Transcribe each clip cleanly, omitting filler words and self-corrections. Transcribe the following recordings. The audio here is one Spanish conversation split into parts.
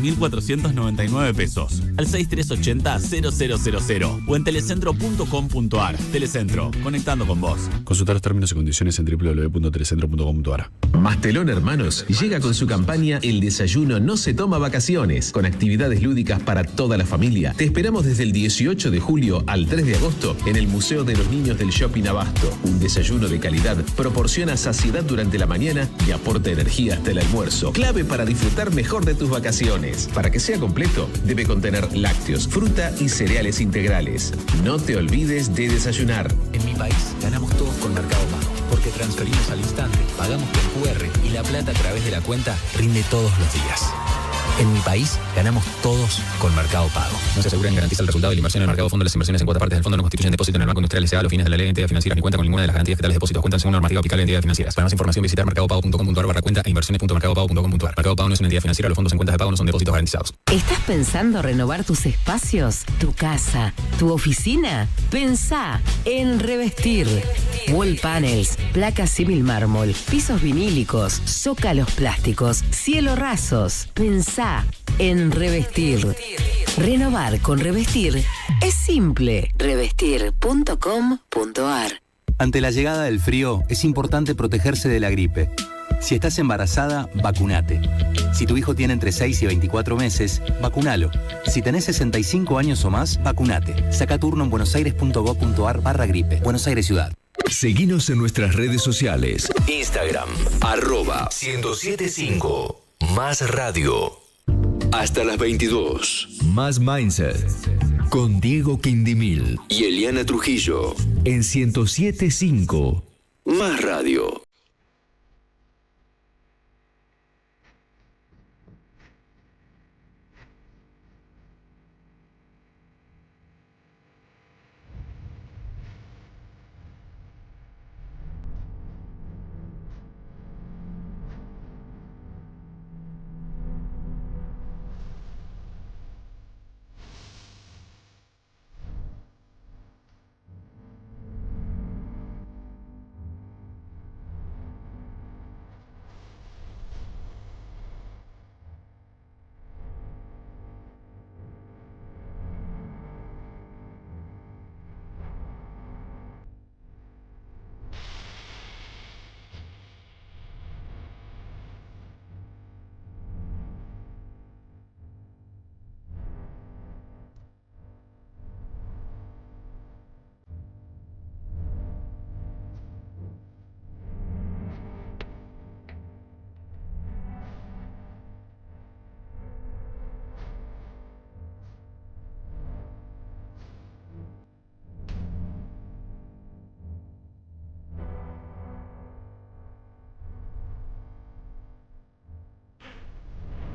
1.499 pesos. Al 6380-0000 o en telecentro.com.ar. Telecentro, conectando con vos. Consultar los términos y condiciones en www.telecentro.com.ar. Mastelón Hermanos llega con su campaña El desayuno no se toma vacaciones, con actividades lúdicas para toda la familia. Te esperamos desde el 18 de julio al 3 de agosto en el Museo de los Niños del Shopping Abasto. Un desayuno de calidad proporciona saciedad durante la mañana y aporta energía hasta el almuerzo. Clave para disfrutar mejor de tus vacaciones. Para que sea completo, debe contener lácteos, fruta y cereales integrales. No te olvides de desayunar. En mi país ganamos todos con Mercado Pago, porque transferimos al instante, pagamos con QR y la plata a través de la cuenta rinde todos los días. En mi país ganamos todos con Mercado Pago. No se asegura ni garantiza el resultado de la inversión en el mercado fondo. Las inversiones en cuotas partes del fondo no constituyen depósito en el Banco Industrial S.A. a los fines de la ley de entidades financieras ni cuentan con ninguna de las garantías que tales depósitos cuentan según la normativa aplicable a entidades financieras. Para más información visitar mercadopago.com.ar/cuenta e inversiones.mercadopago.com.ar. Mercado Pago no es una entidad financiera, los fondos en cuentas de pago no son depósitos garantizados. ¿Estás pensando renovar tus espacios, tu casa, tu oficina? Pensá en Revestir. Wall panels, placas símil mármol, pisos vinílicos, zócalos plásticos, cielo rasos. Pensá en Revestir. Renovar con Revestir es simple. Revestir.com.ar. Ante la llegada del frío, es importante protegerse de la gripe. Si estás embarazada, vacunate. Si tu hijo tiene entre 6 y 24 meses, vacunalo. Si tenés 65 años o más, vacunate. Saca turno en buenosaires.gov.ar/gripe. Buenos Aires Ciudad. Seguinos en nuestras redes sociales. Instagram, @1075. Más Radio. Hasta las 22. Más Mindset. Con Diego Quindimil y Eliana Trujillo. En 107.5. Más Radio.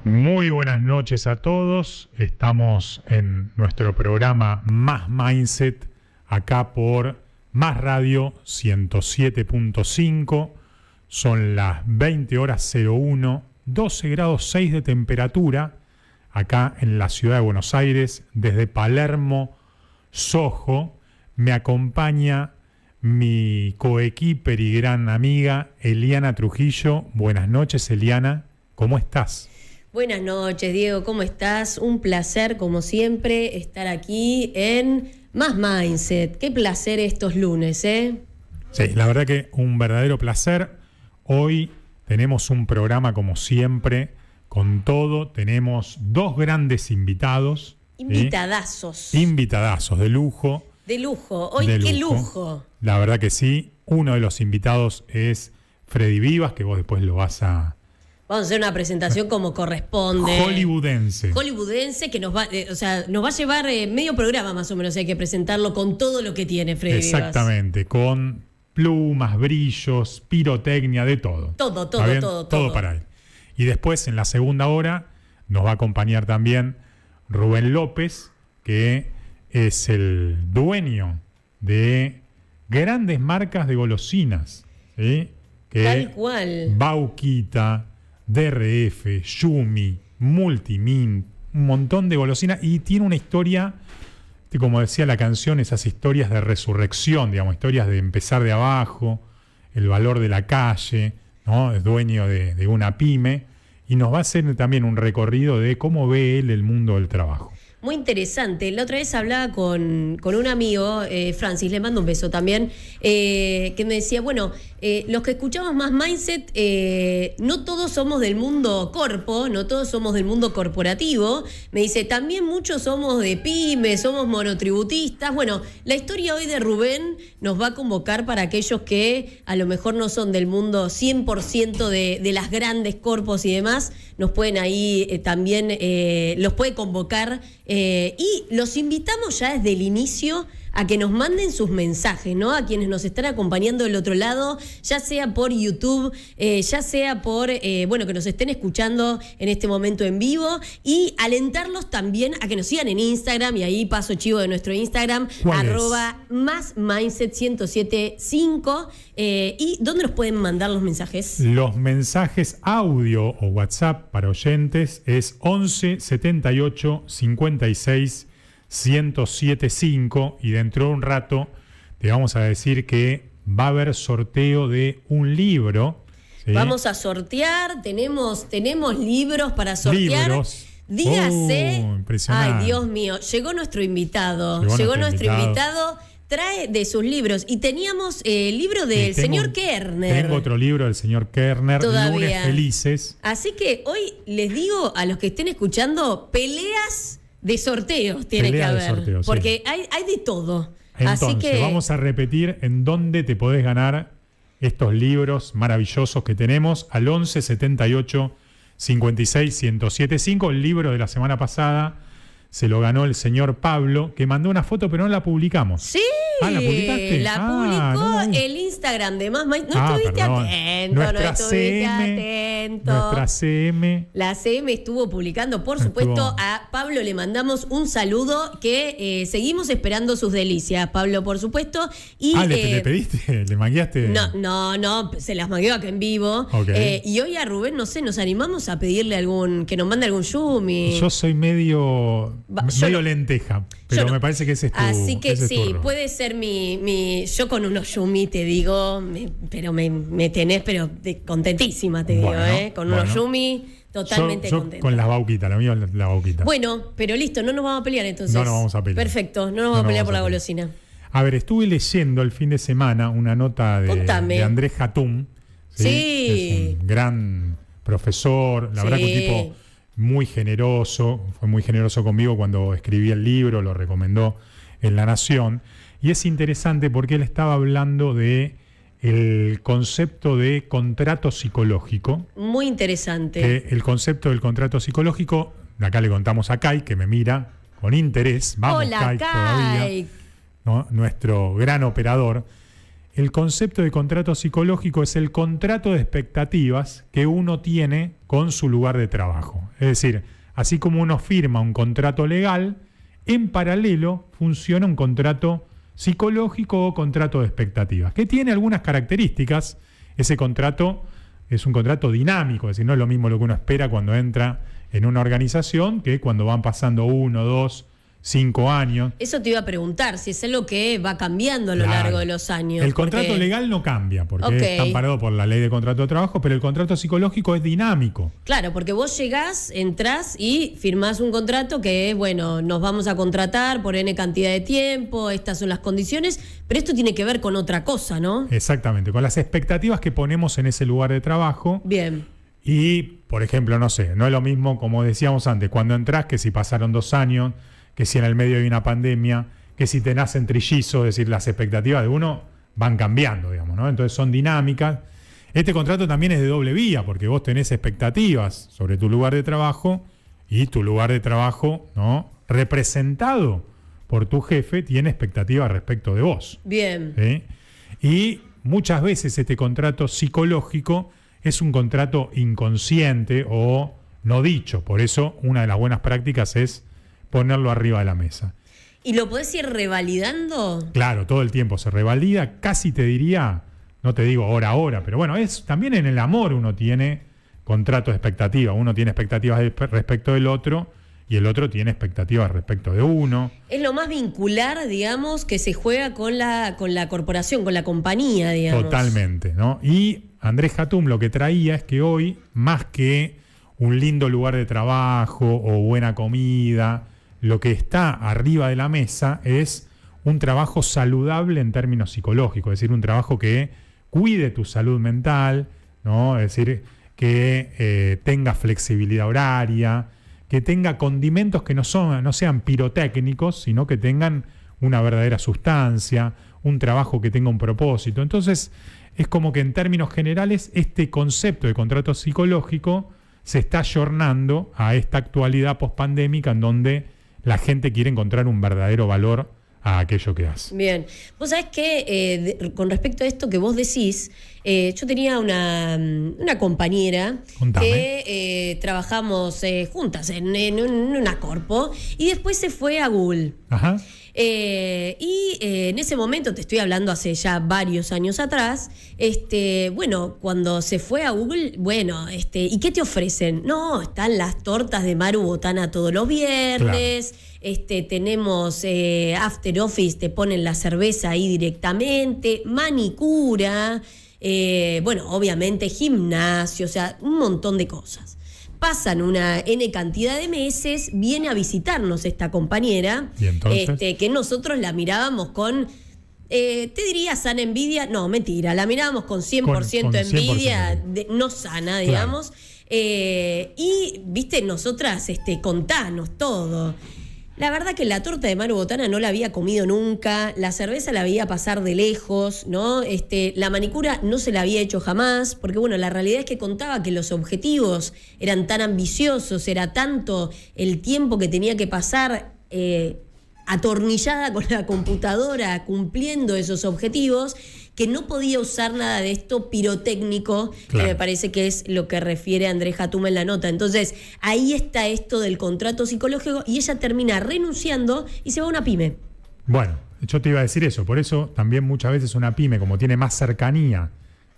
Muy buenas noches a todos. Estamos en nuestro programa Más Mindset, acá por Más Radio 107.5. Son las 20:01, 12 grados 6 de temperatura, acá en la ciudad de Buenos Aires, desde Palermo, Soho. Me acompaña mi coequiper y gran amiga Eliana Trujillo. Buenas noches, Eliana. ¿Cómo estás? Buenas noches, Diego, ¿cómo estás? Un placer, como siempre, estar aquí en Más Mindset. Qué placer estos lunes, ¿eh? Sí, la verdad que un verdadero placer. Hoy tenemos un programa, como siempre, con todo. Tenemos dos grandes invitados. Invitadazos. Invitadazos de lujo. De lujo. Hoy qué lujo. La verdad que sí. Uno de los invitados es Freddy Vivas, que vos después lo vas a... Vamos a hacer una presentación como corresponde. Hollywoodense. Hollywoodense que nos va a llevar medio programa más o menos. Hay que presentarlo con todo lo que tiene Freddy Vivas. Exactamente, con plumas, brillos, pirotecnia, de todo. Todo para él. Y después, en la segunda hora, nos va a acompañar también Rubén López, que es el dueño de grandes marcas de golosinas, ¿sí? Que tal cual. Bauquita, DRF, Yumi, Multimint, un montón de golosinas, y tiene una historia, como decía la canción, esas historias de resurrección, digamos, historias de empezar de abajo, el valor de la calle, ¿no? Es dueño de una pyme, y nos va a hacer también un recorrido de cómo ve él el mundo del trabajo. Muy interesante. La otra vez hablaba con un amigo, Francis, le mando un beso también, que me decía, bueno, los que escuchamos Más Mindset, no todos somos del mundo corpo, no todos somos del mundo corporativo. Me dice, también muchos somos de pymes, somos monotributistas. Bueno, la historia hoy de Rubén nos va a convocar para aquellos que a lo mejor no son del mundo 100% de las grandes corpos y demás, nos pueden ahí también, los puede convocar. Y los invitamos ya desde el inicio a que nos manden sus mensajes, ¿no? A quienes nos están acompañando del otro lado, ya sea por YouTube, ya sea por, bueno, que nos estén escuchando en este momento en vivo, y alentarlos también a que nos sigan en Instagram, y ahí paso chivo de nuestro Instagram, @másmindset1075, y ¿dónde nos pueden mandar los mensajes? Los mensajes audio o WhatsApp para oyentes es 11 78 56 1075, y dentro de un rato te vamos a decir que va a haber sorteo de un libro, ¿sí? Vamos a sortear, tenemos libros para sortear. Libros. Dígase, impresionante. Ay, Dios mío, llegó nuestro invitado. Llegó nuestro invitado, trae de sus libros. Y teníamos el libro del señor Kerner. Tengo otro libro del señor Kerner, Todavía. Lunes Felices. Así que hoy les digo a los que estén escuchando, peleas de sorteos tiene que haber. Sorteos, porque sí. hay de todo. Entonces, Así que vamos a repetir en dónde te podés ganar estos libros maravillosos que tenemos al 11 78 56 1075. El libro de la semana pasada se lo ganó el señor Pablo, que mandó una foto pero no la publicamos. Sí, ¿la publicaste? La publicó el Instagram de Más Mindset. No estuviste atento, Nuestra CM. La CM estuvo publicando, por supuesto. A Pablo le mandamos un saludo, que seguimos esperando sus delicias, Pablo, por supuesto. Y, ¿le pediste? ¿Le mangueaste? No, se las mangueó acá en vivo. Okay. Y hoy a Rubén, no sé, nos animamos a pedirle que nos mande algún yumi. Yo soy medio lenteja, pero me parece que ese es tu. Así que sí, rol. puede ser yo con unos yumi, te digo, pero me tenés contentísima, te digo, con unos yumi totalmente yo contenta. Con las bauquitas, la mía es la bauquita. Bueno, pero listo, no nos vamos a pelear entonces. No nos vamos a pelear. Perfecto, no nos vamos a pelear por la golosina. A ver, estuve leyendo el fin de semana una nota de Andrés Hatum. Sí. Es un gran profesor, la verdad que un tipo muy generoso, fue muy generoso conmigo cuando escribí el libro, lo recomendó en La Nación. Y es interesante porque él estaba hablando de el concepto de contrato psicológico. Muy interesante. Que el concepto del contrato psicológico, acá le contamos a Kai, que me mira con interés. Vamos, Hola, Kai. Todavía, ¿no? Nuestro gran operador. El concepto de contrato psicológico es el contrato de expectativas que uno tiene con su lugar de trabajo. Es decir, así como uno firma un contrato legal, en paralelo funciona un contrato psicológico o contrato de expectativas, que tiene algunas características. Ese contrato es un contrato dinámico, es decir, no es lo mismo lo que uno espera cuando entra en una organización que cuando van pasando 1, 2, 5 años. Eso te iba a preguntar, si es algo que va cambiando a lo largo de los años. El contrato legal no cambia, porque está amparado por la ley de contrato de trabajo, pero el contrato psicológico es dinámico. Claro, porque vos llegás, entrás y firmás un contrato que es, bueno, nos vamos a contratar por N cantidad de tiempo, estas son las condiciones, pero esto tiene que ver con otra cosa, ¿no? Exactamente, con las expectativas que ponemos en ese lugar de trabajo. Bien. Y, por ejemplo, no sé, no es lo mismo, como decíamos antes, cuando entrás, que si pasaron 2 años, que si en el medio hay una pandemia, que si te nacen trillizos, es decir, las expectativas de uno van cambiando, digamos, ¿no? Entonces son dinámicas. Este contrato también es de doble vía, porque vos tenés expectativas sobre tu lugar de trabajo y tu lugar de trabajo, ¿no?, representado por tu jefe, tiene expectativas respecto de vos. Bien. ¿Sí? Y muchas veces este contrato psicológico es un contrato inconsciente o no dicho. Por eso una de las buenas prácticas es ponerlo arriba de la mesa. ¿Y lo podés ir revalidando? Claro, todo el tiempo se revalida, casi te diría, no te digo hora a hora, pero bueno, es también en el amor uno tiene contrato de expectativa, uno tiene expectativas respecto del otro y el otro tiene expectativas respecto de uno. Es lo más vincular, digamos, que se juega con la corporación, con la compañía, digamos. Totalmente, ¿no? Y Andrés Hatum lo que traía es que hoy, más que un lindo lugar de trabajo o buena comida. Lo que está arriba de la mesa es un trabajo saludable en términos psicológicos, es decir, un trabajo que cuide tu salud mental, ¿no? Es decir, que tenga flexibilidad horaria, que tenga condimentos que no sean pirotécnicos, sino que tengan una verdadera sustancia, un trabajo que tenga un propósito. Entonces, es como que en términos generales este concepto de contrato psicológico se está ayornando a esta actualidad pospandémica en donde la gente quiere encontrar un verdadero valor a aquello que hace. Bien. Vos sabés que con respecto a esto que vos decís, yo tenía una compañera. Contame. Que trabajamos juntas en una corpo y después se fue a Google. Ajá. Y en ese momento, te estoy hablando hace ya varios años atrás, bueno, cuando se fue a Google, bueno, ¿y qué te ofrecen? No, están las tortas de Maru Botana todos los viernes, tenemos After Office, te ponen la cerveza ahí directamente, manicura, bueno, obviamente gimnasio, o sea, un montón de cosas. Pasan una N cantidad de meses, viene a visitarnos esta compañera, ¿Y entonces? que nosotros la mirábamos con, te diría sana envidia, no, mentira, la mirábamos con 100% Con envidia, 100%. no sana, digamos, y, viste, nosotras, contanos todo. La verdad que la torta de Maru Botana no la había comido nunca, la cerveza la veía pasar de lejos, ¿no? La manicura no se la había hecho jamás, porque bueno, la realidad es que contaba que los objetivos eran tan ambiciosos, era tanto el tiempo que tenía que pasar atornillada con la computadora cumpliendo esos objetivos, que no podía usar nada de esto pirotécnico, Claro. que me parece que es lo que refiere Andrés Jatuma en la nota. Entonces, ahí está esto del contrato psicológico y ella termina renunciando y se va a una pyme. Bueno, yo te iba a decir eso, por eso también muchas veces una pyme, como tiene más cercanía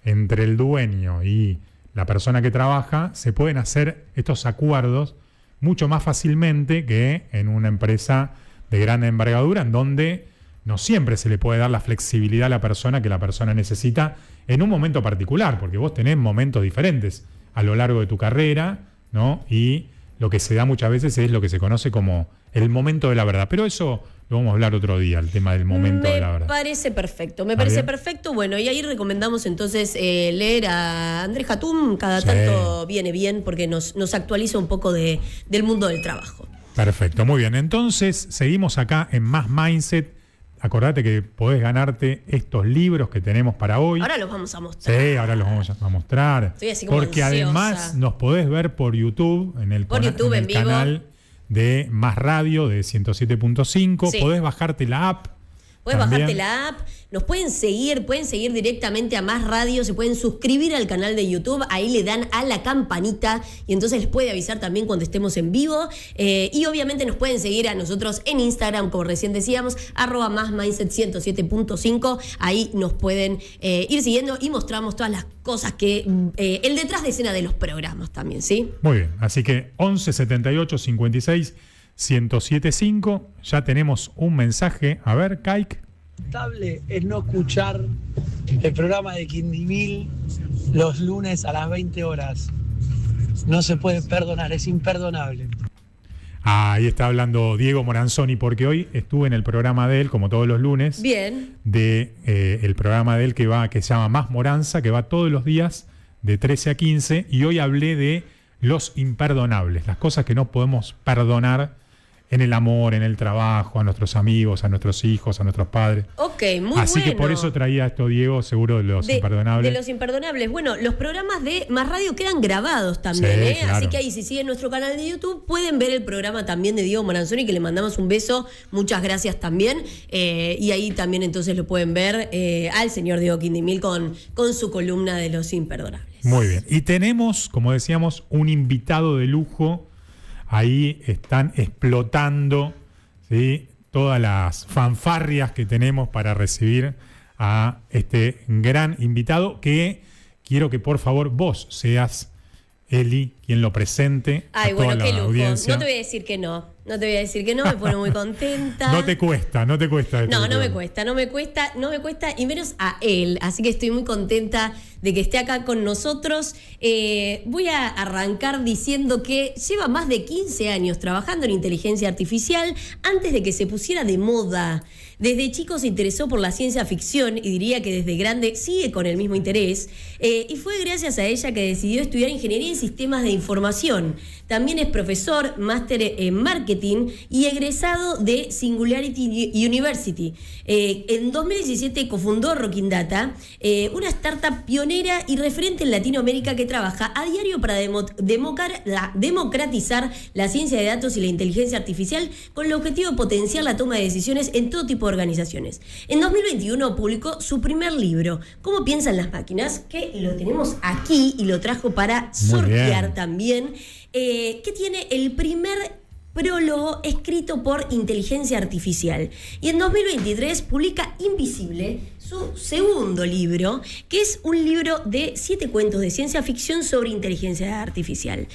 entre el dueño y la persona que trabaja, se pueden hacer estos acuerdos mucho más fácilmente que en una empresa de gran envergadura, en donde no siempre se le puede dar la flexibilidad a la persona que la persona necesita en un momento particular, porque vos tenés momentos diferentes a lo largo de tu carrera, ¿no? Y lo que se da muchas veces es lo que se conoce como el momento de la verdad. Pero eso lo vamos a hablar otro día, el tema del momento de la verdad. Me parece perfecto, me ¿Está parece bien? perfecto. Bueno, y ahí recomendamos entonces leer a Andrés Jatum, cada Sí. tanto viene bien porque nos actualiza un poco del mundo del trabajo. Perfecto, muy bien. Entonces, seguimos acá en Más Mindset. Acordate que podés ganarte estos libros que tenemos para hoy. Ahora los vamos a mostrar. Sí, ahora los vamos a mostrar. Estoy así como porque ansiosa. además nos podés ver por YouTube, en el, Por YouTube en en el vivo. canal de Más Radio de 107.5. Sí. Podés bajarte la app. Puedes también. bajarte la app, nos pueden seguir directamente a Más Radio, se pueden suscribir al canal de YouTube, ahí le dan a la campanita y entonces les puede avisar también cuando estemos en vivo. Y obviamente nos pueden seguir a nosotros en Instagram, como recién decíamos, @másmindset107.5, ahí nos pueden ir siguiendo y mostramos todas las cosas que, el detrás de escena de los programas también, ¿sí? Muy bien, así que 11 78 56 1075, ya tenemos un mensaje. A ver, Kaik. Lamentable es no escuchar el programa de Quindimil los lunes a las 20 horas. No se puede perdonar, es imperdonable. Ahí está hablando Diego Moranzoni, porque hoy estuve en el programa de él, como todos los lunes, Bien. el programa de él que se llama Más Moranza, que va todos los días de 13 a 15, y hoy hablé de los imperdonables, las cosas que no podemos perdonar en el amor, en el trabajo, a nuestros amigos, a nuestros hijos, a nuestros padres. Ok, muy Así bueno. que por eso traía esto, Diego, seguro de los imperdonables. De los imperdonables. Bueno, los programas de Más Radio quedan grabados también, Sí, ¿eh? claro. Así que ahí, si siguen nuestro canal de YouTube, pueden ver el programa también de Diego Moranzoni, que le mandamos un beso. Muchas gracias también. Y ahí también entonces lo pueden ver al señor Diego Quindimil con su columna de los imperdonables. Muy bien. Y tenemos, como decíamos, un invitado de lujo. Ahí están explotando, ¿sí?, todas las fanfarrias que tenemos para recibir a este gran invitado, que quiero que por favor vos seas, Eli, quien lo presente. Ay, a toda bueno, la qué lujo. audiencia. No te voy a decir que no. No te voy a decir que no, me pone muy contenta. No te cuesta. No me cuesta, y menos a él. Así que estoy muy contenta de que esté acá con nosotros. Voy a arrancar diciendo que lleva más de 15 años trabajando en inteligencia artificial antes de que se pusiera de moda. Desde chico se interesó por la ciencia ficción y diría que desde grande sigue con el mismo interés. Y fue gracias a ella que decidió estudiar ingeniería en sistemas de información. También es profesor, máster en marketing y egresado de Singularity University. En 2017 cofundó Rocking Data, una startup pionera y referente en Latinoamérica que trabaja a diario para democratizar la ciencia de datos y la inteligencia artificial con el objetivo de potenciar la toma de decisiones en todo tipo de organizaciones. En 2021 publicó su primer libro, ¿Cómo piensan las máquinas?, que lo tenemos aquí y lo trajo para sortear también, que tiene el primer prólogo escrito por inteligencia artificial. Y en 2023 publica Invisible, su segundo libro, que es un libro de 7 cuentos de ciencia ficción sobre inteligencia artificial.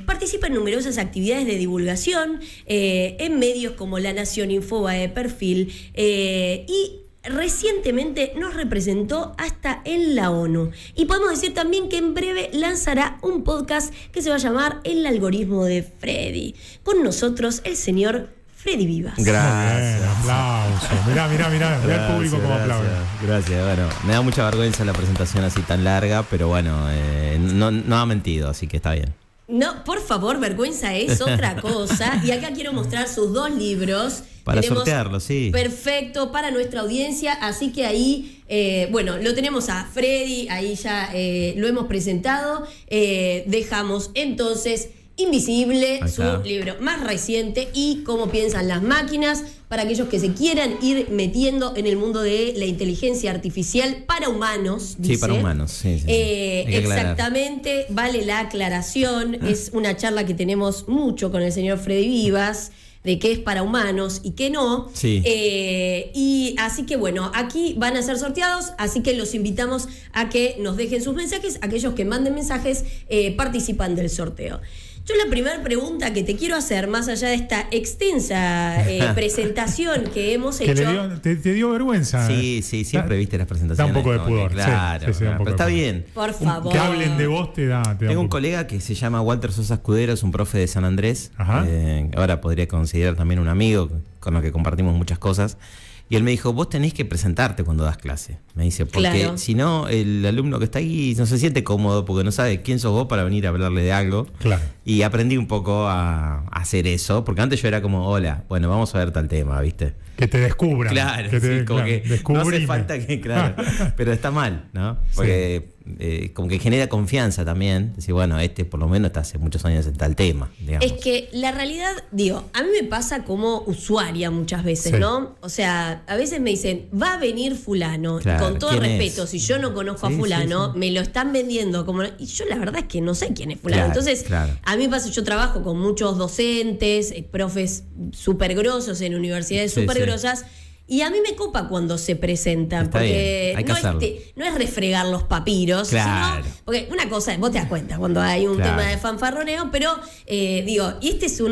Participa en numerosas actividades de divulgación en medios como La Nación, Infobae, Perfil, y recientemente nos representó hasta en la ONU. Y podemos decir también que en breve lanzará un podcast que se va a llamar El algoritmo de Freddy. Con nosotros el señor Freddy Vivas. Gracias. Bien, aplauso. Mirá el público como aplaude. Gracias. Bueno, me da mucha vergüenza la presentación así tan larga, pero bueno, no ha mentido, así que está bien. No, por favor, vergüenza es otra cosa. Y acá quiero mostrar sus 2 libros. Para sortearlo, sí. Perfecto, para nuestra audiencia. Así que ahí, lo tenemos a Freddy, ahí ya lo hemos presentado. Dejamos entonces Invisible, su libro más reciente, y Cómo piensan las máquinas, para aquellos que se quieran ir metiendo en el mundo de la inteligencia artificial para humanos. Dice. Sí, para humanos, sí. Exactamente, vale la aclaración. Es una charla que tenemos mucho con el señor Freddy Vivas, de qué es para humanos y qué no. Sí. Y así que bueno, aquí van a ser sorteados, así que los invitamos a que nos dejen sus mensajes. Aquellos que manden mensajes participan del sorteo. Yo la primera pregunta que te quiero hacer, más allá de esta extensa presentación que hemos hecho... ¿Te dio vergüenza? Sí, siempre viste las presentaciones. Da un poco de pudor. Claro, sí, pero está bien. Por favor. Que hablen de vos te da Tengo un colega que se llama Walter Sosa Escudero, es un profe de San Andrés. Ahora podría considerar también un amigo con el que compartimos muchas cosas. Y él me dijo, vos tenés que presentarte cuando das clase. Me dice, porque si no, el alumno que está ahí no se siente cómodo porque no sabe quién sos vos para venir a hablarle de algo. Claro. Y aprendí un poco a hacer eso, porque antes yo era como, hola, bueno, vamos a ver tal tema, ¿viste? Que te descubran. Claro, como que no hace falta que, pero está mal, ¿no? Porque como que genera confianza también. Decir, bueno, por lo menos está hace muchos años en tal tema, digamos. Es que la realidad, a mí me pasa como usuaria muchas veces, ¿no? O sea, a veces me dicen, va a venir fulano. Claro, y con todo respeto, si yo no conozco a fulano, me lo están vendiendo como... Y yo la verdad es que no sé quién es fulano. Entonces, a mí me pasa, yo trabajo con muchos docentes, profes súper grosos en universidades súper grosas. Y a mí me copa cuando se presentan, está porque no es refregar los papiros, sino, porque una cosa, vos te das cuenta cuando hay un tema de fanfarroneo, pero y este es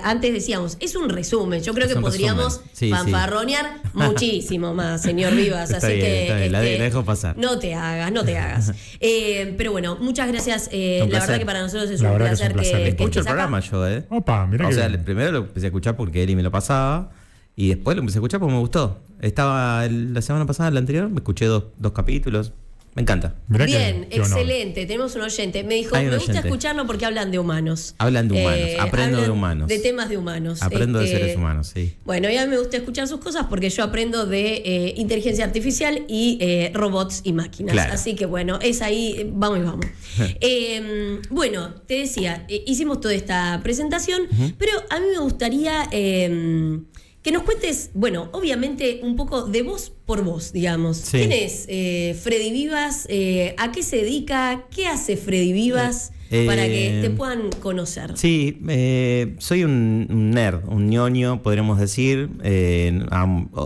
antes decíamos, es un resumen. Yo creo que podríamos fanfarronear muchísimo más, señor Vivas, está así bien, que está bien, la dejo pasar. No te hagas. Pero bueno, muchas gracias. La verdad que para nosotros es un placer que escucho el programa yo, Opa, mirá que bien. Primero lo empecé a escuchar porque Eli me lo pasaba. Y después lo empecé a escuchar porque me gustó. Estaba la semana pasada, la anterior, me escuché dos capítulos. Me encanta. Bien, excelente. Tenemos un oyente. Me dijo, me gusta escucharlo porque hablan de humanos. Hablan de humanos. Aprendo de humanos. De temas de humanos. Aprendo de seres humanos, sí. Bueno, y a mí me gusta escuchar sus cosas porque yo aprendo de inteligencia artificial y robots y máquinas. Claro. Así que bueno, es ahí, vamos y vamos. Bueno, te decía, hicimos toda esta presentación, pero a mí me gustaría... que nos cuentes, bueno, obviamente un poco de vos por vos, digamos. Sí. ¿Quién es Freddy Vivas? ¿A qué se dedica? ¿Qué hace Freddy Vivas? Para que te puedan conocer. Sí, soy un nerd, un ñoño, podríamos decir.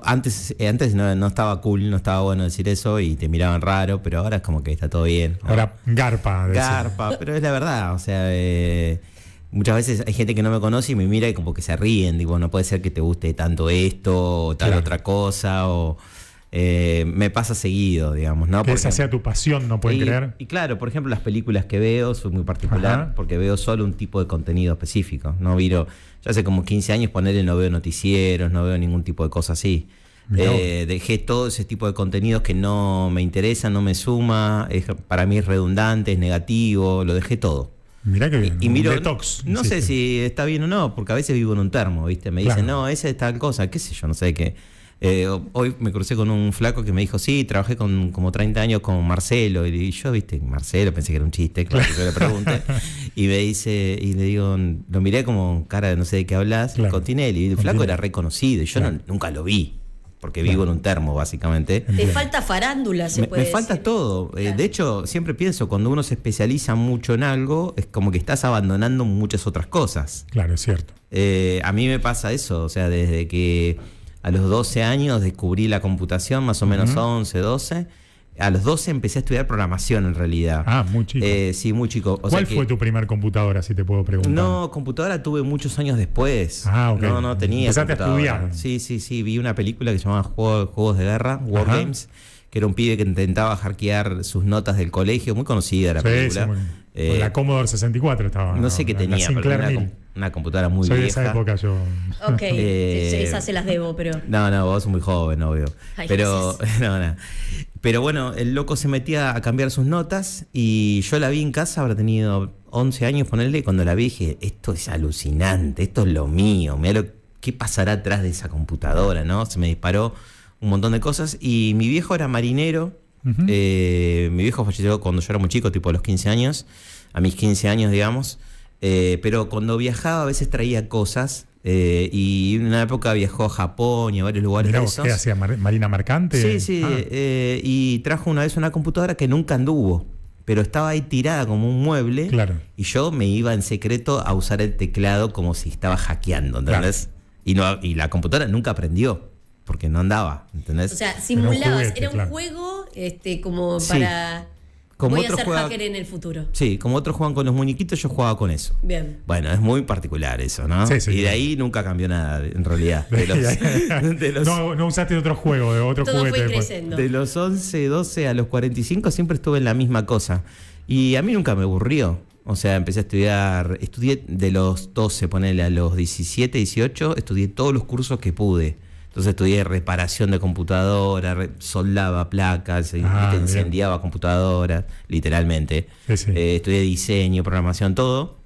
Antes no estaba cool, no estaba bueno decir eso y te miraban raro, pero ahora es como que está todo bien. Ahora garpa. Pero es la verdad, o sea... muchas veces hay gente que no me conoce y me mira y como que se ríen, digo, no puede ser que te guste tanto esto o tal otra cosa Me pasa seguido, digamos, ¿no? Que esa sea tu pasión, no pueden creer. Y claro, por ejemplo, las películas que veo, soy muy particular, Ajá. porque veo solo un tipo de contenido específico. No miro, yo hace como 15 años ponerle, no veo noticieros, no veo ningún tipo de cosa así. Dejé todo ese tipo de contenidos que no me interesan, no me suma, para mí es redundante, es negativo, lo dejé todo. Mirá que bien, Y miro, detox. no sé si está bien o no, porque a veces vivo en un termo, ¿viste? Me dicen, no, esa es tal cosa, qué sé yo, no sé qué. Hoy me crucé con un flaco que me dijo, sí, trabajé con como 30 años con Marcelo. Y yo, viste, Marcelo, pensé que era un chiste, claro, que yo le pregunté. Y me dice, y le digo, lo miré como cara de no sé de qué hablas, con Tinelli. Y el flaco era reconocido, y yo nunca lo vi, porque vivo en un termo, básicamente. Te falta farándula, se puede Me falta decir. todo. De hecho, siempre pienso, cuando uno se especializa mucho en algo, es como que estás abandonando muchas otras cosas. Claro, es cierto. A mí me pasa eso, o sea, desde que a los 12 años descubrí la computación, más o menos 11, 12. A los 12 empecé a estudiar programación en realidad. Ah, muy chico. Sí, muy chico. ¿Cuál fue tu primer computadora, si te puedo preguntar? No, computadora tuve muchos años después. Ah, ok. No tenía. Empezaste a computadora. estudiar. Sí. Vi una película que se llamaba Juegos de Guerra, War Ajá. Games, que era un pibe que intentaba hackear sus notas del colegio. Muy conocida la película. Con la Commodore 64 estaba. No sé qué tenía, pero Sinclair era 1000. una computadora muy Soy vieja. de esa época yo. Ok, esas se las debo, pero... No, vos sos muy joven, obvio. Ay, Pero, no. Pero bueno, el loco se metía a cambiar sus notas y yo la vi en casa, habrá tenido 11 años, ponerle, y cuando la vi dije, esto es alucinante, esto es lo mío, mirá qué pasará atrás de esa computadora, ¿no? Se me disparó un montón de cosas y mi viejo era marinero. Mi viejo falleció cuando yo era muy chico, tipo a los 15 años, a mis 15 años, digamos. Pero cuando viajaba a veces traía cosas y en una época viajó a Japón y a varios lugares Mirá de vos, esos. ¿qué hacía? ¿Marina mercante? Sí. Y trajo una vez una computadora que nunca anduvo, pero estaba ahí tirada como un mueble. Claro. Y yo me iba en secreto a usar el teclado como si estaba hackeando, ¿entendés? Y la computadora nunca aprendió, porque no andaba, ¿entendés? O sea, simulabas, era un claro. juego como Sí. para... Como voy a otro ser juega- hacker en el futuro. Sí, como otros juegan con los muñequitos, yo jugaba con eso. Bien. Bueno, es muy particular eso, ¿no? Sí, Y de ahí nunca cambió nada, en realidad. No usaste otro juego, de otro Todo juguete fue después. creciendo. De los 11, 12 a los 45 siempre estuve en la misma cosa. Y a mí nunca me aburrió. O sea, empecé a estudié de los 12, ponele a los 17, 18, estudié todos los cursos que pude. Entonces estudié reparación de computadora, soldaba placas, bien. incendiaba computadoras, literalmente. Sí. Estudié diseño, programación, todo.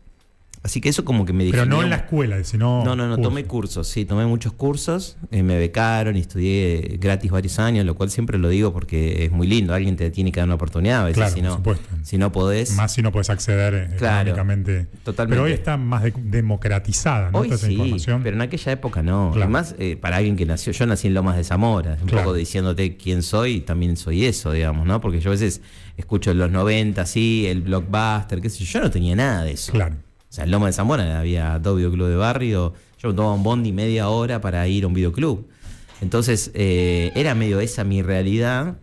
Así que eso como que me Pero definió. no en la escuela, sino. No, curso. tomé cursos, sí, tomé muchos cursos, me becaron y estudié gratis varios años, lo cual siempre lo digo porque es muy lindo, alguien te tiene que dar una oportunidad, a veces Claro, si por no, supuesto. si no podés. Más si no puedes acceder Claro, económicamente. totalmente. Pero hoy está más democratizada, ¿no? Hoy Toda esa sí, información. pero en aquella época no. Claro. Además, para alguien que nació, yo nací en Lomas de Zamora, un Claro. poco diciéndote quién soy, también soy eso, digamos, ¿no? Porque yo a veces escucho en los 90, sí, el Blockbuster, qué sé yo no tenía nada de eso. Claro. O sea, en Loma de Zamora había dos videoclubs de barrio. Yo me tomaba un bondi media hora para ir a un videoclub. Entonces, era medio esa mi realidad.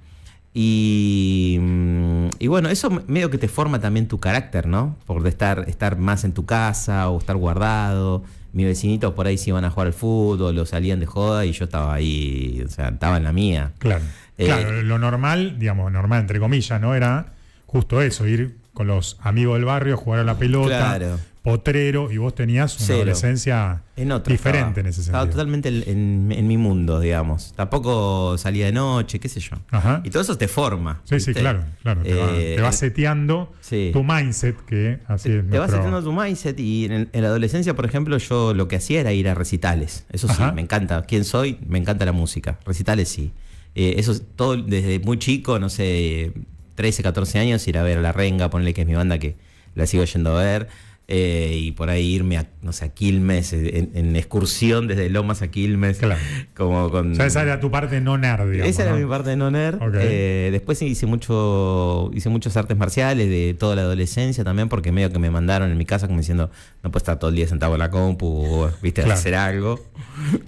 Y bueno, eso medio que te forma también tu carácter, ¿no? Por estar más en tu casa o estar guardado. Mis vecinitos por ahí se iban a jugar al fútbol o salían de joda y yo estaba ahí, o sea, estaba en la mía. Claro. Claro, lo normal, digamos, normal entre comillas, ¿no? Era justo eso, ir con los amigos del barrio a jugar a la pelota, Claro. potrero, y vos tenías una Cero. adolescencia En otra diferente en ese sentido. Estaba totalmente en mi mundo, digamos. Tampoco salía de noche, qué sé yo. Ajá. Y todo eso te forma. Sí, ¿viste? claro. Te va seteando sí. tu mindset, que así es. Te vas haciendo tu mindset y en la adolescencia, por ejemplo, yo lo que hacía era ir a recitales. Eso sí, Ajá. me encanta. ¿Quién soy? Me encanta la música. Recitales sí. Eso es todo desde muy chico, no sé, 13, 14 años, ir a ver a La Renga, ponerle que es mi banda que la sigo yendo a ver. Y por ahí irme a, no sé, a Quilmes, en excursión desde Lomas a Quilmes. Claro. Como con... O sea, esa era tu parte no nerd, digamos. Esa era ¿no? mi parte de no nerd. Ok. Después hice muchos artes marciales de toda la adolescencia también, porque medio que me mandaron en mi casa como diciendo, no puedes estar todo el día sentado en la compu, o, viste, Claro. hacer algo.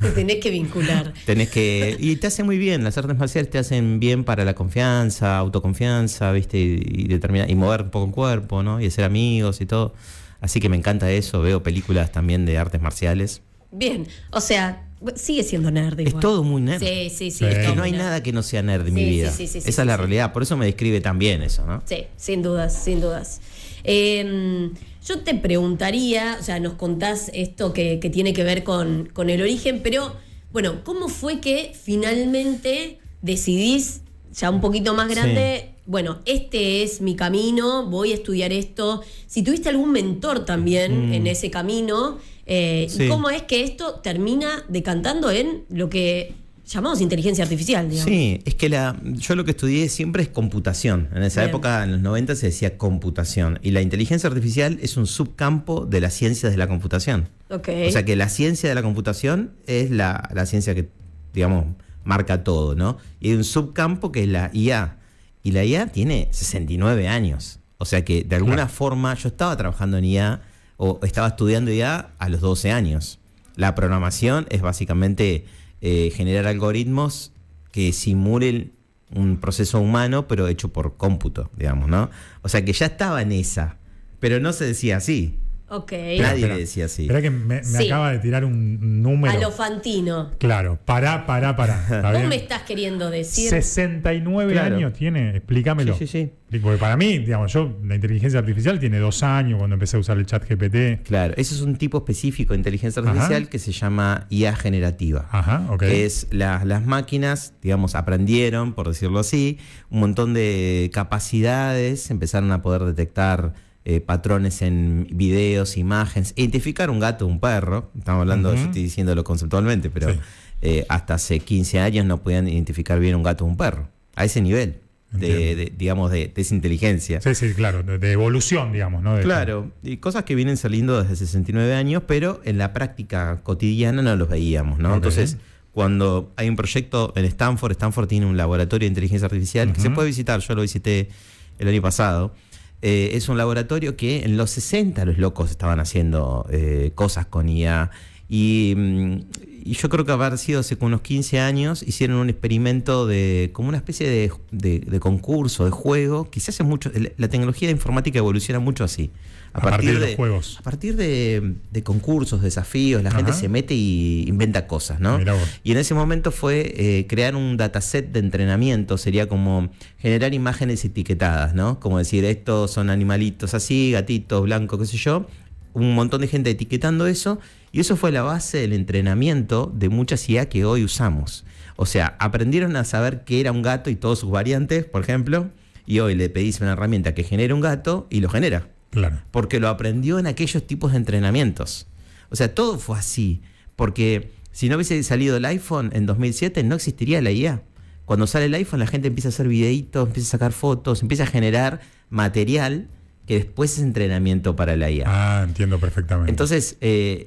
Te tenés que vincular. Y te hace muy bien, las artes marciales te hacen bien para la confianza, autoconfianza, viste, y mover un poco el cuerpo, ¿no? Y hacer amigos y todo. Así que me encanta eso, veo películas también de artes marciales. Bien, o sea, Sigue siendo nerd. Es igual. todo muy nerd. Sí. Es que no hay nada que no sea nerd en mi vida. Sí, Esa es la realidad. Por eso me describe tan bien eso, ¿no? Sí, sin dudas. Yo te preguntaría, o sea, nos contás esto que tiene que ver con el origen, pero bueno, ¿cómo fue que finalmente decidís, ya un poquito más grande, bueno, este es mi camino, voy a estudiar esto? Si tuviste algún mentor también en ese camino, ¿y cómo es que esto termina decantando en lo que llamamos inteligencia artificial, digamos? Sí, es que yo lo que estudié siempre es computación. En esa época, en los 90, se decía computación. Y la inteligencia artificial es un subcampo de las ciencias de la computación. Okay. O sea que la ciencia de la computación es la ciencia que, digamos, marca todo, ¿no? Y hay un subcampo que es la IA. Y la IA tiene 69 años. O sea que, de alguna forma, yo estaba trabajando en IA o estaba estudiando IA a los 12 años. La programación es básicamente generar algoritmos que simulen un proceso humano, pero hecho por cómputo, digamos, ¿no? O sea que ya estaba en esa, pero no se decía así. Ok. Nadie le decía así. Espera que me acaba de tirar un número. A lo Fantino. Claro, pará. ¿Vos me estás queriendo decir? 69 años tiene, explícamelo. Sí. Porque para mí, digamos, la inteligencia artificial tiene 2 años cuando empecé a usar el chat GPT. Claro, ese es un tipo específico de inteligencia artificial que se llama IA generativa. Que es las máquinas, digamos, aprendieron, por decirlo así, un montón de capacidades, empezaron a poder detectar patrones en videos, imágenes, identificar un gato o un perro. Estamos hablando, yo estoy diciéndolo conceptualmente, pero hasta hace 15 años no podían identificar bien un gato o un perro. A ese nivel. Digamos, de esa inteligencia. Sí, claro, de evolución, digamos, ¿no? Claro, y cosas que vienen saliendo desde 69 años, pero en la práctica cotidiana no los veíamos, ¿no? Entonces, cuando hay un proyecto en Stanford tiene un laboratorio de inteligencia artificial que se puede visitar, yo lo visité el año pasado. Es un laboratorio que en los 60 los locos estaban haciendo cosas con IA. Y yo creo que haber sido hace unos 15 años, hicieron un experimento como una especie de concurso, de juego, que se hace mucho. La tecnología de informática evoluciona mucho así. A partir de los juegos. A partir de concursos, desafíos, la gente se mete y inventa cosas, ¿no? Y en ese momento fue crear un dataset de entrenamiento, sería como generar imágenes etiquetadas, ¿no? Como decir, estos son animalitos así, gatitos, blancos, qué sé yo. Un montón de gente etiquetando eso, y eso fue la base del entrenamiento de muchas IA que hoy usamos. O sea, aprendieron a saber qué era un gato y todas sus variantes, por ejemplo, y hoy le pedís una herramienta que genere un gato y lo genera. Claro. Porque lo aprendió en aquellos tipos de entrenamientos. O sea, todo fue así. Porque si no hubiese salido el iPhone en 2007, no existiría la IA. Cuando sale el iPhone, la gente empieza a hacer videitos, empieza a sacar fotos, empieza a generar material que después es entrenamiento para la IA. Entiendo perfectamente. Entonces,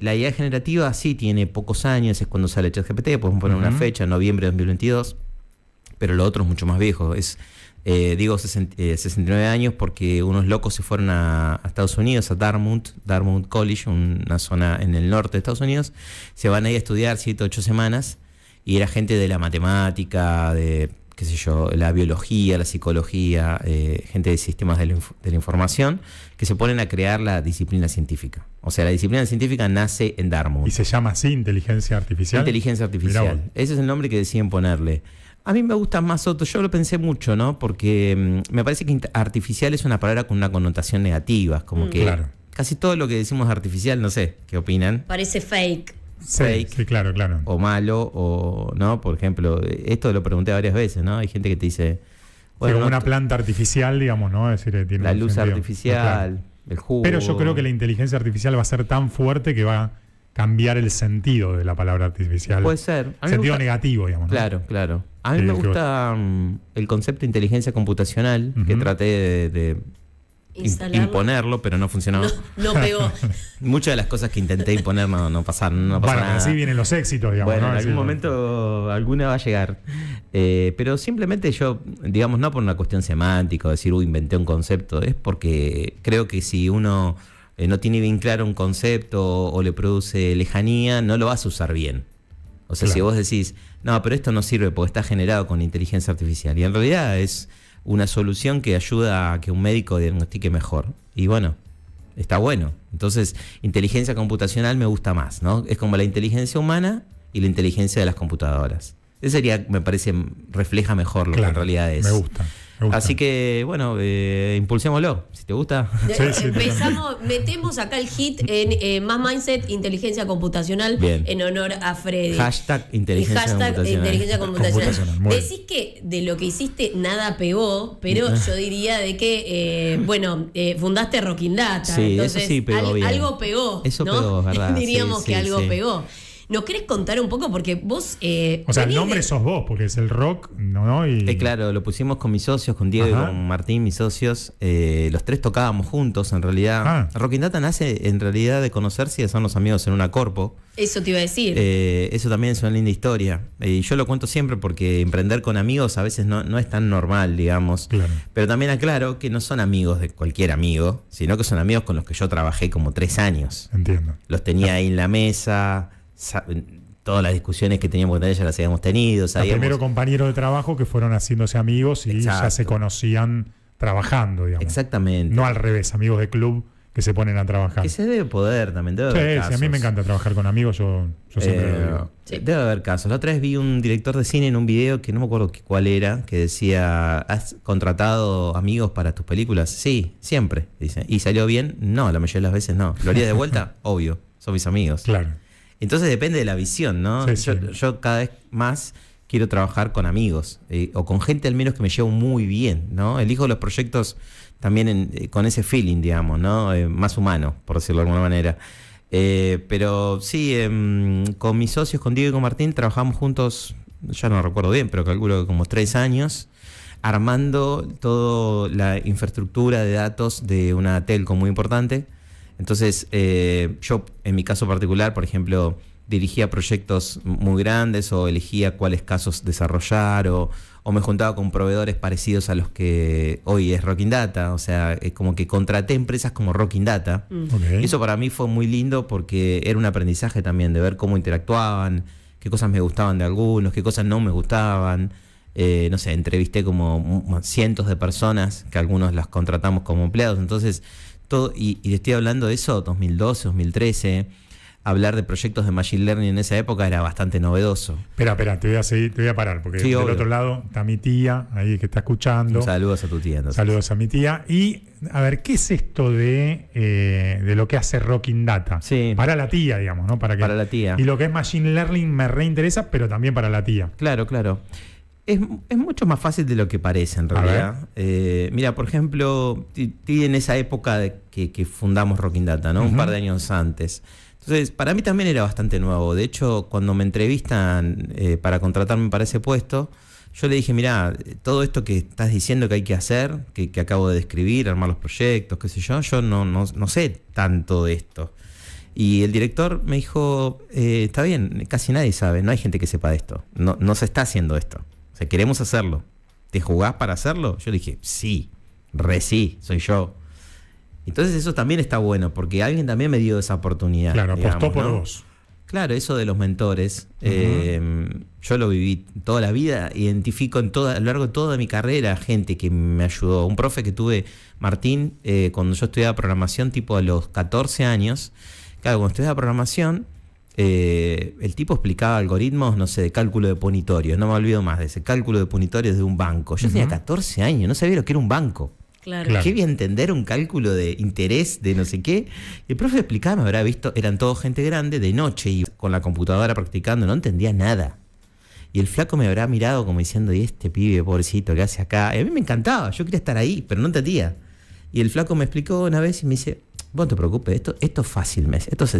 la IA generativa sí tiene pocos años, es cuando sale ChatGPT, podemos poner una fecha, noviembre de 2022, pero lo otro es mucho más viejo. Digo 69 años porque unos locos se fueron a Estados Unidos, a Dartmouth College, una zona en el norte de Estados Unidos. Se van ahí a estudiar 7 o 8 semanas, y era gente de la matemática, de qué sé yo, la biología, la psicología, gente de sistemas de la información, que se ponen a crear la disciplina científica. O sea, la disciplina científica nace en Dartmouth. ¿Y se llama así, inteligencia artificial? Inteligencia artificial. Ese es el nombre que deciden ponerle. A mí me gusta más otro, yo lo pensé mucho, ¿no? Porque me parece que artificial es una palabra con una connotación negativa, como que casi todo lo que decimos artificial, no sé, ¿qué opinan? Parece fake. Sí, claro. O malo, o no, por ejemplo, esto lo pregunté varias veces, ¿no? Hay gente que te dice, bueno, como una planta artificial, digamos, ¿no? Es decir, tiene la luz sentido artificial, el jugo. Pero yo creo que la inteligencia artificial va a ser tan fuerte que va a cambiar el sentido de la palabra artificial. Puede ser. Sentido negativo, digamos, ¿no? Claro. A mí me gusta el concepto de inteligencia computacional, que traté de imponerlo, pero no funcionó. No pegó. Muchas de las cosas que intenté imponer no pasaron. No bueno, nada. así vienen los éxitos, digamos. Bueno, ¿no? en algún momento alguna va a llegar. Pero simplemente yo, digamos, no por una cuestión semántica, decir, inventé un concepto, es porque creo que si uno no tiene bien claro un concepto o le produce lejanía, no lo vas a usar bien. O sea, si vos decís, no, pero esto no sirve porque está generado con inteligencia artificial, y en realidad es una solución que ayuda a que un médico diagnostique mejor. Y bueno, está bueno. Entonces, inteligencia computacional me gusta más, ¿no? Es como la inteligencia humana, y la inteligencia de las computadoras. Ese sería, me parece, refleja mejor lo que en realidad es. Me gusta. Así que, bueno, impulsémoslo, si te gusta. Metemos acá el hit en Más Mindset, inteligencia computacional, Bien. en honor a Freddy. Hashtag inteligencia computacional. Decís que de lo que hiciste nada pegó, pero yo diría de que, fundaste Rocking Data. Sí, entonces eso sí pegó bien. Algo pegó. Eso ¿no? pegó, ¿verdad? Diríamos que algo sí. pegó. ¿Nos querés contar un poco? Porque vos... o sea, el nombre sos vos, porque es el rock, ¿no? Y... claro, lo pusimos con mis socios, con Diego y con Martín, mis socios. Los tres tocábamos juntos, en realidad. Rocking Data nace, en realidad, de conocerse y de hacernos amigos en una corpo. Eso te iba a decir. Eso también es una linda historia. Y yo lo cuento siempre porque emprender con amigos a veces no es tan normal, digamos. Claro. Pero también aclaro que no son amigos de cualquier amigo, sino que son amigos con los que yo trabajé como 3 años. Entiendo. Los tenía ahí en la mesa... Todas las discusiones que teníamos con ella las habíamos tenido. Primero compañeros de trabajo que fueron haciéndose amigos y ya se conocían trabajando, digamos. Exactamente. No al revés, amigos de club que se ponen a trabajar. Que se debe poder también. Debe haber casos. Sí, a mí me encanta trabajar con amigos, yo siempre lo digo. Debe haber casos. La otra vez vi un director de cine en un video que no me acuerdo cuál era, que decía, ¿has contratado amigos para tus películas? Sí, siempre, dice. ¿Y salió bien? No, la mayoría de las veces no. ¿Lo haría de vuelta? Obvio, son mis amigos. Claro. Entonces depende de la visión, ¿no? Sí. Yo cada vez más quiero trabajar con amigos, o con gente al menos que me llevo muy bien, ¿no? Elijo los proyectos también con ese feeling, digamos, ¿no? Más humano, por decirlo de alguna manera. Pero sí, con mis socios, con Diego y con Martín, trabajamos juntos, ya no recuerdo bien, pero calculo que como 3 años, armando toda la infraestructura de datos de una telco muy importante. Entonces, yo, en mi caso particular, por ejemplo, dirigía proyectos muy grandes o elegía cuáles casos desarrollar o me juntaba con proveedores parecidos a los que hoy es Rocking Data. O sea, es como que contraté empresas como Rocking Data. Okay. Y eso para mí fue muy lindo porque era un aprendizaje también de ver cómo interactuaban, qué cosas me gustaban de algunos, qué cosas no me gustaban. No sé, entrevisté como cientos de personas que algunos las contratamos como empleados. Entonces... y le estoy hablando de eso, 2012, 2013, hablar de proyectos de Machine Learning en esa época era bastante novedoso. Espera, te voy a parar, porque del otro lado está mi tía, ahí que está escuchando. Saludos a tu tía. Entonces. Saludos a mi tía. Y, a ver, ¿qué es esto de lo que hace Rocking Data? Sí. Para la tía, digamos, ¿no? Para la tía. Y lo que es Machine Learning me reinteresa, pero también para la tía. Claro. Es mucho más fácil de lo que parece, en realidad. Mira, por ejemplo, en esa época que fundamos Rocking Data, ¿no? Un par de años antes. Entonces, para mí también era bastante nuevo. De hecho, cuando me entrevistan para contratarme para ese puesto, yo le dije, mira, todo esto que estás diciendo que hay que hacer, que acabo de describir, armar los proyectos, qué sé yo no sé tanto de esto. Y el director me dijo, está bien, casi nadie sabe, no hay gente que sepa de esto. No se está haciendo esto. O sea, queremos hacerlo. ¿Te jugás para hacerlo? Yo le dije, sí, sí, soy yo. Entonces eso también está bueno, porque alguien también me dio esa oportunidad. Claro, apostó por vos. Claro, eso de los mentores, yo lo viví toda la vida, identifico a lo largo de toda mi carrera gente que me ayudó. Un profe que tuve, Martín, cuando yo estudiaba programación, tipo a los 14 años, claro, cuando estudiaba programación, el tipo explicaba algoritmos, no sé, de cálculo de punitorios, no me olvido más de ese cálculo de punitorios de un banco. Yo tenía 14 años, no sabía lo que era un banco. Claro. ¿Qué voy a entender un cálculo de interés de no sé qué? Y el profe explicaba, me habrá visto, eran todos gente grande, de noche, y con la computadora practicando, no entendía nada. Y el flaco me habrá mirado como diciendo, ¿y este pibe, pobrecito, qué hace acá? Y a mí me encantaba, yo quería estar ahí, pero no entendía. Y el flaco me explicó una vez y me dice, vos no te preocupes, esto es fácil, esto es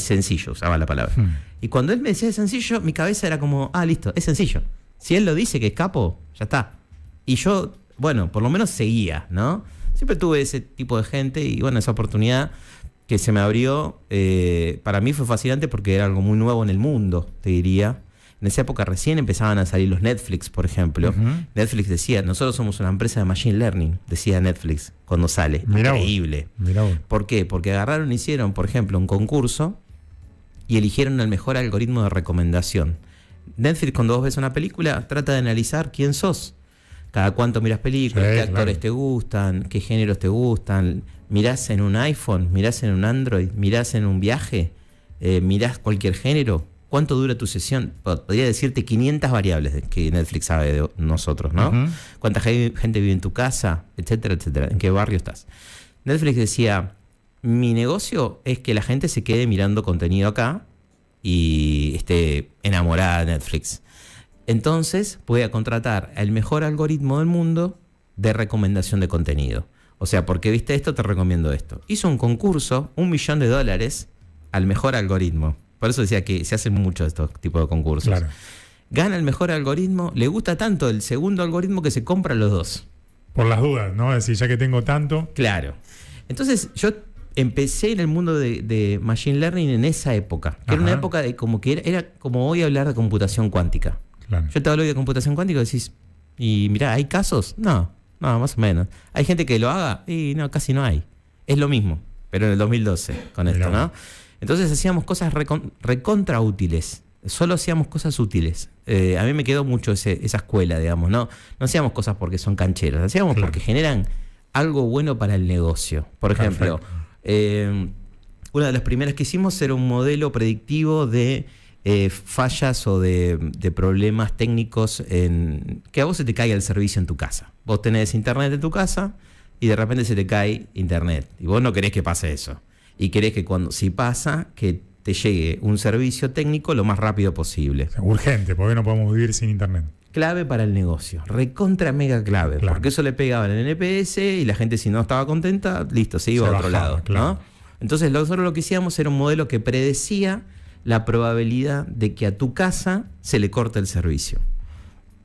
sencillo, usaba la palabra. Y cuando él me decía sencillo, mi cabeza era como, listo, es sencillo. Si él lo dice que es capo, ya está. Y yo, bueno, por lo menos seguía, ¿no? Siempre tuve ese tipo de gente y bueno, esa oportunidad que se me abrió, para mí fue fascinante porque era algo muy nuevo en el mundo, te diría. En esa época recién empezaban a salir los Netflix, por ejemplo. Netflix decía, nosotros somos una empresa de Machine Learning, decía Netflix cuando sale. Mirá increíble. Vos. ¿Por qué? Porque agarraron y hicieron, por ejemplo, un concurso y eligieron el mejor algoritmo de recomendación. Netflix, cuando vos ves una película, trata de analizar quién sos. Cada cuánto miras películas, qué actores te gustan, qué géneros te gustan. Mirás en un iPhone, mirás en un Android, mirás en un viaje, mirás cualquier género. cuánto dura tu sesión. Podría decirte 500 variables que Netflix sabe de nosotros, ¿no? Uh-huh. Cuánta gente vive en tu casa, etcétera, etcétera. En qué barrio estás. Netflix decía, mi negocio es que la gente se quede mirando contenido acá y esté enamorada de Netflix. Entonces voy a contratar el mejor algoritmo del mundo de recomendación de contenido. O sea, porque viste esto, te recomiendo esto. Hizo un concurso, $1 millón al mejor algoritmo. Por eso decía que se hacen muchos de estos tipos de concursos. Claro. Gana el mejor algoritmo, le gusta tanto el segundo algoritmo que se compra los dos. Por las dudas, ¿no? Es decir, ya que tengo tanto. Claro. Entonces yo empecé en el mundo de Machine Learning en esa época. Que era una época de como que era como hoy hablar de computación cuántica. Claro. Yo te hablo de computación cuántica y decís, y mirá, ¿hay casos? No, más o menos. ¿Hay gente que lo haga? Y no, casi no hay. Es lo mismo, pero en el 2012 con esto, ¿no? Entonces hacíamos cosas recontra útiles. Solo hacíamos cosas útiles. A mí me quedó mucho esa escuela, digamos, ¿no? No hacíamos cosas porque son cancheras, hacíamos porque generan algo bueno para el negocio. Por ejemplo, una de las primeras que hicimos era un modelo predictivo de fallas o de problemas técnicos que a vos se te caiga el servicio en tu casa. Vos tenés internet en tu casa y de repente se te cae internet. Y vos no querés que pase eso. Y querés que si pasa, que te llegue un servicio técnico lo más rápido posible. Urgente, porque no podemos vivir sin internet. Clave para el negocio. Recontra mega clave. Claro. Porque eso le pegaba en el NPS y la gente, si no estaba contenta, listo, se iba a otro lado. Claro. ¿No? Entonces nosotros lo que hacíamos era un modelo que predecía la probabilidad de que a tu casa se le corte el servicio.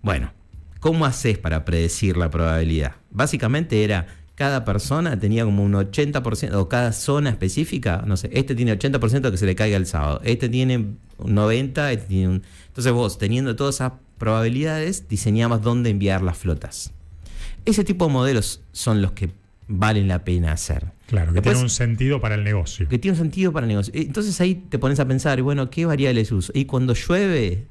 Bueno, ¿cómo haces para predecir la probabilidad? Básicamente era, cada persona tenía como un 80%, o cada zona específica, no sé, este tiene 80% de que se le caiga el sábado, este tiene un 90%, este tiene un... Entonces vos, teniendo todas esas probabilidades, diseñabas dónde enviar las flotas. Ese tipo de modelos son los que valen la pena hacer. Claro, que tiene un sentido para el negocio. Que tiene un sentido para el negocio. Entonces ahí te pones a pensar, bueno, ¿qué variables uso? Y cuando llueve,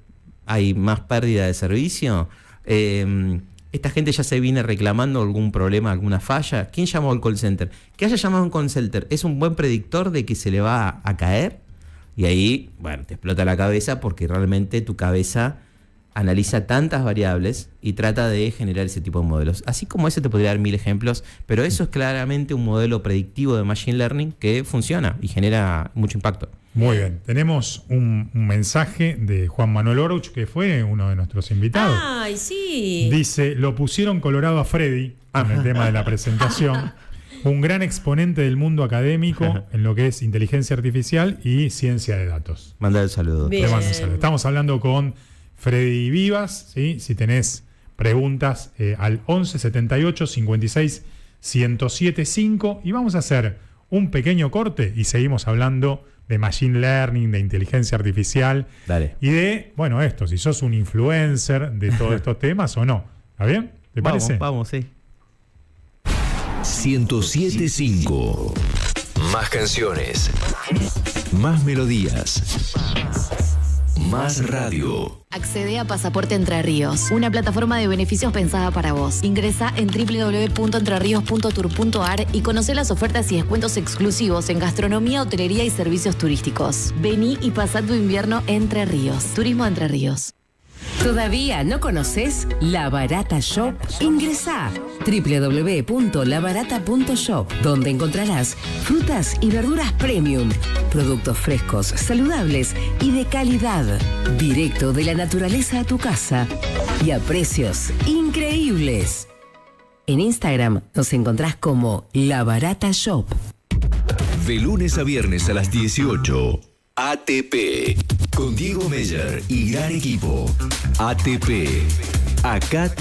hay más pérdida de servicio. Esta gente ya se viene reclamando algún problema, alguna falla. ¿Quién llamó al call center? Que haya llamado a un call center es un buen predictor de que se le va a caer. Y ahí, bueno, te explota la cabeza porque realmente tu cabeza analiza tantas variables y trata de generar ese tipo de modelos. Así como ese te podría dar 1000 ejemplos, pero eso es claramente un modelo predictivo de Machine Learning que funciona y genera mucho impacto. Muy bien. Tenemos un mensaje de Juan Manuel Oruch, que fue uno de nuestros invitados. ¡Ay, sí! Dice, lo pusieron colorado a Freddy con el tema de la presentación. Un gran exponente del mundo académico en lo que es inteligencia artificial y ciencia de datos. Manda el saludo. Le mando un saludo. Estamos hablando con Freddy Vivas, ¿sí? Si tenés preguntas al 11 78 56 107 5 y vamos a hacer un pequeño corte y seguimos hablando de Machine Learning, de inteligencia artificial. Dale. Y de, bueno, esto, si sos un influencer de todos estos temas o no. ¿Está bien? ¿Te parece? Vamos, sí. 107.5. Más canciones. Más melodías. Más radio. Accede a Pasaporte Entre Ríos, una plataforma de beneficios pensada para vos. Ingresa en www.entrerios.tour.ar y conoce las ofertas y descuentos exclusivos en gastronomía, hotelería y servicios turísticos. Vení y pasá tu invierno Entre Ríos. Turismo Entre Ríos. ¿Todavía no conoces La Barata Shop? Ingresá www.labarata.shop, donde encontrarás frutas y verduras premium, productos frescos, saludables y de calidad, directo de la naturaleza a tu casa y a precios increíbles. En Instagram nos encontrás como La Barata Shop. De lunes a viernes a las 18. ATP. Con Diego Meyer y gran equipo. ATP. Acá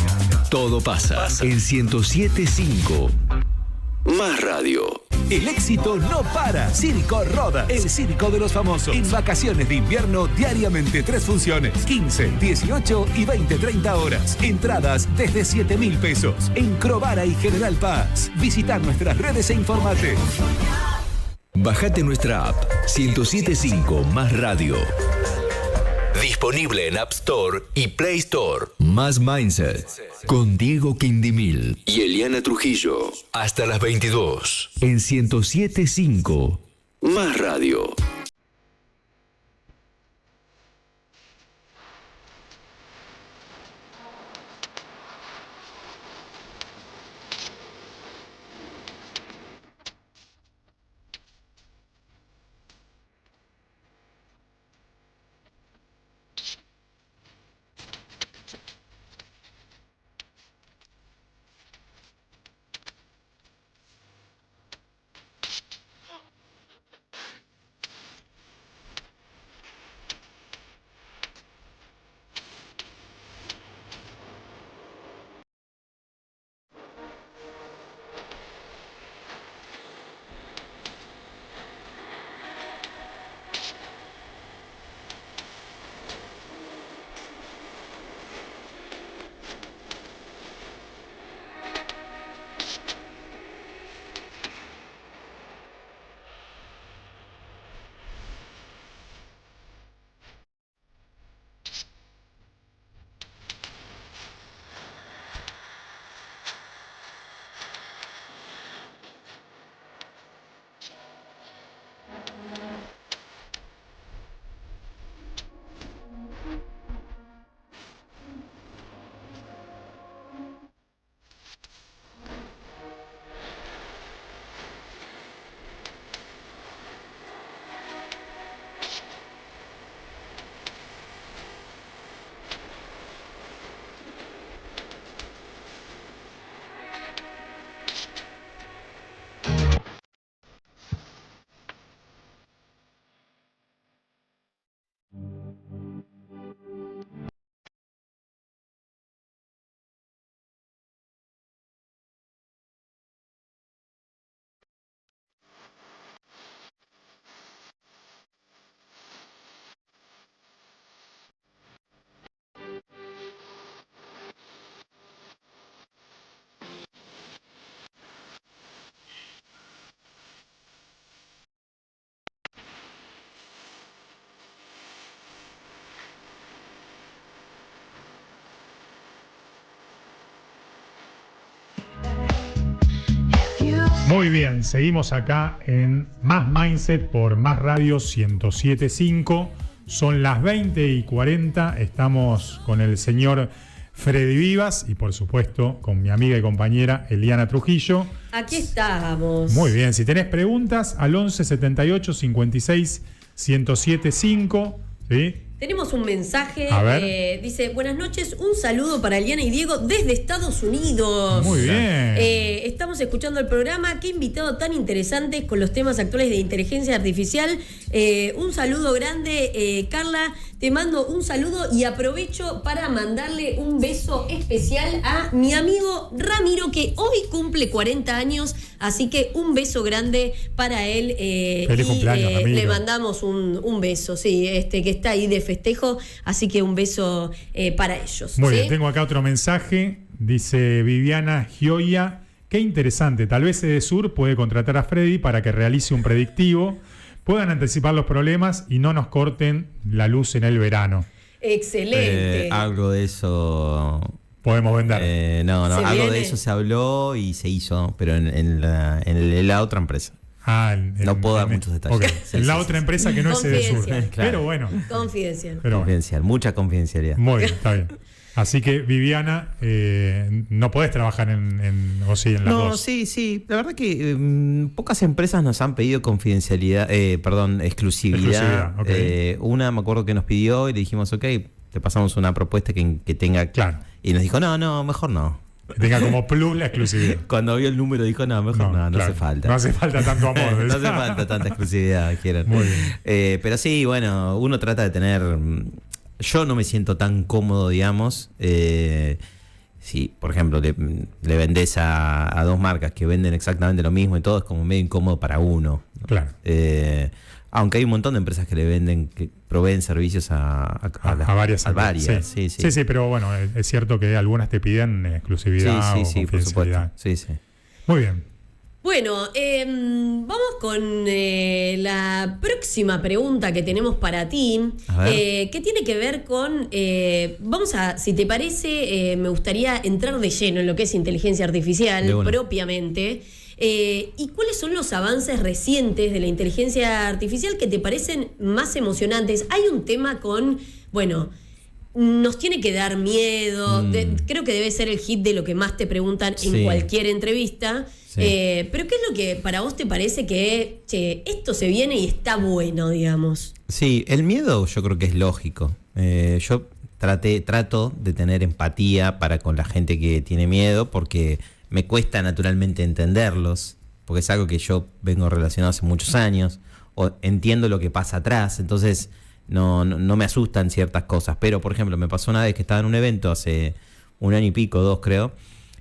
todo pasa. En 107.5. Más radio. El éxito no para. Circo Rodas. El circo de los famosos. En vacaciones de invierno, diariamente 3 funciones. 15, 18 y 20-30 horas. Entradas desde 7.000 pesos. En Crovara y General Paz. Visita nuestras redes e informate. Bajate nuestra app 107.5 Más Radio. Disponible en App Store y Play Store. Más Mindset. Con Diego Quindimil y Eliana Trujillo. Hasta las 22. En 107.5 Más Radio. Muy bien, seguimos acá en Más Mindset por Más Radio 107.5. Son las 20:40. Estamos con el señor Freddy Vivas y por supuesto con mi amiga y compañera Eliana Trujillo. Aquí estamos. Muy bien, si tenés preguntas al 11 78 56 1075, ¿sí? Tenemos un mensaje, A ver. dice, buenas noches, un saludo para Eliana y Diego desde Estados Unidos. Muy bien. Estamos escuchando el programa, qué invitado tan interesante con los temas actuales de inteligencia artificial. Un saludo grande, Carla, te mando un saludo y aprovecho para mandarle un beso especial a mi amigo Ramiro, que hoy cumple 40 años, así que un beso grande para él. Feliz cumpleaños, Ramiro. Le mandamos un beso, sí, que está ahí de festejo, así que un beso para ellos. Muy ¿sí? bien, tengo acá otro mensaje. Dice Viviana Gioia, qué interesante, tal vez Edesur puede contratar a Freddy para que realice un predictivo, puedan anticipar los problemas y no nos corten la luz en el verano. Excelente. Algo de eso podemos vender. No, Se algo viene. de eso se habló y se hizo, pero en la otra empresa. No puedo dar muchos detalles. Ok, Sí, en la sí, otra sí. empresa que no es Edesur. Confidencial. Claro. Pero bueno. Confidencial. Pero bueno. Confidencial, mucha confidencialidad. Muy bien, está bien. Así que Viviana, no podés trabajar en las dos. Sí. La verdad que pocas empresas nos han pedido confidencialidad, exclusividad. Ok. Una me acuerdo que nos pidió y le dijimos, ok, te pasamos una propuesta que tenga... Claro. Y nos dijo, no, mejor no. Que tenga como plus la exclusividad. Cuando vio el número dijo, no, mejor no claro. hace falta. No hace falta tanto amor. No hace falta tanta exclusividad, quieren. Muy bien. Pero sí, bueno, uno trata de tener... Yo no me siento tan cómodo, digamos. Si, por ejemplo, le vendés a dos marcas que venden exactamente lo mismo y todo, es como medio incómodo para uno. Claro. Aunque hay un montón de empresas que le venden, que proveen servicios a varias. Sí, pero bueno, es cierto que algunas te piden exclusividad o por supuesto. confidencialidad. Sí. Muy bien. Bueno, vamos con la próxima pregunta que tenemos para ti, que tiene que ver con, si te parece, me gustaría entrar de lleno en lo que es inteligencia artificial propiamente. ¿Y cuáles son los avances recientes de la inteligencia artificial que te parecen más emocionantes? Hay un tema con, nos tiene que dar miedo, creo que debe ser el hit de lo que más te preguntan en cualquier entrevista. Sí. Pero ¿qué es lo que para vos te parece que esto se viene y está bueno, digamos? Sí, el miedo yo creo que es lógico. Yo trato de tener empatía con la gente que tiene miedo porque me cuesta naturalmente entenderlos, porque es algo que yo vengo relacionado hace muchos años, o entiendo lo que pasa atrás, entonces no me asustan ciertas cosas. Pero, por ejemplo, me pasó una vez que estaba en un evento hace 1 año y pico, 2 creo,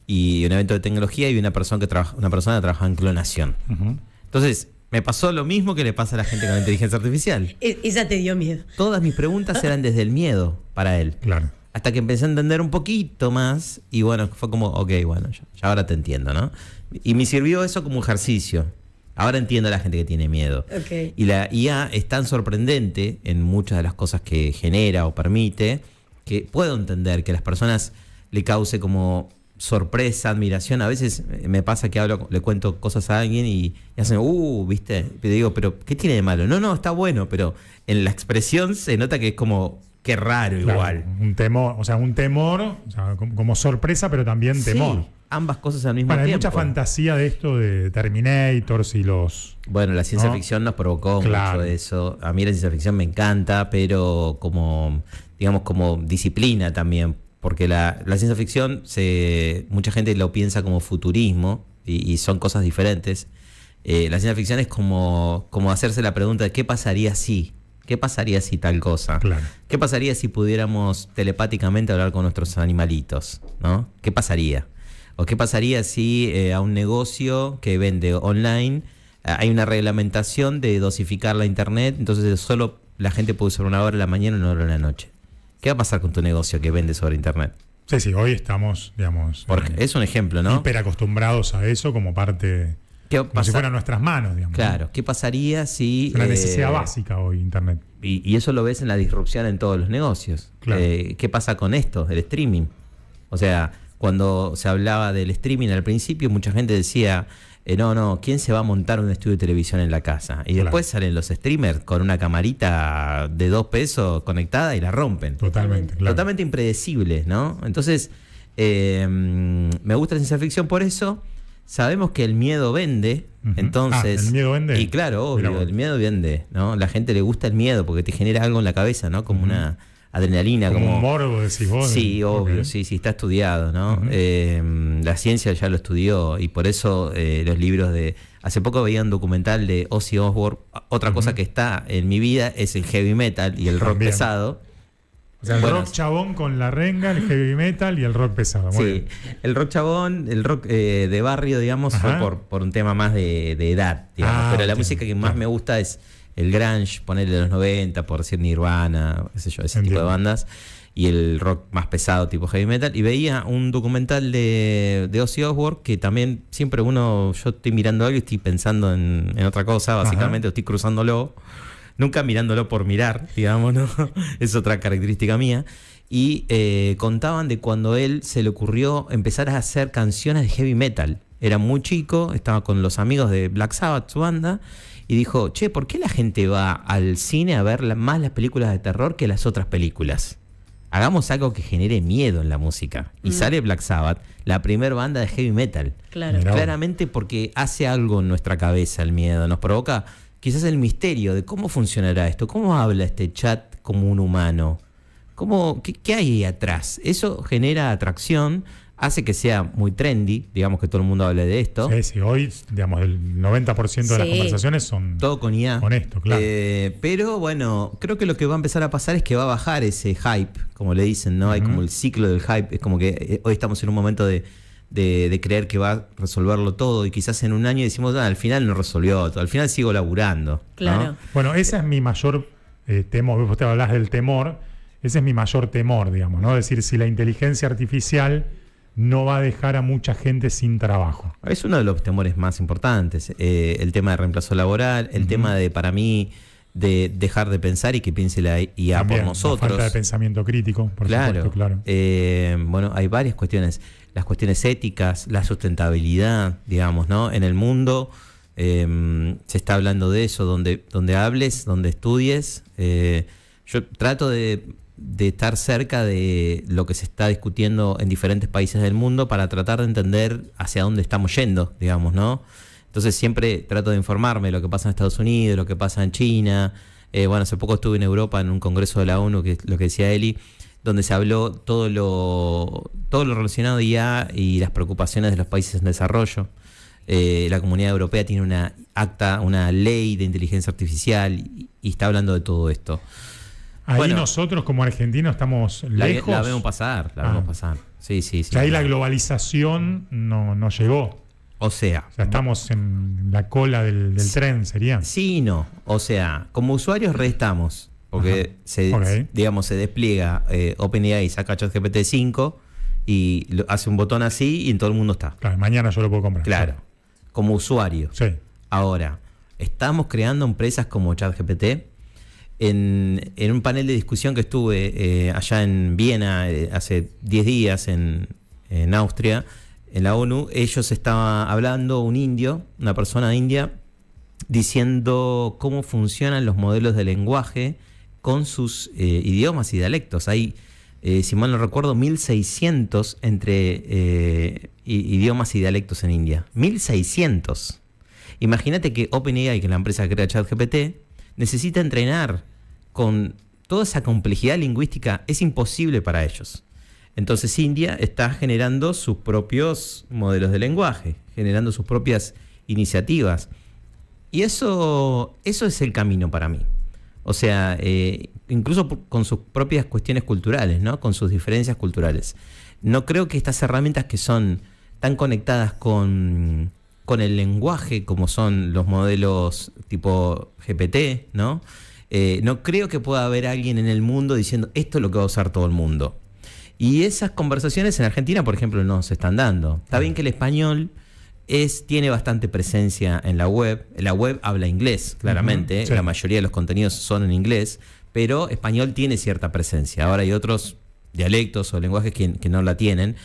y un evento de tecnología y una persona que trabajaba en clonación. Uh-huh. Entonces, me pasó lo mismo que le pasa a la gente con la inteligencia artificial. Esa te dio miedo. Todas mis preguntas eran desde el miedo para él. Claro. Hasta que empecé a entender un poquito más y bueno, fue como, ok, bueno, ya ahora te entiendo, ¿no? Y me sirvió eso como ejercicio. Ahora entiendo a la gente que tiene miedo. Okay. Y la IA es tan sorprendente en muchas de las cosas que genera o permite que puedo entender que a las personas le cause como sorpresa, admiración. A veces me pasa que le cuento cosas a alguien y hacen, ¿viste? Y digo, ¿pero qué tiene de malo? No, está bueno, pero en la expresión se nota que es como, qué raro, claro, igual. Un temor, como sorpresa, pero también temor. Sí, ambas cosas al mismo tiempo. Hay mucha fantasía de esto de Terminators y los... Bueno, la ciencia ficción nos provocó mucho de eso. A mí la ciencia ficción me encanta, pero como disciplina también. Porque la ciencia ficción, mucha gente lo piensa como futurismo y son cosas diferentes. La ciencia ficción es como hacerse la pregunta de ¿qué pasaría si? ¿Qué pasaría si tal cosa? Claro. ¿Qué pasaría si pudiéramos telepáticamente hablar con nuestros animalitos? ¿No? ¿Qué pasaría? ¿O qué pasaría si a un negocio que vende online hay una reglamentación de dosificar la internet, entonces solo la gente puede usar 1 hora en la mañana y 1 hora en la noche? ¿Qué va a pasar con tu negocio que vende sobre internet? Sí, hoy estamos, es un ejemplo, ¿no? Hiper acostumbrados a eso como parte... Como si fueran nuestras manos, digamos. Claro, ¿qué pasaría si... Es una necesidad básica hoy, internet. Y eso lo ves en la disrupción en todos los negocios. Claro. ¿Qué pasa con esto, el streaming? O sea, Cuando se hablaba del streaming al principio, mucha gente decía, no, ¿quién se va a montar un estudio de televisión en la casa? Y después salen los streamers con una camarita de $2 conectada y la rompen. Totalmente, claro. Totalmente impredecibles, ¿no? Entonces, me gusta la ciencia ficción por eso. Sabemos que el miedo vende, entonces... ¿el miedo vende? Y claro, obvio, el miedo vende, ¿no? La gente le gusta el miedo porque te genera algo en la cabeza, ¿no? Como una adrenalina. Como un morbo, decís vos. Sí, obvio, sí, está estudiado, ¿no? La ciencia ya lo estudió y por eso los libros de... Hace poco veía un documental de Ozzy Osbourne. Otra cosa que está en mi vida es el heavy metal y el rock pesado. O sea, el rock chabón con la renga, el heavy metal y el rock pesado. Muy bien. El rock chabón, el rock de barrio, digamos, fue por un tema más de edad, digamos. Pero la música que más me gusta es el grunge, ponerle de los 90, por decir Nirvana, qué sé yo, ese tipo de bandas. Y el rock más pesado, tipo heavy metal. Y veía un documental de Ozzy Osbourne, que también siempre yo estoy mirando algo y estoy pensando en otra cosa, básicamente, estoy cruzándolo. Nunca mirándolo por mirar, digamos, ¿no? Es otra característica mía. Y contaban de cuando él se le ocurrió empezar a hacer canciones de heavy metal. Era muy chico, estaba con los amigos de Black Sabbath, su banda, y dijo, ¿por qué la gente va al cine a ver más las películas de terror que las otras películas? Hagamos algo que genere miedo en la música. Y sale Black Sabbath, la primera banda de heavy metal. Claro. Claramente porque hace algo en nuestra cabeza el miedo, nos provoca... Quizás el misterio de cómo funcionará esto, cómo habla este chat como un humano, qué hay ahí atrás. Eso genera atracción, hace que sea muy trendy, digamos que todo el mundo hable de esto. Sí, hoy, digamos, el 90% de las conversaciones son todo con IA. Con esto, claro. Pero bueno, creo que lo que va a empezar a pasar es que va a bajar ese hype, como le dicen, ¿no? Hay como el ciclo del hype, es como que hoy estamos en un momento de creer que va a resolverlo todo y quizás en un año decimos, al final no resolvió todo, al final sigo laburando. Claro. ¿no? Bueno, ese es mi mayor temor. Vos te hablás del temor, ese es mi mayor temor, digamos, ¿no? Es decir, si la inteligencia artificial no va a dejar a mucha gente sin trabajo. Es uno de los temores más importantes, el tema de reemplazo laboral, el tema de, para mí, de dejar de pensar y que piense la IA también, por nosotros. La falta de pensamiento crítico, por supuesto, claro. Bueno, hay varias cuestiones. Las cuestiones éticas, la sustentabilidad, digamos, ¿no? En el mundo se está hablando de eso, donde hables, donde estudies. Yo trato de estar cerca de lo que se está discutiendo en diferentes países del mundo para tratar de entender hacia dónde estamos yendo, digamos, ¿no? Entonces siempre trato de informarme de lo que pasa en Estados Unidos, lo que pasa en China. Bueno, hace poco estuve en Europa en un congreso de la ONU, que es lo que decía Eli, donde se habló todo lo relacionado a IA y las preocupaciones de los países en desarrollo. La Comunidad Europea tiene una ley de inteligencia artificial y está hablando de todo esto. Ahí nosotros como argentinos estamos lejos. La vemos pasar, Sí. O sea, ahí la globalización no llegó. O sea, estamos en la cola del tren, ¿sería? Sí y no. O sea, como usuarios estamos. Porque se despliega OpenAI, saca ChatGPT 5 y hace un botón así y en todo el mundo está. Claro, mañana yo lo puedo comprar. Claro, como usuario. Sí. Ahora, estamos creando empresas como ChatGPT. En un panel de discusión que estuve allá en Viena hace 10 días en Austria, en la ONU, ellos estaban hablando, una persona india, diciendo cómo funcionan los modelos de lenguaje con sus idiomas y dialectos. Hay, si mal no recuerdo, 1.600 entre idiomas y dialectos en India. 1.600. Imagínate que OpenAI, que es la empresa que crea ChatGPT, necesita entrenar con toda esa complejidad lingüística. Es imposible para ellos. Entonces India está generando sus propios modelos de lenguaje, generando sus propias iniciativas. Y eso es el camino para mí. O sea, incluso con sus propias cuestiones culturales, ¿no? Con sus diferencias culturales. No creo que estas herramientas que son tan conectadas con el lenguaje, como son los modelos tipo GPT, ¿no? No creo que pueda haber alguien en el mundo diciendo esto es lo que va a usar todo el mundo. Y esas conversaciones en Argentina, por ejemplo, no se están dando. Está bien que el español tiene bastante presencia en la web. La web habla inglés, claramente. Sí. La mayoría de los contenidos son en inglés, pero español tiene cierta presencia. Ahora hay otros dialectos o lenguajes que no la tienen.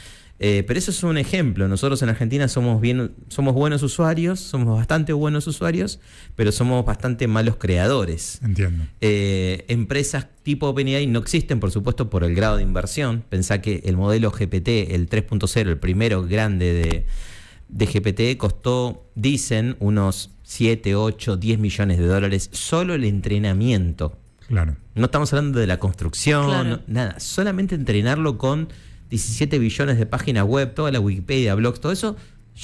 Pero eso es un ejemplo. Nosotros en Argentina somos buenos usuarios, somos bastante buenos usuarios, pero somos bastante malos creadores. Entiendo. Empresas tipo OpenAI no existen, por supuesto, por el grado de inversión. Pensá que el modelo GPT, el 3.0, el primero grande de GPT, costó, dicen, unos 7, 8, 10 millones de dólares solo el entrenamiento. Claro. No estamos hablando de la construcción, Claro. nada. Solamente entrenarlo con 17 billones de páginas web, toda la Wikipedia, blogs, todo eso,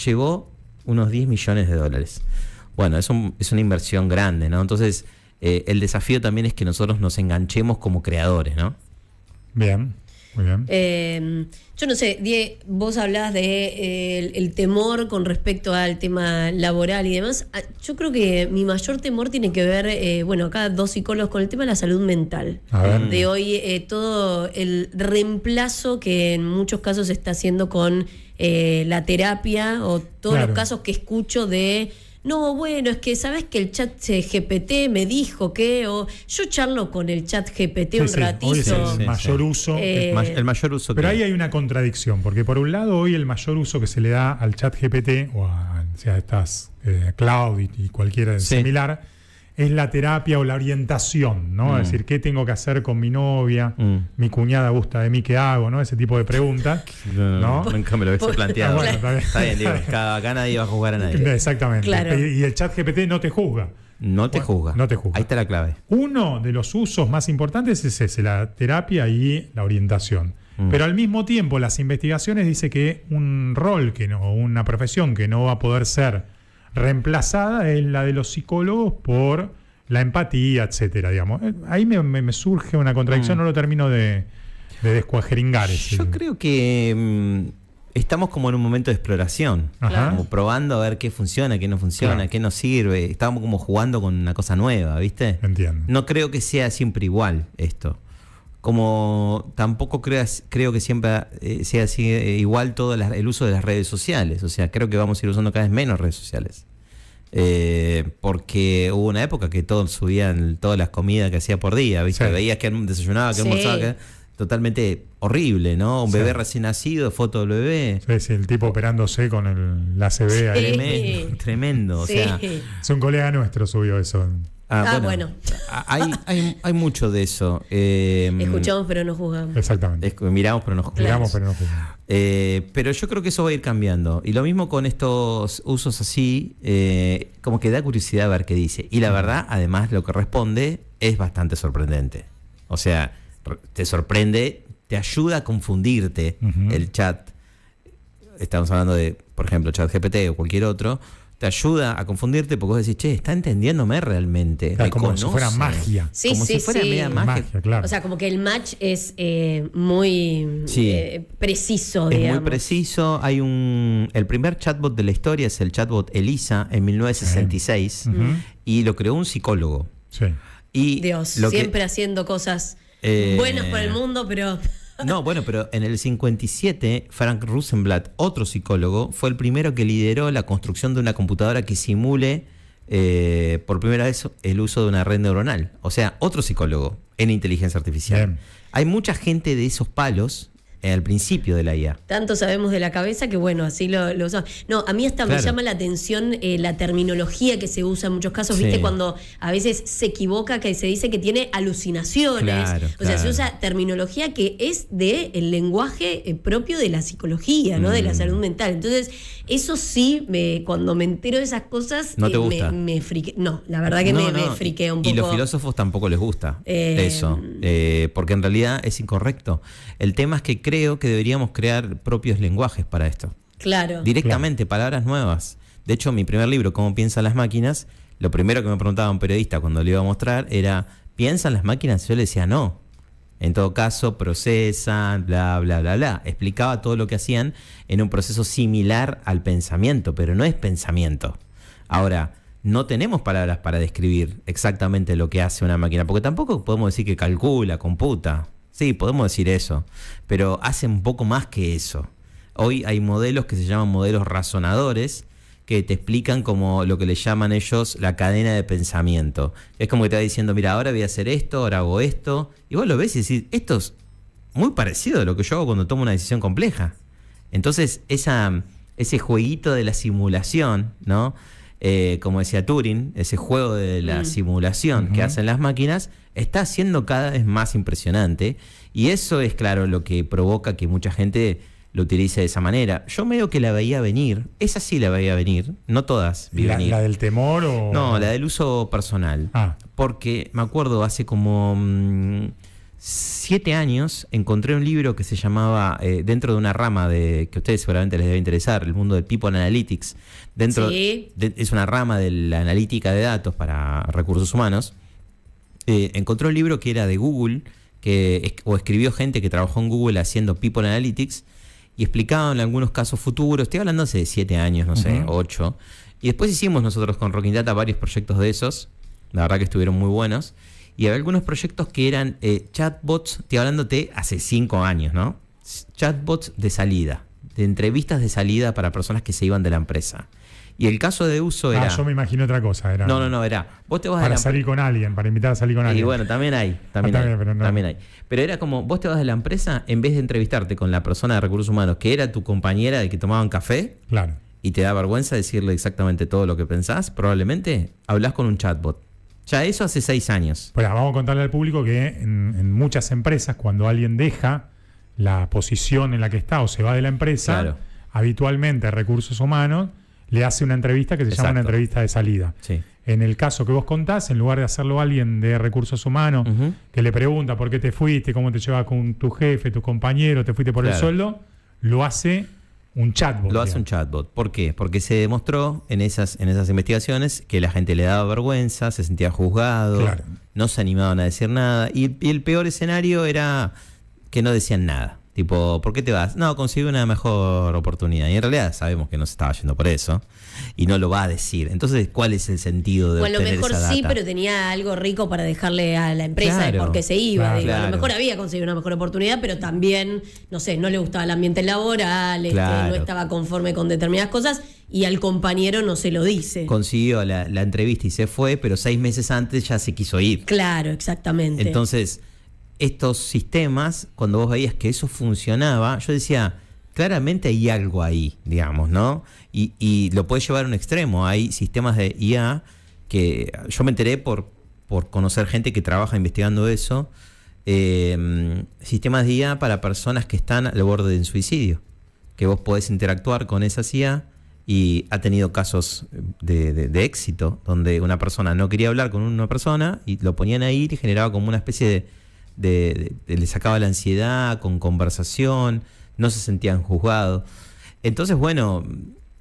llevó unos 10 millones de dólares. Bueno, es una inversión grande, ¿no? Entonces, el desafío también es que nosotros nos enganchemos como creadores, ¿no? Bien, muy bien. Yo no sé, Die, vos hablás de el temor con respecto al tema laboral y demás. Yo creo que mi mayor temor tiene que ver, bueno, acá 2 psicólogos, con el tema de la salud mental. A ver. De hoy, todo el reemplazo que en muchos casos se está haciendo con la terapia, o todos Claro. los casos que escucho de... No, bueno, es que sabes que el chat GPT me dijo que, o yo charlo con el chat GPT un Sí, sí, ratito. hoy es el mayor uso. El mayor uso. Pero que ahí hay una contradicción, porque por un lado hoy el mayor uso que se le da al chat GPT o a estas cloud y cualquiera similar es la terapia o la orientación, ¿no? Es decir, ¿qué tengo que hacer con mi novia? Mi cuñada gusta de mí, ¿qué hago? ¿No? Ese tipo de preguntas. ¿No? Nunca me lo hubiese planteado. Bueno, está bien. Está bien, digo, acá nadie va a juzgar a nadie. Exactamente. Claro. Y el chat GPT no te juzga. No te juzga. No te juzga. Ahí está la clave. Uno de los usos más importantes es ese, la terapia y la orientación. Pero al mismo tiempo, las investigaciones dicen que un rol o una profesión que no va a poder ser reemplazada es la de los psicólogos por la empatía, etcétera, digamos. Ahí me surge una contradicción, no lo termino de descuajeringar. Yo creo que estamos como en un momento de exploración, Ajá. como probando a ver qué funciona, qué no funciona, Claro. qué nos sirve. Estamos como jugando con una cosa nueva, ¿viste? Entiendo. No creo que sea siempre igual esto. Como tampoco creo que siempre sea así, igual todo el uso de las redes sociales. O sea, creo que vamos a ir usando cada vez menos redes sociales. Porque hubo una época que todos subían todas las comidas que hacía por día, ¿viste? Sí. Veías que desayunaba, que Sí. almorzaba, que totalmente horrible, ¿no? Un Sí. bebé recién nacido, foto del bebé. Sí, sí, el tipo operándose con el ACV ahí. Tremendo, tremendo. Sí. O sea, Es un colega nuestro subió eso. Bueno. Hay mucho de eso. Escuchamos pero no juzgamos. Exactamente. Miramos pero no juzgamos. Miramos, pero no juzgamos. Pero yo creo que eso va a ir cambiando. Y lo mismo con estos usos así, como que da curiosidad ver qué dice. Y la verdad, además, lo que responde es bastante sorprendente. O sea, te sorprende, te ayuda a confundirte el chat. Estamos hablando de, por ejemplo, ChatGPT o cualquier otro. Te ayuda a confundirte porque vos decís, che, está entendiendo realmente. Claro, me como conoce. si fuera magia. Sí, Como sí, si fuera sí. media magia. Claro. O sea, como que el match es muy Sí. preciso, Es digamos. muy preciso. Hay el primer chatbot de la historia es el chatbot Elisa en 1966 y lo creó un psicólogo. Sí. Y Dios, lo que- siempre haciendo cosas Eh, buenas para el mundo, pero... No, bueno, pero en el 57, Frank Rosenblatt, otro psicólogo, fue el primero que lideró la construcción de una computadora que simule por primera vez el uso de una red neuronal. O sea, otro psicólogo en inteligencia artificial. Bien. Hay mucha gente de esos palos al principio de la IA. Tanto sabemos de la cabeza que bueno, así lo usamos. No, a mí hasta me Claro. llama la atención la terminología que se usa en muchos casos, Sí. ¿viste? Cuando a veces se equivoca, que se dice que tiene alucinaciones. Claro, O sea, se claro. usa terminología que es del lenguaje propio de la psicología, ¿no? De la salud mental. Entonces, eso sí, cuando me entero de esas cosas, ¿No te gusta? me friquea. No, la verdad que No, me no. friquea un poco. Y los filósofos tampoco les gusta eso, porque en realidad es incorrecto. El tema es que creo que deberíamos crear propios lenguajes para esto. Claro. Directamente, palabras nuevas. De hecho, mi primer libro, Cómo piensan las máquinas, lo primero que me preguntaba un periodista cuando le iba a mostrar era, ¿piensan las máquinas? Yo le decía, no. En todo caso, procesan, bla, bla, bla, bla. Explicaba todo lo que hacían en un proceso similar al pensamiento, pero no es pensamiento. Ahora, no tenemos palabras para describir exactamente lo que hace una máquina, porque tampoco podemos decir que calcula, computa. Sí, podemos decir eso, pero hace un poco más que eso. Hoy hay modelos que se llaman modelos razonadores que te explican como lo que le llaman ellos la cadena de pensamiento. Es como que te va diciendo, mira, ahora voy a hacer esto, ahora hago esto. Y vos lo ves y decís, esto es muy parecido a lo que yo hago cuando tomo una decisión compleja. Entonces, ese jueguito de la simulación, ¿no? Como decía Turing, ese juego de la simulación que hacen las máquinas, está siendo cada vez más impresionante. Y eso es, claro, lo que provoca que mucha gente lo utilice de esa manera. Yo medio que la veía venir, esa sí la veía venir, no todas vi venir. ¿La del temor o...? No, la del uso personal. Porque me acuerdo, hace como 7 años encontré un libro que se llamaba, dentro de una rama que a ustedes seguramente les debe interesar, el mundo de People Analytics. Es una rama de la analítica de datos para recursos humanos. Encontré un libro que era de Google, o escribió gente que trabajó en Google haciendo People Analytics, y explicaban algunos casos futuros. Estoy hablando hace 7 años, no sé, 8. Y después hicimos nosotros con Rocking Data varios proyectos de esos. La verdad que estuvieron muy buenos. Y había algunos proyectos que eran chatbots, estoy hablándote hace 5 años, ¿no? Chatbots de salida, de entrevistas de salida para personas que se iban de la empresa. Y el caso de uso era... yo me imagino otra cosa. No, era... Vos te vas para salir con alguien, para invitar a salir con alguien. Y bueno, también hay. También hay. Pero era como, vos te vas de la empresa, en vez de entrevistarte con la persona de recursos humanos, que era tu compañera de que tomaban café, claro, y te da vergüenza decirle exactamente todo lo que pensás, probablemente hablás con un chatbot. Ya eso hace 6 años. Pues vamos a contarle al público que en muchas empresas, cuando alguien deja la posición en la que está o se va de la empresa, habitualmente recursos humanos le hace una entrevista que se llama una entrevista de salida. Sí. En el caso que vos contás, en lugar de hacerlo alguien de recursos humanos, que le pregunta por qué te fuiste, cómo te llevas con tu jefe, tu compañero, te fuiste por el sueldo, lo hace un chatbot. Lo hace un chatbot. ¿Por qué? Porque se demostró en esas investigaciones que la gente le daba vergüenza, se sentía juzgado, no se animaban a decir nada. Y el peor escenario era que no decían nada. Tipo, ¿por qué te vas? No, consigo una mejor oportunidad. Y en realidad sabemos que no se estaba yendo por eso. Y no lo va a decir. Entonces, ¿cuál es el sentido de obtener esa data? O a lo mejor sí, pero tenía algo rico para dejarle a la empresa de por qué se iba. A lo mejor había conseguido una mejor oportunidad, pero también, no sé, no le gustaba el ambiente laboral, no estaba conforme con determinadas cosas, y al compañero no se lo dice. Consiguió la entrevista y se fue, pero 6 meses antes ya se quiso ir. Claro, exactamente. Entonces, estos sistemas, cuando vos veías que eso funcionaba, yo decía, claramente hay algo ahí, digamos, ¿no? Y lo puedes llevar a un extremo. Hay sistemas de IA que yo me enteré por conocer gente que trabaja investigando eso, sistemas de IA para personas que están al borde del suicidio, que vos podés interactuar con esas IA, y ha tenido casos de éxito, donde una persona no quería hablar con una persona y lo ponían ahí y generaba como una especie le sacaba la ansiedad con conversación, no se sentían juzgados. Entonces, bueno,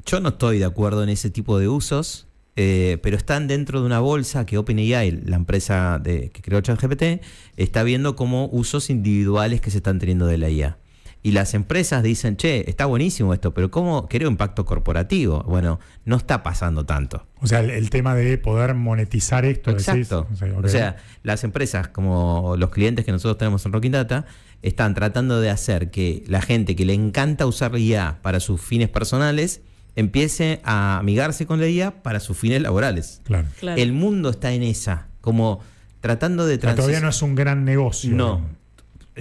yo no estoy de acuerdo en ese tipo de usos, pero están dentro de una bolsa que OpenAI, la empresa que creó ChatGPT, está viendo como usos individuales que se están teniendo de la IA. Y las empresas dicen, che, está buenísimo esto, pero ¿cómo crea impacto corporativo? Bueno, no está pasando tanto. O sea, el tema de poder monetizar esto. Exacto. Decís, O sea, las empresas, como los clientes que nosotros tenemos en Rocking Data, están tratando de hacer que la gente que le encanta usar la IA para sus fines personales empiece a amigarse con la IA para sus fines laborales. Claro. El mundo está en esa, como tratando de todavía no es un gran negocio.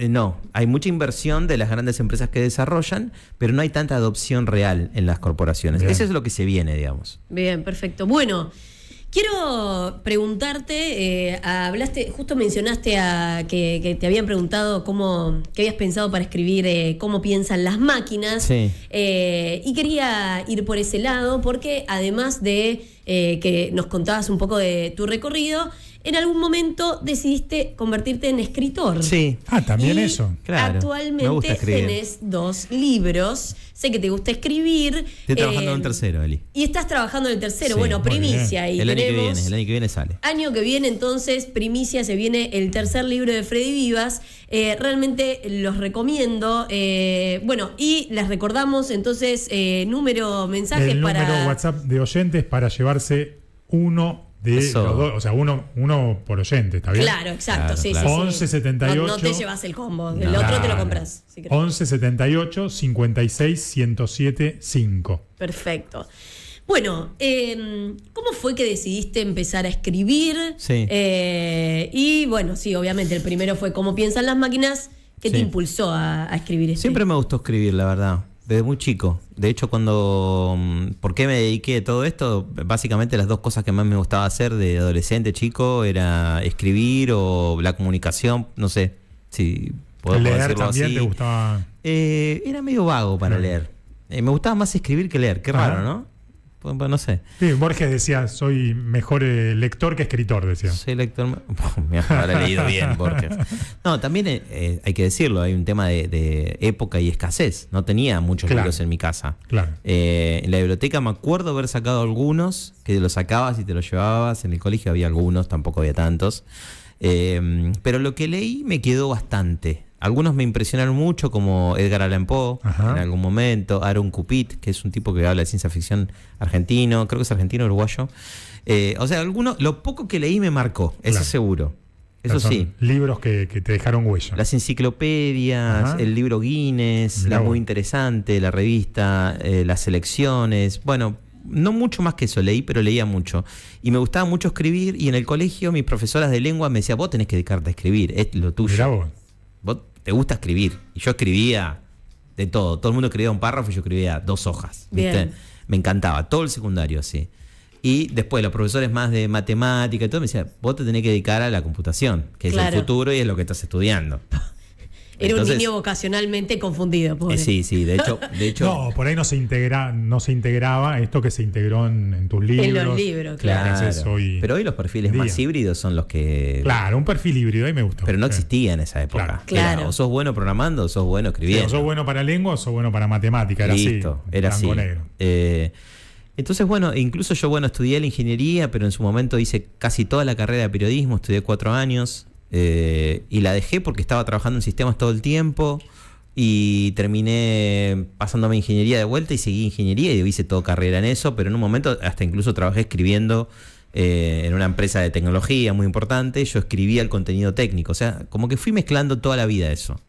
No, hay mucha inversión de las grandes empresas que desarrollan, pero no hay tanta adopción real en las corporaciones. Eso es lo que se viene, digamos. Bien, perfecto. Bueno, quiero preguntarte, justo mencionaste que te habían preguntado qué habías pensado para escribir cómo piensan las máquinas. Sí. Y quería ir por ese lado, porque además de que nos contabas un poco de tu recorrido, en algún momento decidiste convertirte en escritor. Sí. También eso. Claro. Actualmente tenés 2 libros. Sé que te gusta escribir. Estoy trabajando en el tercero, Eli. Y estás trabajando en el tercero. Sí, bueno, primicia. Y el año que viene sale. Año que viene, entonces, primicia, se viene el tercer libro de Freddy Vivas. Realmente los recomiendo. Bueno, y les recordamos entonces mensajes el para... número WhatsApp de oyentes para llevarse uno de los 2, o sea, uno por oyente, ¿está bien? Claro, exacto, sí. 11 78. No te llevas el combo, el otro te lo compras. Si 11 78 56 107 5. Perfecto. Bueno, ¿cómo fue que decidiste empezar a escribir? Sí. Y bueno, sí, obviamente, el primero fue cómo piensan las máquinas. ¿Qué te impulsó a escribir esto? Siempre me gustó escribir, la verdad. desde muy chico. De hecho, ¿por qué me dediqué a todo esto? Básicamente las dos cosas que más me gustaba hacer de adolescente, chico, era escribir o la comunicación, no sé si puedo leer decirlo también así. te gustaba. Era medio vago para leer. Me gustaba más escribir que leer, qué raro, ¿no? Pues, no sé. Sí, Borges decía, soy mejor lector que escritor, decía. Soy lector. Me habrá leído bien, Borges. No, también hay que decirlo, hay un tema de época y escasez. No tenía muchos libros en mi casa. Claro. En la biblioteca me acuerdo haber sacado algunos, que los sacabas y te los llevabas. En el colegio había algunos, tampoco había tantos. Pero lo que leí me quedó bastante. Algunos me impresionaron mucho, como Edgar Allan Poe, en algún momento, Aaron Cupit, que es un tipo que habla de ciencia ficción argentino, creo que es argentino uruguayo. O sea, lo poco que leí me marcó, eso seguro. Eso sí. Libros que te dejaron huella. Las enciclopedias, el libro Guinness, la muy interesante, la revista, las selecciones, bueno, no mucho más que eso leí, pero leía mucho. Y me gustaba mucho escribir, y en el colegio mis profesoras de lengua me decían, vos tenés que dedicarte a escribir, es lo tuyo. Mirá vos. Vos te gusta escribir. Y yo escribía de todo. Todo el mundo escribía un párrafo y yo escribía 2 hojas. ¿Viste? Bien. Me encantaba. Todo el secundario así. Y después los profesores más de matemática y todo me decían, vos te tenés que dedicar a la computación, que es el futuro y es lo que estás estudiando. Era Entonces, un niño vocacionalmente confundido, pobre. Sí, de hecho. No, por ahí no se integraba esto que se integró en tus libros. En los libros, claro. Hoy, pero hoy los perfiles más híbridos son los que. Claro, un perfil híbrido, ahí me gustó. Pero no existía en esa época. Claro. Era, o sos bueno programando o sos bueno escribiendo. O sos bueno para lengua o sos bueno para matemática. Era Listo, así. era así. Negro. Entonces, bueno, incluso yo, estudié la ingeniería, pero en su momento hice casi toda la carrera de periodismo, estudié 4 años. Y la dejé porque estaba trabajando en sistemas todo el tiempo y terminé pasándome a ingeniería de vuelta y seguí ingeniería y hice toda carrera en eso, pero en un momento hasta incluso trabajé escribiendo en una empresa de tecnología muy importante. Yo escribía el contenido técnico, o sea, como que fui mezclando toda la vida eso.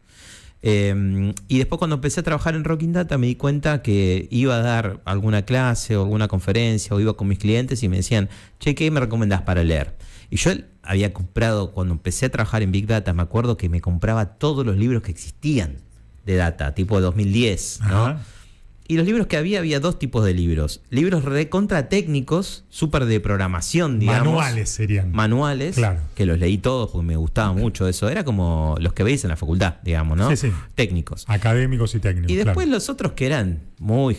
Y después cuando empecé a trabajar en Rocking Data me di cuenta que iba a dar alguna clase o alguna conferencia o iba con mis clientes y me decían, che, ¿qué me recomendás para leer? Y yo había comprado, cuando empecé a trabajar en Big Data, me acuerdo que me compraba todos los libros que existían de data, tipo de 2010, ¿no? Ajá. Y los libros que había 2 tipos de libros. Libros recontra técnicos, súper de programación, digamos. Manuales serían. Manuales, Claro. que los leí todos porque me gustaba mucho eso. Era como los que veis en la facultad, digamos, ¿no? Sí. Técnicos. Académicos y técnicos. Y después claro. los otros que eran muy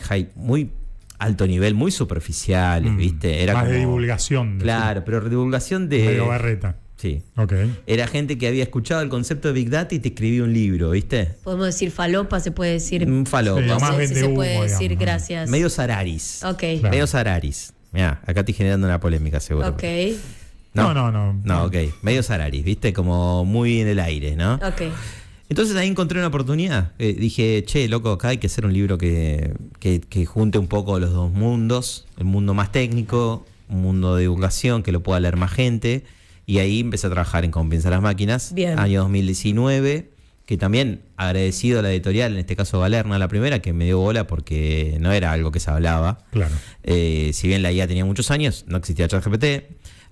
alto nivel, muy superficiales, ¿viste? Era más como, de divulgación. Claro, pero divulgación de. Medio barreta. Sí. Ok. Era gente que había escuchado el concepto de Big Data y te escribía un libro, ¿viste? Podemos decir falopa, se puede decir. Un falopa. Sí, No más sé si vende se humo, puede decir digamos, ¿no? gracias. Medio Sararis. Ok. Claro. Medio Sararis. Mirá, acá estoy generando una polémica, seguro. Ok. No, ok. Medio Sararis, ¿viste? Como muy en el aire, ¿no? Ok. Entonces ahí encontré una oportunidad. Dije, che, loco, acá hay que hacer un libro que junte un poco los dos mundos. El mundo más técnico, un mundo de divulgación que lo pueda leer más gente. Y ahí empecé a trabajar en Cómo piensan las máquinas. Bien. Año 2019, que también agradecido a la editorial, en este caso Galerna, la primera, que me dio bola porque no era algo que se hablaba. Claro. Si bien la IA tenía muchos años, no existía ChatGPT.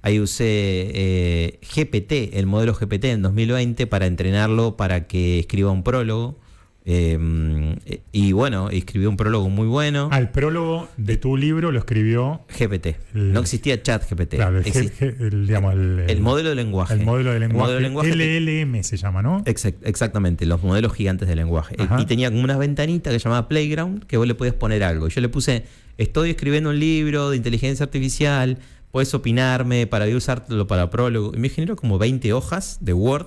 Ahí usé GPT, el modelo GPT en 2020 para entrenarlo para que escriba un prólogo. Y bueno, escribió un prólogo muy bueno. El prólogo de tu libro lo escribió GPT. No existía ChatGPT. Claro, el modelo de lenguaje. El modelo de lenguaje. Modelo de lenguaje LLM se llama, ¿no? Exactamente, los modelos gigantes de lenguaje. Ajá. Y tenía como una ventanita que se llamaba Playground, que vos le podías poner algo. Y yo le puse, estoy escribiendo un libro de inteligencia artificial, puedes opinarme para usarlo para prólogo. Y me generó como 20 hojas de Word.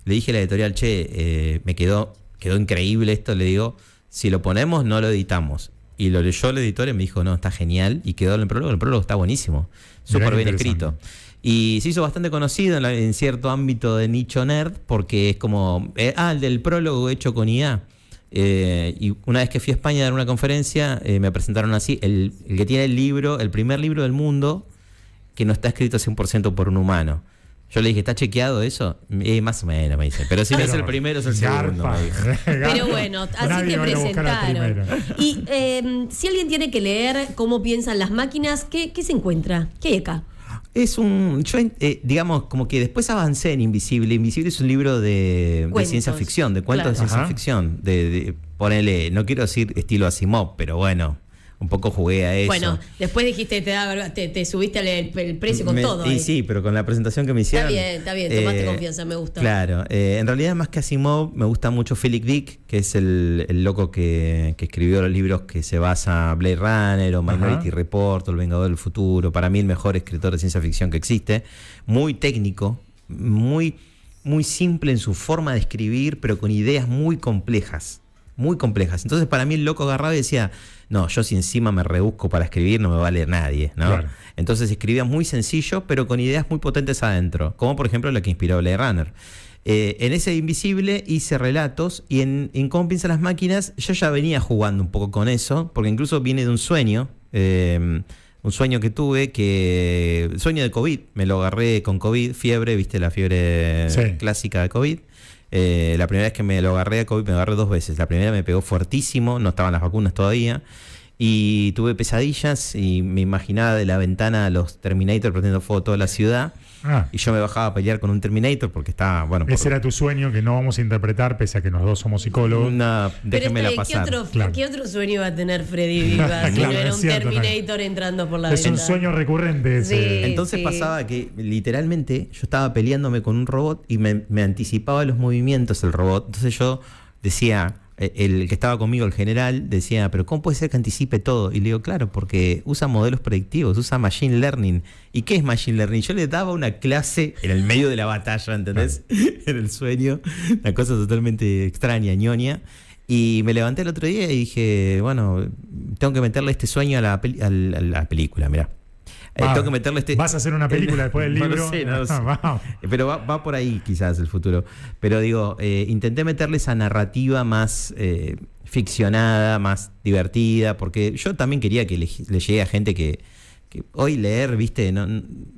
Le dije a la editorial, che, me quedó increíble esto. Le digo, si lo ponemos, no lo editamos. Y lo leyó el editor y me dijo, no, está genial. Y quedó en el prólogo. El prólogo está buenísimo. Súper bien escrito. Y se hizo bastante conocido en cierto ámbito de nicho nerd, porque es como, el del prólogo hecho con IA. Y una vez que fui a España a dar una conferencia, me presentaron así, el que tiene el libro, el primer libro del mundo, que no está escrito 100% por un humano. Yo le dije, ¿está chequeado eso? Más o menos, me dice. Pero si no es el primero, es el segundo, me dijo. Pero bueno, así te presentaron. Y si alguien tiene que leer cómo piensan las máquinas, ¿qué se encuentra? ¿Qué hay acá? Digamos, como que después avancé en Invisible. Invisible es un libro de ciencia ficción, de cuentos de ciencia ficción, ponele, no quiero decir estilo Asimov, pero bueno, un poco jugué a eso. Bueno, después dijiste, te subiste el precio con todo. Y sí, pero con la presentación que me hicieron. Está bien, tomaste confianza, me gusta. Claro, en realidad más que Asimov, me gusta mucho Philip Dick, que es el loco que escribió los libros que se basa Blade Runner o Minority Report o El Vengador del Futuro. Para mí el mejor escritor de ciencia ficción que existe. Muy técnico, muy simple en su forma de escribir, pero con ideas muy complejas. Muy complejas. Entonces para mí el loco agarraba y decía, no, yo si encima me rebusco para escribir no me va a leer nadie, ¿no? Claro. Entonces escribía muy sencillo, pero con ideas muy potentes adentro, como por ejemplo la que inspiró Blade Runner. En ese Invisible hice relatos y en Cómo piensan las máquinas yo ya venía jugando un poco con eso, porque incluso viene de un sueño que tuve, sueño de COVID, me lo agarré con COVID, fiebre, viste la fiebre clásica de COVID. La primera vez que me lo agarré a COVID me agarré 2 veces. La primera me pegó fuertísimo, no estaban las vacunas todavía, y tuve pesadillas y me imaginaba de la ventana a los Terminator prendiendo fuego toda la ciudad. Y yo me bajaba a pelear con un Terminator porque estaba, bueno... Ese era tu sueño que no vamos a interpretar, pese a que los dos somos psicólogos. No, déjenmela pasar. ¿Qué otro sueño va a tener Freddy Vivas si no era un Terminator entrando por la ventana? Es un sueño recurrente. Entonces pasaba que literalmente yo estaba peleándome con un robot y me anticipaba los movimientos el robot. Entonces yo decía... El que estaba conmigo, el general, decía, pero ¿cómo puede ser que anticipe todo? Y le digo, claro, porque usa modelos predictivos, usa Machine Learning. ¿Y qué es Machine Learning? Yo le daba una clase en el medio de la batalla, ¿entendés? En el sueño, una cosa totalmente extraña, ñoña. Y me levanté el otro día y dije, bueno, tengo que meterle este sueño a la película, mirá. Tengo que meterle ¿Vas a hacer una película después del libro? No lo sé. Pero va por ahí quizás el futuro. Pero digo, intenté meterle esa narrativa más ficcionada, más divertida, porque yo también quería que le llegue a gente que hoy leer, viste,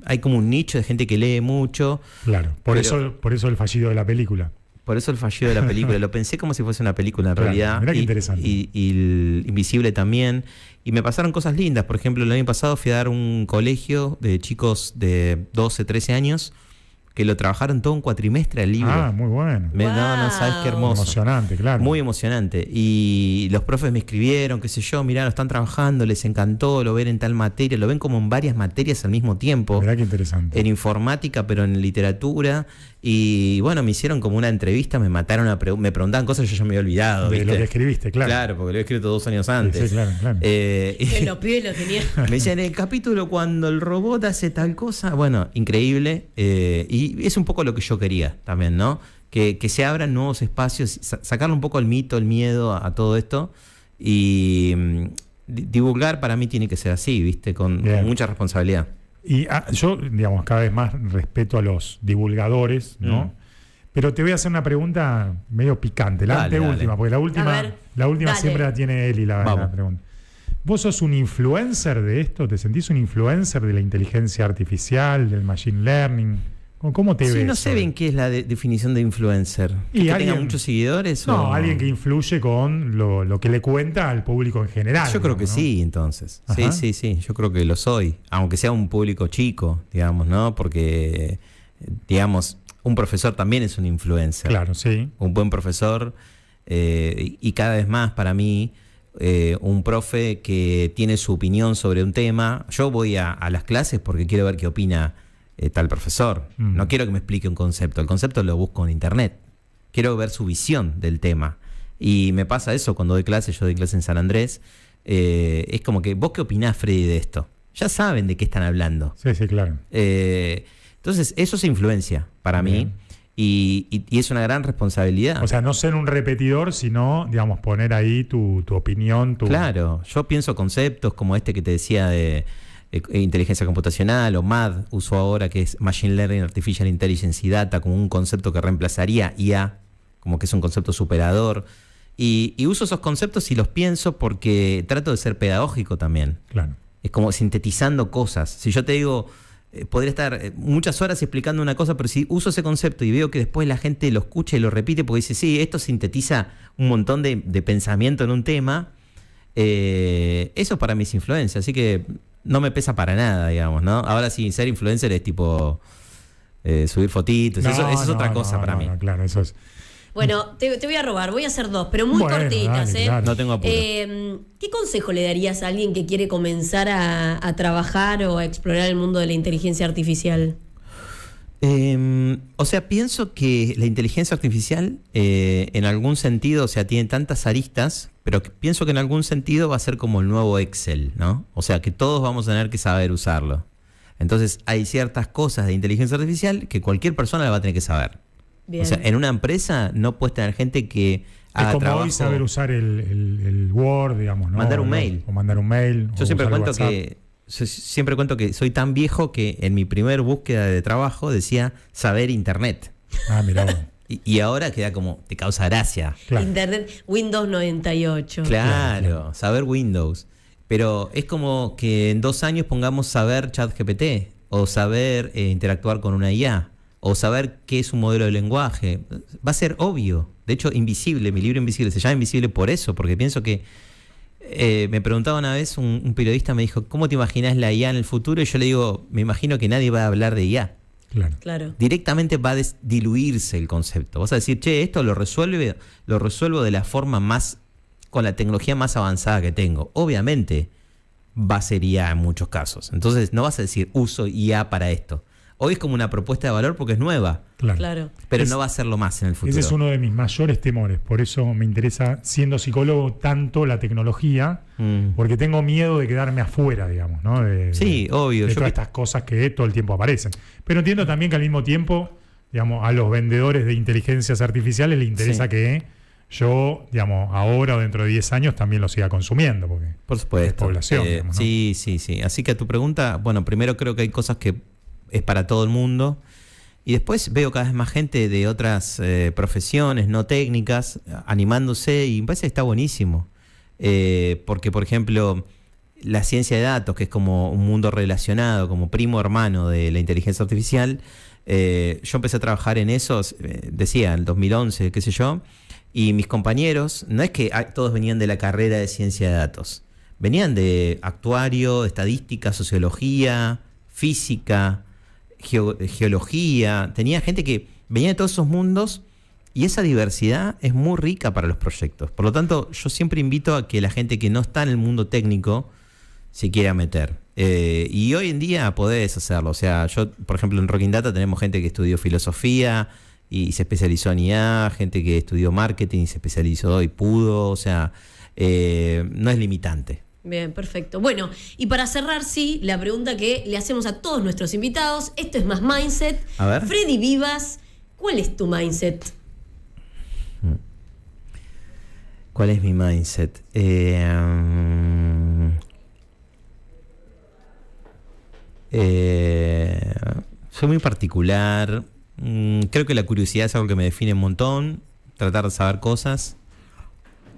hay como un nicho de gente que lee mucho. Claro, por eso el fallido de la película. Por eso el fallido de la película. Lo pensé como si fuese una película en realidad. Mirá qué interesante. Y el Invisible también. Y me pasaron cosas lindas. Por ejemplo, el año pasado fui a dar un colegio de chicos de 12, 13 años que lo trabajaron todo un cuatrimestre al libro. Muy bueno. No sabes qué hermoso. Emocionante, claro. Muy emocionante. Y los profes me escribieron, qué sé yo, mirá, lo están trabajando, les encantó, lo ven en tal materia, lo ven como en varias materias al mismo tiempo. Mirá qué interesante. En informática, pero en literatura. Y bueno, me hicieron como una entrevista, me mataron me preguntaban cosas que yo ya me había olvidado. De lo que escribiste, claro. Claro, porque lo había escrito 2 años antes. Sí, claro. Los pibes lo tenían. Me decían, el capítulo cuando el robot hace tal cosa, bueno, increíble. Y es un poco lo que yo quería también, ¿no? Que se abran nuevos espacios, sacarle un poco el mito, el miedo a todo esto. Y divulgar para mí tiene que ser así, ¿viste? Con mucha responsabilidad. Y yo, digamos, cada vez más respeto a los divulgadores, ¿no? Pero te voy a hacer una pregunta medio picante, la anteúltima, porque la última siempre la tiene Eli, la pregunta. ¿Vos sos un influencer de esto? ¿Te sentís un influencer de la inteligencia artificial, del machine learning? ¿Cómo te ves? No sé bien qué es la definición de influencer. ¿Y ¿Que tenga muchos seguidores? No, alguien que influye con lo que le cuenta al público en general. Yo creo que sí, entonces. Ajá. Sí, yo creo que lo soy. Aunque sea un público chico, digamos, ¿no? Porque, digamos, un profesor también es un influencer. Claro, sí. Un buen profesor y cada vez más para mí, un profe que tiene su opinión sobre un tema. Yo voy a las clases porque quiero ver qué opina tal profesor. No quiero que me explique un concepto. El concepto lo busco en internet. Quiero ver su visión del tema. Y me pasa eso cuando doy clases. Yo doy clases en San Andrés. Es como que, ¿vos qué opinás, Freddy, de esto? Ya saben de qué están hablando. Sí, claro. Entonces, eso es influencia para mí. Y es una gran responsabilidad. O sea, no ser un repetidor, sino, digamos, poner ahí tu opinión. Claro. Yo pienso conceptos como este que te decía de inteligencia computacional, o MAD, uso ahora, que es Machine Learning, Artificial Intelligence y Data, como un concepto que reemplazaría IA, como que es un concepto superador. Y uso esos conceptos y los pienso porque trato de ser pedagógico también. Claro. Es como sintetizando cosas. Si yo te digo, podría estar muchas horas explicando una cosa, pero si uso ese concepto y veo que después la gente lo escucha y lo repite porque dice, sí, esto sintetiza un montón de pensamiento en un tema, eso para mí es influencia. Así que no me pesa para nada, digamos, ¿no? Ahora sí, ser influencer es tipo subir fotitos, eso es otra cosa para mí. Claro, eso es. Bueno, te voy a robar, voy a hacer dos, pero muy cortitas, dale, claro. No tengo apuro. ¿Qué consejo le darías a alguien que quiere comenzar a trabajar o a explorar el mundo de la inteligencia artificial? O sea, pienso que la inteligencia artificial en algún sentido, o sea, tiene tantas aristas, pero pienso que en algún sentido va a ser como el nuevo Excel, ¿no? O sea, que todos vamos a tener que saber usarlo. Entonces, hay ciertas cosas de inteligencia artificial que cualquier persona la va a tener que saber. Bien. O sea, en una empresa no puedes tener gente que haga es como trabajo. hoy saber usar el Word, digamos, ¿no? Mandar un mail. O mandar un mail. Yo siempre cuento que soy tan viejo que en mi primer búsqueda de trabajo decía saber internet. Ah, mirá vos. Y ahora queda como, te causa gracia. Claro. Internet, Windows 98. Claro, saber Windows. Pero es como que en 2 años pongamos saber ChatGPT, o saber interactuar con una IA, o saber qué es un modelo de lenguaje. Va a ser obvio. De hecho, Invisible, mi libro Invisible, se llama Invisible por eso, porque pienso que me preguntaba una vez, un periodista me dijo, ¿cómo te imaginas la IA en el futuro? Y yo le digo, me imagino que nadie va a hablar de IA. Claro. Directamente va a diluirse el concepto. Vas a decir, che, esto lo resuelvo de la forma más, con la tecnología más avanzada que tengo. Obviamente va a ser IA en muchos casos. Entonces no vas a decir, uso IA para esto. Hoy es como una propuesta de valor porque es nueva. Claro. Pero no va a serlo más en el futuro. Ese es uno de mis mayores temores. Por eso me interesa, siendo psicólogo, tanto la tecnología, porque tengo miedo de quedarme afuera, digamos, ¿no? Obvio. De todas estas cosas que todo el tiempo aparecen. Pero entiendo también que al mismo tiempo, digamos, a los vendedores de inteligencias artificiales les interesa que yo, digamos, ahora o dentro de 10 años también lo siga consumiendo. Porque por supuesto. Es población, digamos, ¿no? Sí. Así que a tu pregunta, bueno, primero creo que hay cosas que es para todo el mundo. Y después veo cada vez más gente de otras profesiones no técnicas animándose y me parece que está buenísimo. Porque, por ejemplo, la ciencia de datos, que es como un mundo relacionado, como primo hermano de la inteligencia artificial, yo empecé a trabajar en eso, decía, en el 2011, qué sé yo, y mis compañeros, no es que todos venían de la carrera de ciencia de datos, venían de actuario, estadística, sociología, física, geología. Tenía gente que venía de todos esos mundos y esa diversidad es muy rica para los proyectos. Por lo tanto, yo siempre invito a que la gente que no está en el mundo técnico se quiera meter. Y hoy en día podés hacerlo. O sea, yo, por ejemplo, en Rocking Data tenemos gente que estudió filosofía y se especializó en IA, gente que estudió marketing y se especializó y pudo. O sea, no es limitante. Bien, perfecto. Bueno, y para cerrar, sí, la pregunta que le hacemos a todos nuestros invitados, esto es Más Mindset. A ver. Freddy Vivas, ¿cuál es tu mindset? ¿Cuál es mi mindset? Soy muy particular. Creo que la curiosidad es algo que me define un montón. Tratar de saber cosas.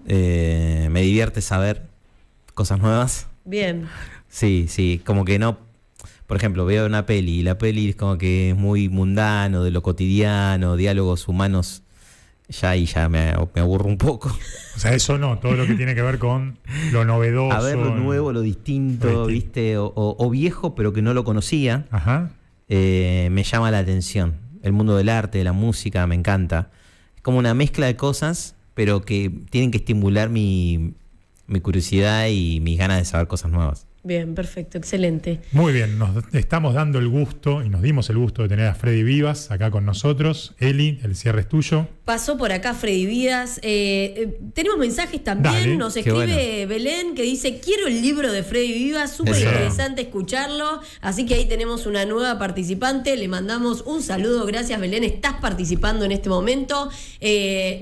Me divierte saber cosas nuevas. Bien. Sí, como que no. Por ejemplo, veo una peli y la peli es como que es muy mundano, de lo cotidiano, diálogos humanos. Ya me aburro un poco. O sea, eso no, todo lo que tiene que ver con lo novedoso. A ver lo nuevo, lo distinto, ¿viste? O viejo, pero que no lo conocía. Ajá. Me llama la atención. El mundo del arte, de la música, me encanta. Es como una mezcla de cosas, pero que tienen que estimular mi curiosidad y mis ganas de saber cosas nuevas. Bien, perfecto, excelente. Muy bien, nos estamos dando el gusto y nos dimos el gusto de tener a Freddy Vivas acá con nosotros. Eli, el cierre es tuyo. Pasó por acá Freddy Vivas. Tenemos mensajes también. Dale, nos escribe Belén que dice: quiero el libro de Freddy Vivas. Súper interesante escucharlo. Así que ahí tenemos una nueva participante. Le mandamos un saludo. Gracias, Belén. Estás participando en este momento.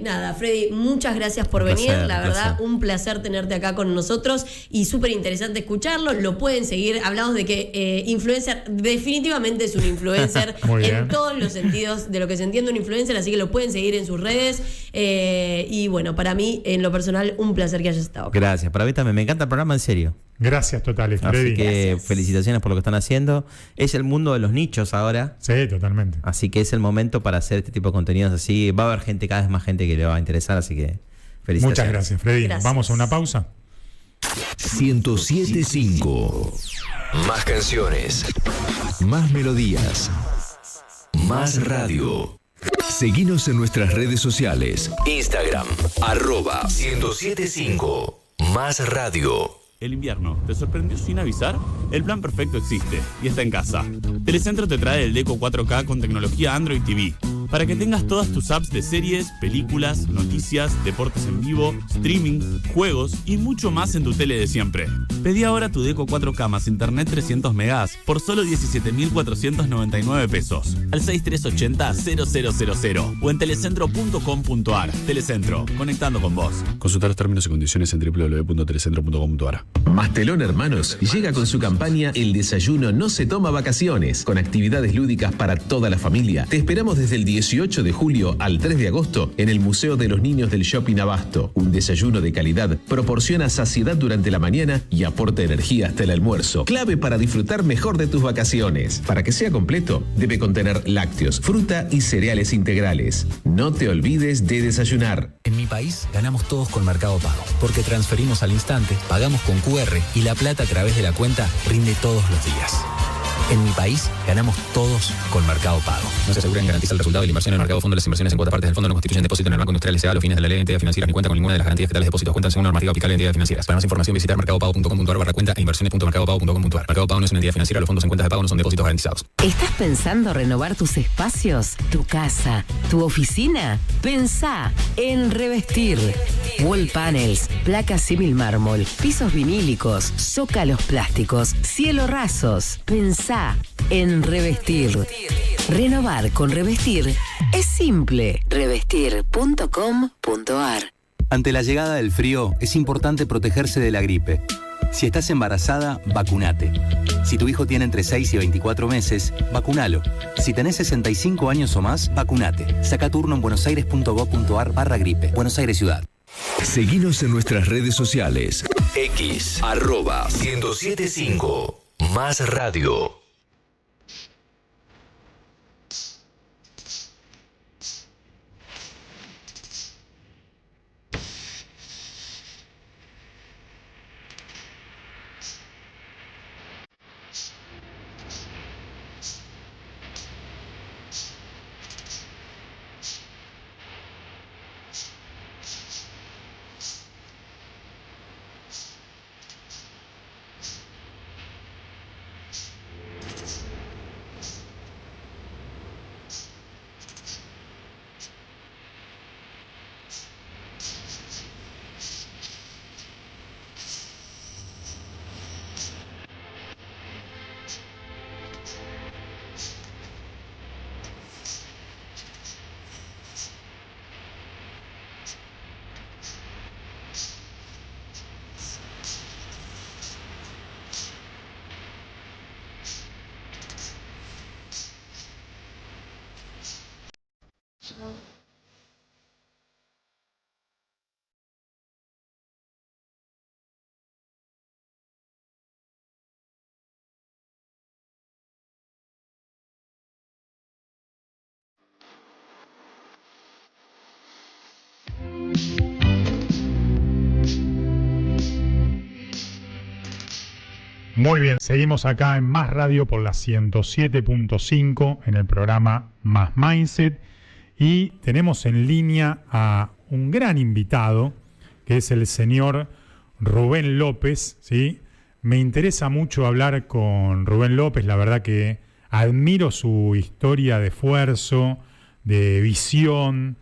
Nada, Freddy, muchas gracias por venir. La verdad, un placer tenerte acá con nosotros y súper interesante escucharlo. Lo pueden seguir. Hablamos de que influencer definitivamente es un influencer en todos los sentidos de lo que se entiende un influencer, así que lo pueden seguir en sus redes. Y bueno, para mí, en lo personal, un placer que hayas estado acá. Gracias. Para mí también me encanta el programa, en serio. Gracias totales, Freddy. Así que felicitaciones por lo que están haciendo. Es el mundo de los nichos ahora. Sí, totalmente. Así que es el momento para hacer este tipo de contenidos así. Va a haber gente, cada vez más gente que le va a interesar, así que felicitaciones. Muchas gracias, Freddy. Gracias. Vamos a una pausa. 107.5. Más canciones. Más melodías. Más radio. Seguinos en nuestras redes sociales. Instagram, @1075. Más Radio. ¿El invierno te sorprendió sin avisar? El plan perfecto existe y está en casa. Telecentro te trae el Deco 4K con tecnología Android TV para que tengas todas tus apps de series, películas, noticias, deportes en vivo, streaming, juegos y mucho más en tu tele de siempre. Pedí ahora tu Deco 4K más internet 300 megas por solo 17.499 pesos al 6380-0000 o en telecentro.com.ar. Telecentro, conectando con vos. Consultar los términos y condiciones en www.telecentro.com.ar. Mastelón Hermanos llega con su campaña El desayuno no se toma vacaciones, con actividades lúdicas para toda la familia. Te esperamos desde el 18 de julio al 3 de agosto en el Museo de los Niños del Shopping Abasto. Un desayuno de calidad proporciona saciedad durante la mañana y aporta energía hasta el almuerzo, clave para disfrutar mejor de tus vacaciones. Para que sea completo, debe contener lácteos, fruta y cereales integrales. No te olvides de desayunar. En mi país ganamos todos con Mercado Pago, porque transferimos al instante, pagamos con QR y la plata a través de la cuenta rinde todos los días. En mi país ganamos todos con Mercado Pago. No se asegura ni garantiza el resultado de la inversión en el mercado fondo. Las inversiones en cuotas partes del fondo no constituyen depósito en el Banco Industrial S.A. a los fines de la ley de entidades financieras ni cuenta con ninguna de las garantías que tales depósitos cuentan según la normativa aplicable de entidades financieras. Para más información visitar mercadopago.com.ar/cuenta e inversiones.mercadopago.com.ar. Mercado Pago no es una entidad financiera, los fondos en cuentas de pago no son depósitos garantizados. ¿Estás pensando renovar tus espacios, tu casa, tu oficina? Pensá en Revestir. Wall panels, placas símil mármol, pisos vinílicos, zócalos plásticos, cielo rasos. Pensá en Revestir. Renovar con Revestir es simple. Revestir.com.ar. Ante la llegada del frío, es importante protegerse de la gripe. Si estás embarazada, vacunate. Si tu hijo tiene entre 6 y 24 meses, vacunalo. Si tenés 65 años o más, vacunate. Saca turno en buenosaires.gov.ar/gripe. Buenos Aires Ciudad. Seguinos en nuestras redes sociales. X, @1075. Más Radio. Muy bien, seguimos acá en Más Radio por la 107.5 en el programa Más Mindset y tenemos en línea a un gran invitado que es el señor Rubén López, ¿sí? Me interesa mucho hablar con Rubén López, la verdad que admiro su historia de esfuerzo, de visión,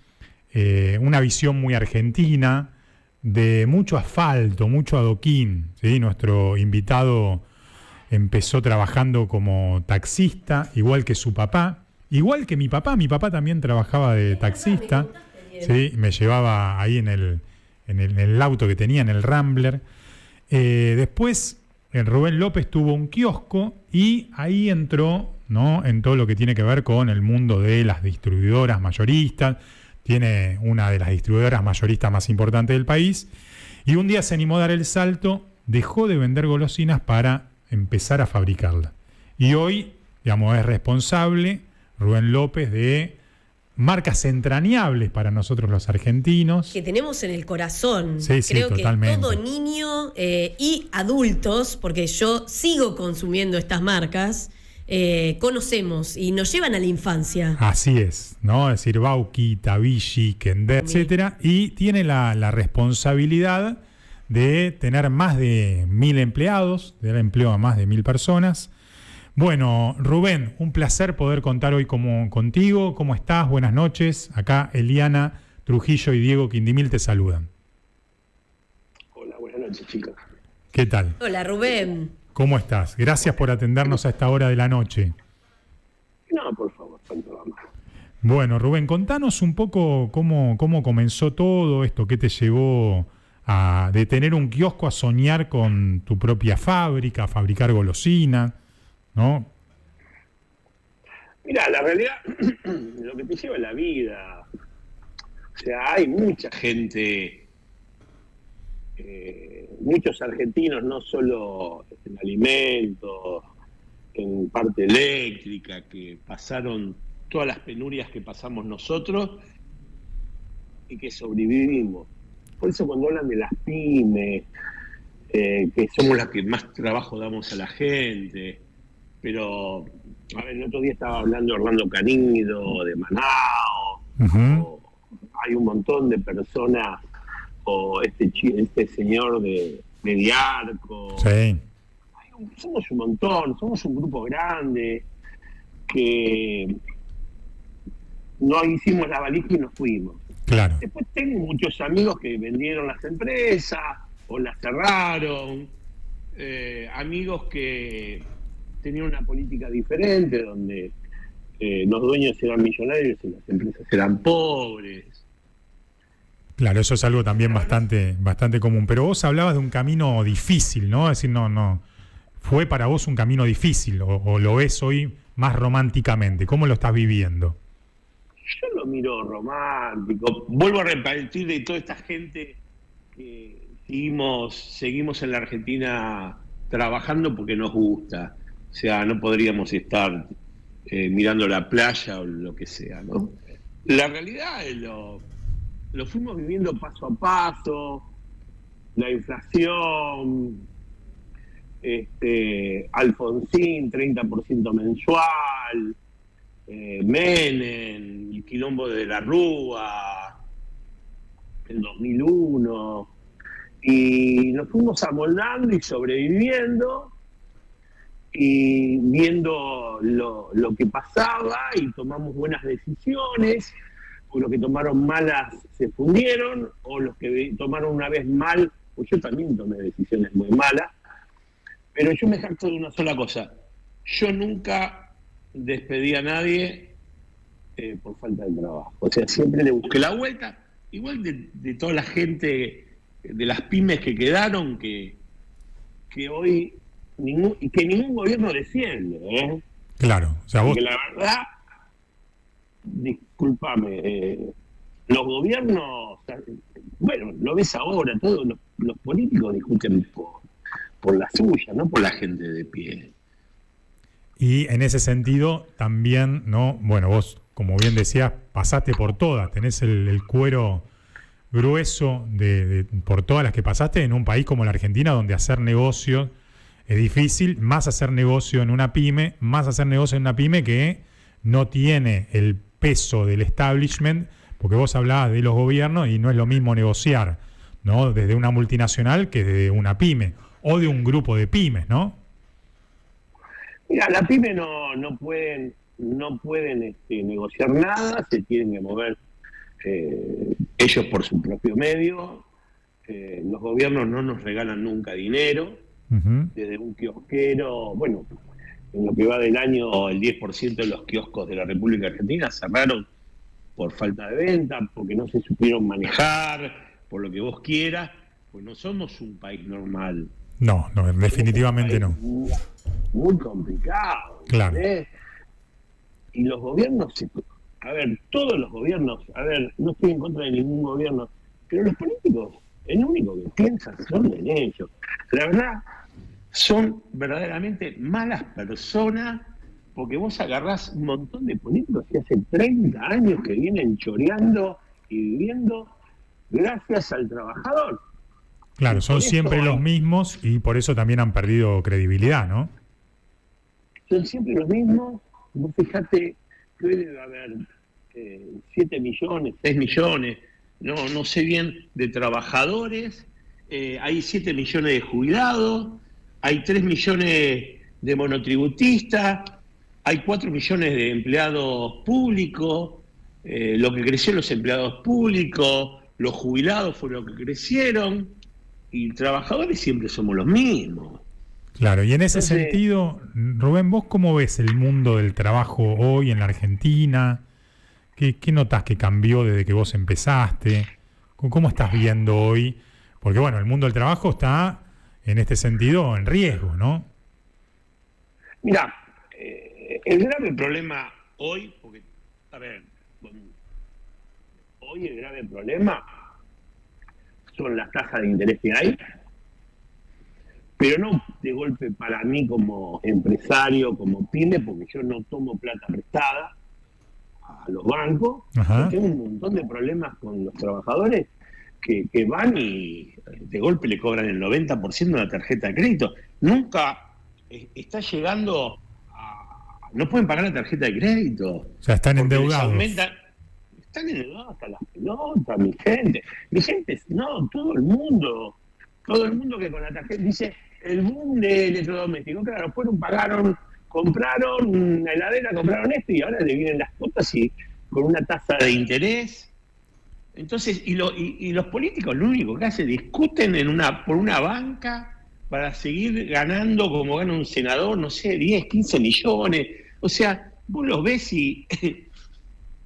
una visión muy argentina, de mucho asfalto, mucho adoquín, ¿sí? Nuestro invitado empezó trabajando como taxista, igual que su papá, igual que mi papá también trabajaba de taxista, ¿sí? Me llevaba ahí en el auto que tenía, en el Rambler. Después, el Rubén López tuvo un kiosco y ahí entró, ¿no?, en todo lo que tiene que ver con el mundo de las distribuidoras mayoristas. Tiene una de las distribuidoras mayoristas más importantes del país. Y un día se animó a dar el salto, dejó de vender golosinas para empezar a fabricarlas. Y hoy, digamos, es responsable, Rubén López, de marcas entrañables para nosotros los argentinos. Que tenemos en el corazón. Sí, sí, creo totalmente. que todo niño y adultos, porque yo sigo consumiendo estas marcas, conocemos y nos llevan a la infancia. Así es, ¿no? Es decir, Bauki, Tabishi, Kender, etcétera, y tiene la responsabilidad de tener más de 1.000 empleados, de dar empleo a más de 1.000 personas. Bueno, Rubén, un placer poder contar hoy contigo. ¿Cómo estás? Buenas noches. Acá Eliana Trujillo y Diego Quindimil te saludan. Hola, buenas noches, chicos. ¿Qué tal? Hola, Rubén. ¿Cómo estás? Gracias por atendernos a esta hora de la noche. No, por favor, cuánto más. Bueno, Rubén, contanos un poco cómo comenzó todo esto, qué te llevó de tener un kiosco a soñar con tu propia fábrica, a fabricar golosina, ¿no? Mira, la realidad, lo que te lleva es la vida. O sea, hay mucha gente, muchos argentinos, no solo en alimentos, en parte eléctrica, que pasaron todas las penurias que pasamos nosotros y que sobrevivimos. Por eso cuando hablan de las pymes, que somos las que más trabajo damos a la gente, pero, a ver, el otro día estaba hablando de Orlando Canido, de Manao, hay un montón de personas, o este señor de Diarco. Sí. Somos un montón, somos un grupo grande que no hicimos la valija y nos fuimos. Claro. Después tengo muchos amigos que vendieron las empresas o las cerraron, amigos que tenían una política diferente donde los dueños eran millonarios y las empresas eran pobres. Claro, eso es algo también bastante común. Pero vos hablabas de un camino difícil, ¿no? Es decir, no, fue para vos un camino difícil, o lo ves hoy más románticamente. ¿Cómo lo estás viviendo? Yo lo miro romántico. Vuelvo a repetir de toda esta gente que seguimos en la Argentina trabajando porque nos gusta. O sea, no podríamos estar mirando la playa o lo que sea, ¿no? La realidad es lo fuimos viviendo paso a paso, la inflación, Alfonsín, 30% mensual, Menem, el quilombo de la Rúa, el 2001, y nos fuimos amoldando y sobreviviendo y viendo lo que pasaba y tomamos buenas decisiones, o los que tomaron malas se fundieron, o los que tomaron una vez mal, pues yo también tomé decisiones muy malas, pero yo me jacto de una sola cosa: yo nunca despedí a nadie por falta de trabajo. O sea, siempre le busqué la vuelta, igual de toda la gente, de las pymes que quedaron, que hoy ningún gobierno desciende, ¿eh? Claro, o sea, porque la verdad, discúlpame, los gobiernos, bueno, lo ves ahora, todos los políticos discuten por la suya, no por la gente de pie. Y en ese sentido también, ¿no? Bueno, vos, como bien decías, pasaste por todas, tenés el cuero grueso por todas las que pasaste en un país como la Argentina, donde hacer negocios es difícil, más hacer negocio en una pyme, que no tiene el peso del establishment, porque vos hablabas de los gobiernos y no es lo mismo negociar, ¿no? Desde una multinacional que desde una pyme, o de un grupo de pymes, ¿no? Mira, la pyme no pueden negociar nada, se tienen que mover ellos por su propio medio. Los gobiernos no nos regalan nunca dinero. Desde un kiosquero, bueno, en lo que va del año, el 10% de los kioscos de la República Argentina cerraron por falta de venta, porque no se supieron manejar, por lo que vos quieras, pues no somos un país normal. No, definitivamente no. Muy complicado. Claro. Y los gobiernos, todos los gobiernos, no estoy en contra de ningún gobierno, pero los políticos, el único que piensan son en ellos. La verdad, son verdaderamente malas personas, porque vos agarrás un montón de políticos que hace 30 años que vienen choreando y viviendo gracias al trabajador. Claro, son siempre los mismos y por eso también han perdido credibilidad, ¿no? son siempre los mismos. Vos fijate que hoy debe haber 7 millones, 6 millones, no sé bien, de trabajadores, hay 7 millones de jubilados, hay 3 millones de monotributistas, hay 4 millones de empleados públicos, lo que crecieron los empleados públicos, los jubilados fueron los que crecieron, y trabajadores siempre somos los mismos. Claro, y en ese sentido, Rubén, ¿vos cómo ves el mundo del trabajo hoy en la Argentina? ¿Qué notás que cambió desde que vos empezaste? ¿Cómo estás viendo hoy? Porque bueno, el mundo del trabajo está, en este sentido, en riesgo, ¿no? Mira, el grave problema hoy, porque, a ver, hoy el grave problema son las tasas de interés que hay, pero no de golpe para mí como empresario, como pyme, porque yo no tomo plata prestada a los bancos. Tengo un montón de problemas con los trabajadores que van y de golpe le cobran el 90% de la tarjeta de crédito. Nunca está llegando a... No pueden pagar la tarjeta de crédito. O sea, están endeudados. Están endeudados hasta las pelotas, mi gente. Mi gente, no, todo el mundo que con la tarjeta dice el boom de electrodomésticos, claro, compraron una heladera, compraron esto y ahora le vienen las cuotas y con una tasa de interés. Entonces, y los políticos lo único que hacen, discuten por una banca para seguir ganando como gana un senador, no sé, 10, 15 millones. O sea, vos los ves y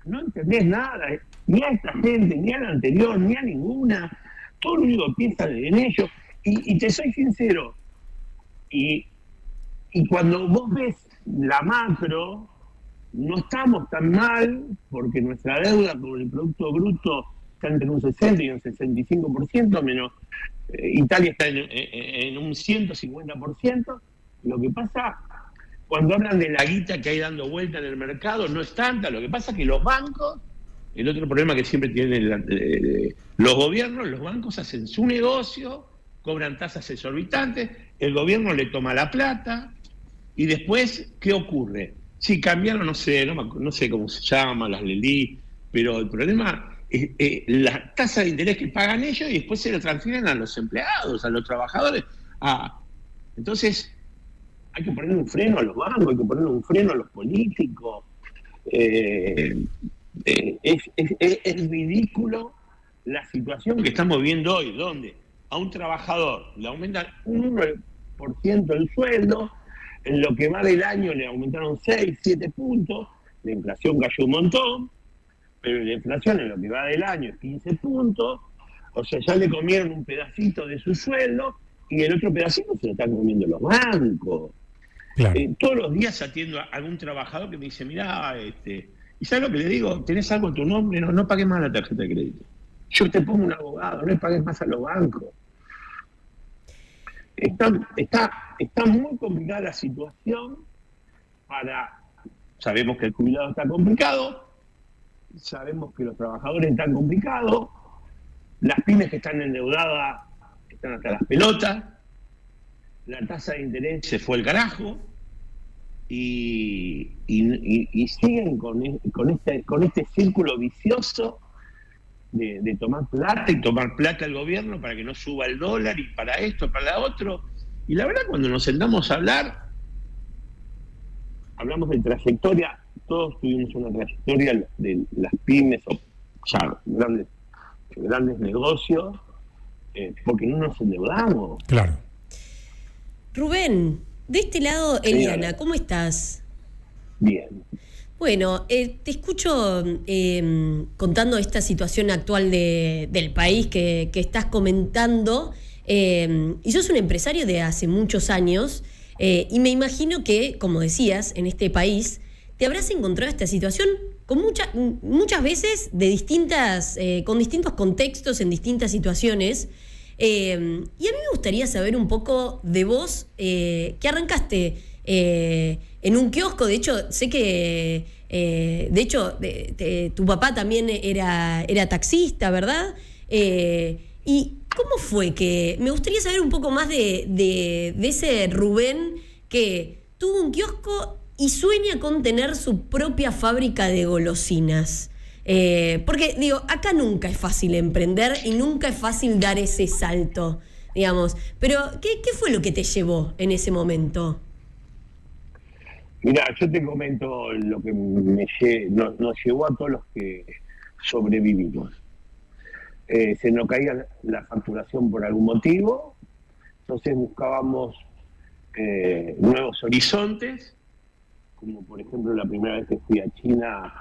no entendés nada, ni a esta gente, ni a la anterior, ni a ninguna. Todo lo único que piensan en ellos. Y te soy sincero, y cuando vos ves la macro, no estamos tan mal, porque nuestra deuda con el Producto Bruto está entre un 60 y un 65%, menos Italia está en un 150%. Lo que pasa, cuando hablan de la guita que hay dando vuelta en el mercado, no es tanta. Lo que pasa es que los bancos, el otro problema que siempre tienen los gobiernos, los bancos hacen su negocio, cobran tasas exorbitantes, el gobierno le toma la plata, y después, ¿qué ocurre? Si cambiaron, no sé cómo se llama, las LELI, pero el problema es la tasa de interés que pagan ellos y después se lo transfieren a los empleados, a los trabajadores. Entonces, hay que ponerle un freno a los bancos, hay que ponerle un freno a los políticos. Es ridículo la situación que estamos viendo hoy, donde a un trabajador le aumentan un 1% el sueldo, en lo que va del año le aumentaron 6, 7 puntos, la inflación cayó un montón, pero la inflación en lo que va del año es 15 puntos, o sea, ya le comieron un pedacito de su sueldo y el otro pedacito se lo están comiendo los bancos. Claro. Todos los días atiendo a algún trabajador que me dice, mirá, ¿y sabes lo que le digo? ¿Tenés algo en tu nombre? No pagues más la tarjeta de crédito. Yo te pongo un abogado, no le pagues más a los bancos. Está muy complicada la situación sabemos que el jubilado está complicado, sabemos que los trabajadores están complicados, las pymes que están endeudadas están hasta las pelotas, la tasa de interés se fue al carajo y siguen con este círculo vicioso de tomar plata y tomar plata al gobierno para que no suba el dólar y para esto, para lo otro. Y la verdad, cuando nos sentamos a hablar, hablamos de trayectoria, todos tuvimos una trayectoria de las pymes o ya grandes negocios, porque no nos endeudamos. Claro. Rubén, de este lado, Eliana, ¿cómo estás? Bien. Bueno, te escucho contando esta situación actual del país que estás comentando, y sos un empresario de hace muchos años, y me imagino que, como decías, en este país te habrás encontrado esta situación con muchas veces con distintos contextos, en distintas situaciones. Y a mí me gustaría saber un poco de vos, que arrancaste en un kiosco. De hecho, sé que tu papá también era taxista, ¿verdad? ¿Y cómo fue que...? Me gustaría saber un poco más de ese Rubén que tuvo un kiosco y sueña con tener su propia fábrica de golosinas. Porque, digo, acá nunca es fácil emprender y nunca es fácil dar ese salto, digamos. Pero, ¿qué fue lo que te llevó en ese momento? Mira, yo te comento lo que nos llevó a todos los que sobrevivimos. Se nos caía la facturación por algún motivo, entonces buscábamos nuevos horizontes, como por ejemplo la primera vez que fui a China,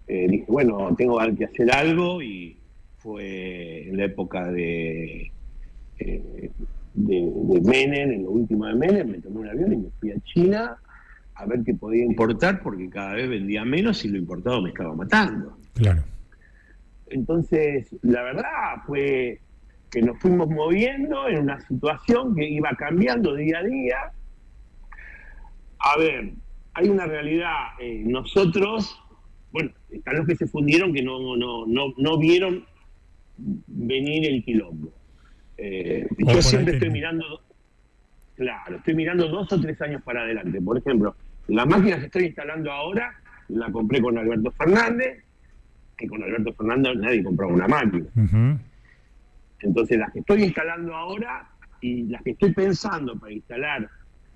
dije, bueno, tengo que hacer algo, y fue en la época de Menem, en lo último de Menem, me tomé un avión y me fui a China a ver qué podía importar, porque cada vez vendía menos y lo importado me estaba matando. Claro. Entonces, la verdad fue que nos fuimos moviendo en una situación que iba cambiando día a día. A ver, hay una realidad, nosotros, bueno, están los que se fundieron que no vieron venir el quilombo. Yo siempre estoy mirando 2 o 3 años para adelante. Por ejemplo, la máquina que estoy instalando ahora, la compré con Alberto Fernández, que con Alberto Fernández nadie compraba una máquina. Uh-huh. Entonces, las que estoy instalando ahora y las que estoy pensando para instalar,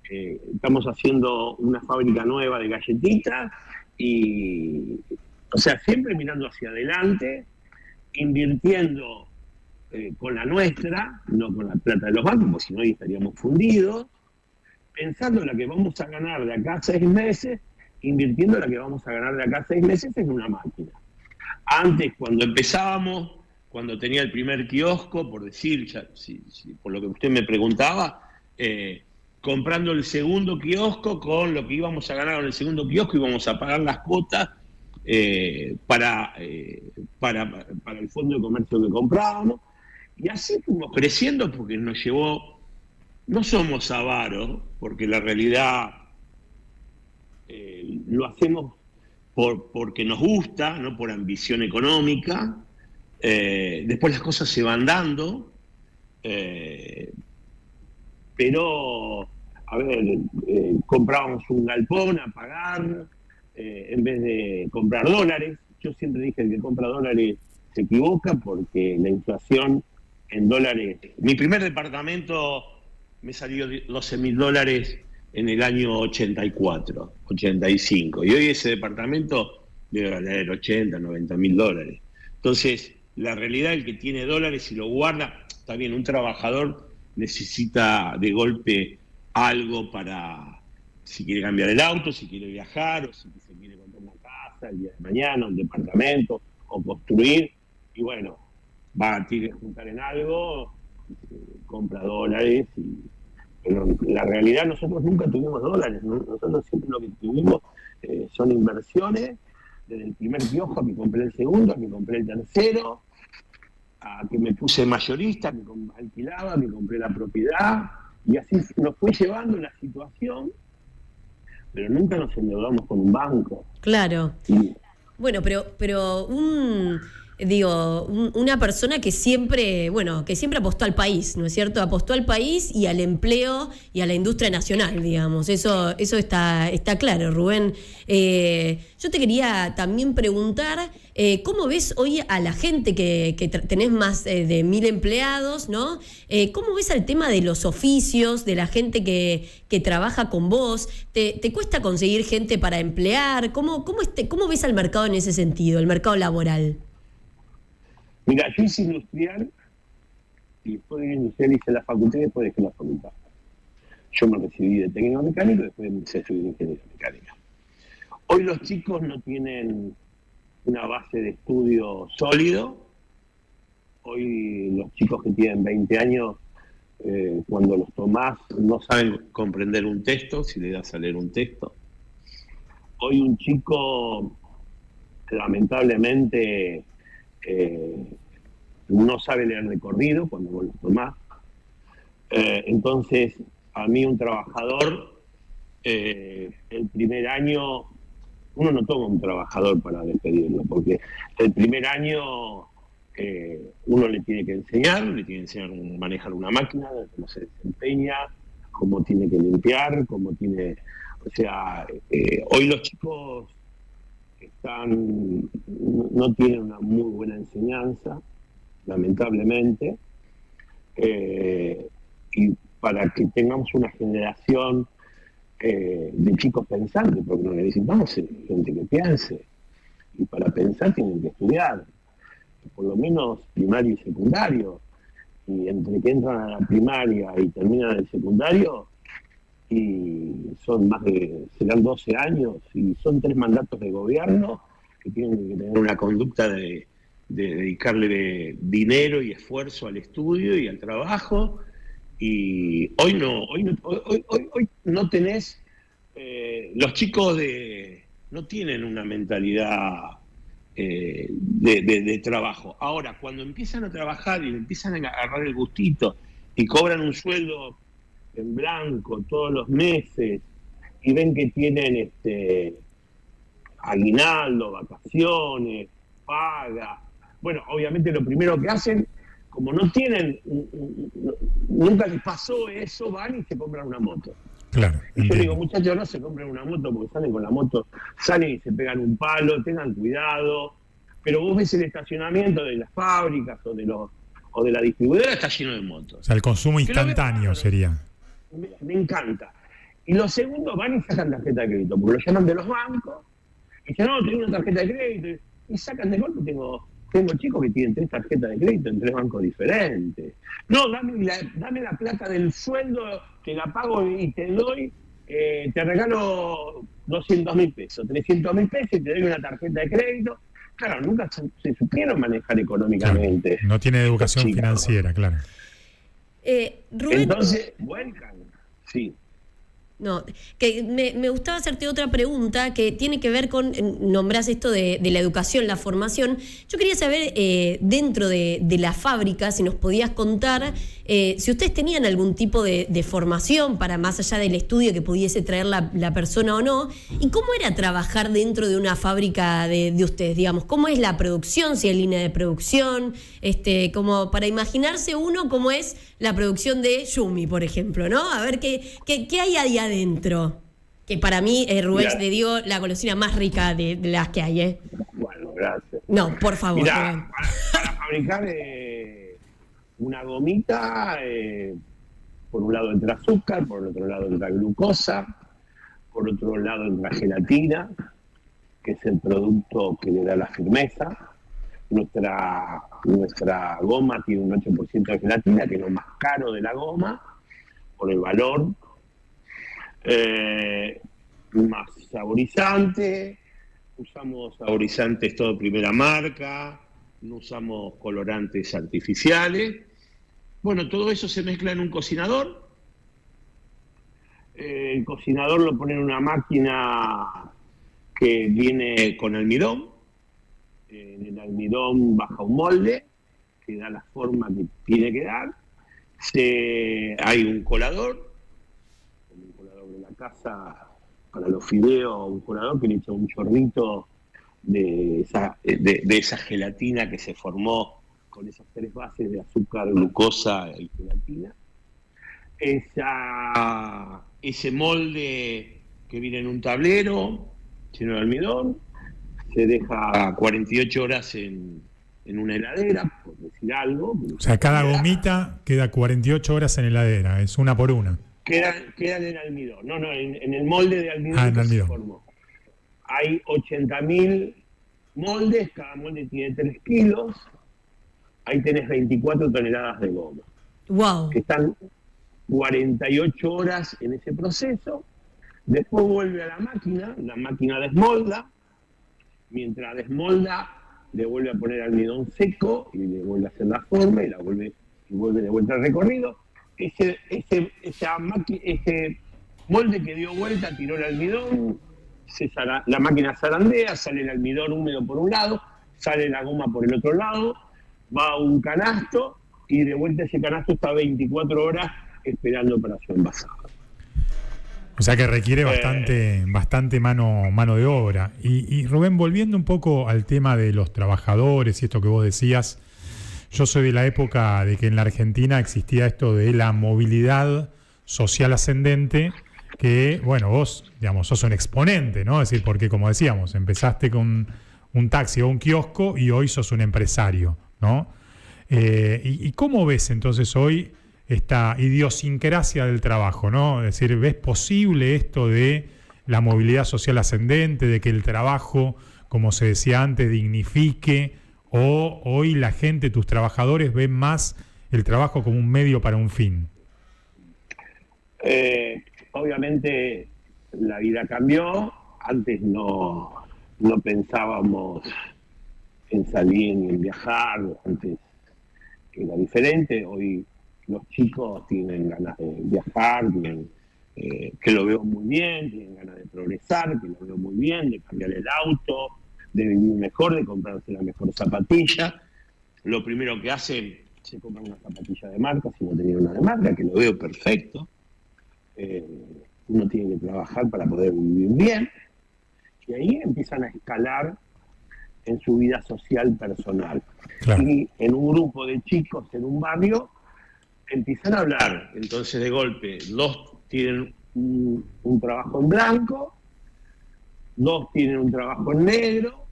estamos haciendo una fábrica nueva de galletitas, y, o sea, siempre mirando hacia adelante, invirtiendo con la nuestra, no con la plata de los bancos, porque si no ahí estaríamos fundidos, pensando en la que vamos a ganar de acá a 6 meses, invirtiendo en la que vamos a ganar de acá a 6 meses en una máquina. Antes, cuando empezábamos, cuando tenía el primer kiosco, por decir, ya, por lo que usted me preguntaba, comprando el segundo kiosco, con lo que íbamos a ganar en el segundo kiosco íbamos a pagar las cuotas para el fondo de comercio que comprábamos, y así fuimos creciendo, porque nos llevó, no somos avaros, porque la realidad lo hacemos porque nos gusta, no por ambición económica. Después las cosas se van dando, pero, a ver, comprábamos un galpón a pagar en vez de comprar dólares. Yo siempre dije que el que compra dólares se equivoca, porque la inflación en dólares... Mi primer departamento me salió $12.000 en el año 84, 85, y hoy ese departamento debe valer $80, $90.000. Entonces, la realidad, el que tiene dólares y lo guarda, está bien, un trabajador necesita de golpe algo para, si quiere cambiar el auto, si quiere viajar, o si se quiere comprar una casa el día de mañana, un departamento, o construir, y bueno, tiene que juntar en algo, compra dólares, pero la realidad, nosotros nunca tuvimos dólares, ¿no? Nosotros siempre lo que tuvimos son inversiones, desde el primer kiosco a que compré el segundo, a que compré el tercero, a que me puse mayorista, que alquilaba, que compré la propiedad, y así nos fue llevando la situación, pero nunca nos endeudamos con un banco. Claro. Bueno, pero una persona que siempre apostó al país, ¿no es cierto? Apostó al país y al empleo y a la industria nacional, digamos. Eso está claro, Rubén. Yo te quería también preguntar, ¿cómo ves hoy a la gente que tenés más de 1.000 empleados, ¿no? ¿Cómo ves al tema de los oficios, de la gente que trabaja con vos? ¿Te cuesta conseguir gente para emplear? ¿Cómo ves al mercado en ese sentido, el mercado laboral? Mira, yo hice industrial, y después de industrial hice la facultad y después dejé la facultad. Yo me recibí de técnico mecánico y después empecé a estudiar ingeniería mecánica. Hoy los chicos no tienen una base de estudio sólido. Hoy los chicos que tienen 20 años, cuando los tomás, no saben comprender un texto, si le das a leer un texto. Hoy un chico, lamentablemente, no sabe leer de corrido cuando vos lo tomás. Entonces, a mí un trabajador, el primer año, uno no toma un trabajador para despedirlo, porque el primer año uno le tiene que enseñar a manejar una máquina, cómo se desempeña, cómo tiene que limpiar, cómo tiene... O sea, hoy los chicos no tienen una muy buena enseñanza, lamentablemente, y para que tengamos una generación de chicos pensantes, porque no necesitamos gente que piense, y para pensar tienen que estudiar, por lo menos primario y secundario, y entre que entran a la primaria y terminan el secundario, y serán 12 años, y son 3 mandatos de gobierno que tienen que tener una conducta de dedicarle dinero y esfuerzo al estudio y al trabajo, y hoy no tenés, los chicos no tienen una mentalidad de trabajo. Ahora, cuando empiezan a trabajar y empiezan a agarrar el gustito y cobran un sueldo en blanco todos los meses y ven que tienen aguinaldo, vacaciones, paga. Bueno, obviamente lo primero que hacen, como no tienen, nunca les pasó eso, van y se compran una moto. Claro. Y yo digo, muchachos, no se compren una moto porque salen con la moto, salen y se pegan un palo, tengan cuidado. Pero vos ves el estacionamiento de las fábricas o de la distribuidora, está lleno de motos. O sea, el consumo instantáneo sería. Me encanta. Y los segundos van y sacan tarjeta de crédito, porque lo llaman de los bancos, y dicen, no, tengo una tarjeta de crédito, y sacan de golpe, tengo chicos que tienen 3 tarjetas de crédito en 3 bancos diferentes. No, dame la plata del sueldo, que la pago y te doy, te regalo 200.000 pesos, 300.000 pesos y te doy una tarjeta de crédito. Claro, nunca se supieron manejar económicamente. Claro, no tiene educación financiera, claro. Rubén, entonces, vuelcan, sí. No, que me gustaba hacerte otra pregunta que tiene que ver con, nombrás esto de la educación, la formación. Yo quería saber, dentro de la fábrica, si nos podías contar si ustedes tenían algún tipo de formación para más allá del estudio que pudiese traer la persona o no, y cómo era trabajar dentro de una fábrica de ustedes, digamos, cómo es la producción, si hay línea de producción, como para imaginarse uno cómo es la producción de Yumi, por ejemplo, ¿no? A ver qué hay ahí adentro. Que para mí, Rubén, te digo, la golosina más rica de las que hay, ¿eh? Bueno, gracias. No, por favor. Mirá, para fabricar una gomita, por un lado entra azúcar, por el otro lado entra glucosa, por otro lado entra gelatina, que es el producto que le da la firmeza. Nuestra goma tiene un 8% de gelatina, que es lo más caro de la goma, por el valor. Más saborizante, usamos saborizantes todo primera marca, no usamos colorantes artificiales. Bueno, todo eso se mezcla en un cocinador. El cocinador lo pone en una máquina que viene con almidón. En el almidón baja un molde que da la forma que tiene que dar. Hay un colador de la casa para los fideos, un colador que le echa un chorrito de esa gelatina que se formó con esas 3 bases de azúcar, glucosa y gelatina. Ese molde que viene en un tablero lleno de almidón se deja 48 horas en una heladera, por decir algo. O sea, cada gomita queda 48 horas en heladera, es una por una. Quedan en almidón. No, en el molde de almidón en almidón. Se formó. Hay 80.000 moldes, cada molde tiene 3 kilos. Ahí tenés 24 toneladas de goma. Wow. Que están 48 horas en ese proceso. Después vuelve a la máquina desmolda. Mientras desmolda, le vuelve a poner almidón seco y le vuelve a hacer la forma y vuelve de vuelta al recorrido. Ese molde que dio vuelta tiró el almidón, la máquina zarandea, sale el almidón húmedo por un lado, sale la goma por el otro lado, va a un canasto y de vuelta ese canasto está 24 horas esperando para su envasado. O sea que requiere bastante mano de obra. Y Rubén, volviendo un poco al tema de los trabajadores y esto que vos decías, yo soy de la época de que en la Argentina existía esto de la movilidad social ascendente que, bueno, vos, digamos, sos un exponente, ¿no? Es decir, porque como decíamos, empezaste con un taxi o un kiosco y hoy sos un empresario, ¿no? ¿Y cómo ves entonces hoy esta idiosincrasia del trabajo, ¿no? Es decir, ¿ves posible esto de la movilidad social ascendente, de que el trabajo, como se decía antes, dignifique, o hoy la gente, tus trabajadores, ven más el trabajo como un medio para un fin? Obviamente la vida cambió. Antes no pensábamos en salir ni en viajar. Antes era diferente. Hoy los chicos tienen ganas de viajar, tienen, que lo veo muy bien, tienen ganas de progresar, que lo veo muy bien, de cambiar el auto, de vivir mejor, de comprarse la mejor zapatilla. Lo primero que hacen, se compran una zapatilla de marca, si no tenían una de marca, que lo veo perfecto. Uno tiene que trabajar para poder vivir bien, y ahí empiezan a escalar en su vida social personal. Claro. Y en un grupo de chicos en un barrio empiezan a hablar. Entonces de golpe 2 tienen un trabajo en blanco, 2 tienen un trabajo en negro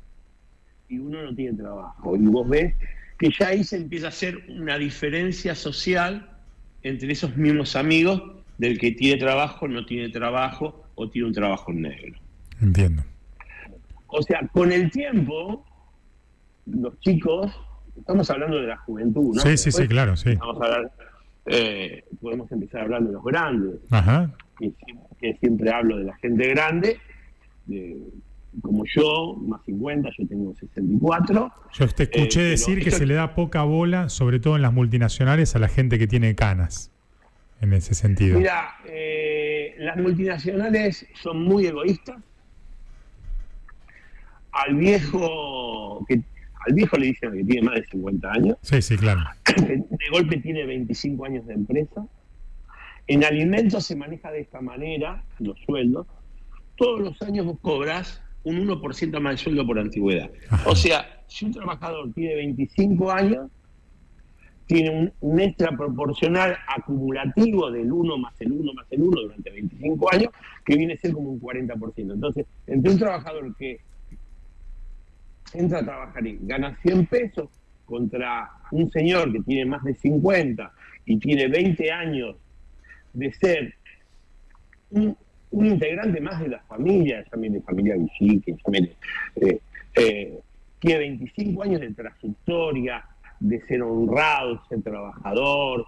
y 1 no tiene trabajo. Y vos ves que ya ahí se empieza a hacer una diferencia social entre esos mismos amigos del que tiene trabajo, no tiene trabajo o tiene un trabajo en negro. Entiendo. O sea, con el tiempo, los chicos, estamos hablando de la juventud, ¿no? Sí, sí, sí, claro, sí. Vamos a hablar, podemos empezar hablando de los grandes, Ajá. que siempre hablo de la gente grande, como yo, más 50, yo tengo 64. Yo te escuché decir que se le da poca bola, sobre todo en las multinacionales, a la gente que tiene canas, en ese sentido. Mira, las multinacionales son muy egoístas. Al viejo le dicen que tiene más de 50 años. Sí, sí, claro. De golpe tiene 25 años de empresa. En alimentos se maneja de esta manera, los sueldos. Todos los años vos cobras un 1% más de sueldo por antigüedad. Ajá. O sea, si un trabajador tiene 25 años, tiene un extra proporcional acumulativo del 1 más el 1 más el 1 durante 25 años, que viene a ser como un 40%. Entonces, entre un trabajador que entra a trabajar y gana 100 pesos contra un señor que tiene más de 50 y tiene 20 años de ser un integrante más de la familia, también de familia Villique, tiene 25 años de trayectoria, de ser honrado, de ser trabajador,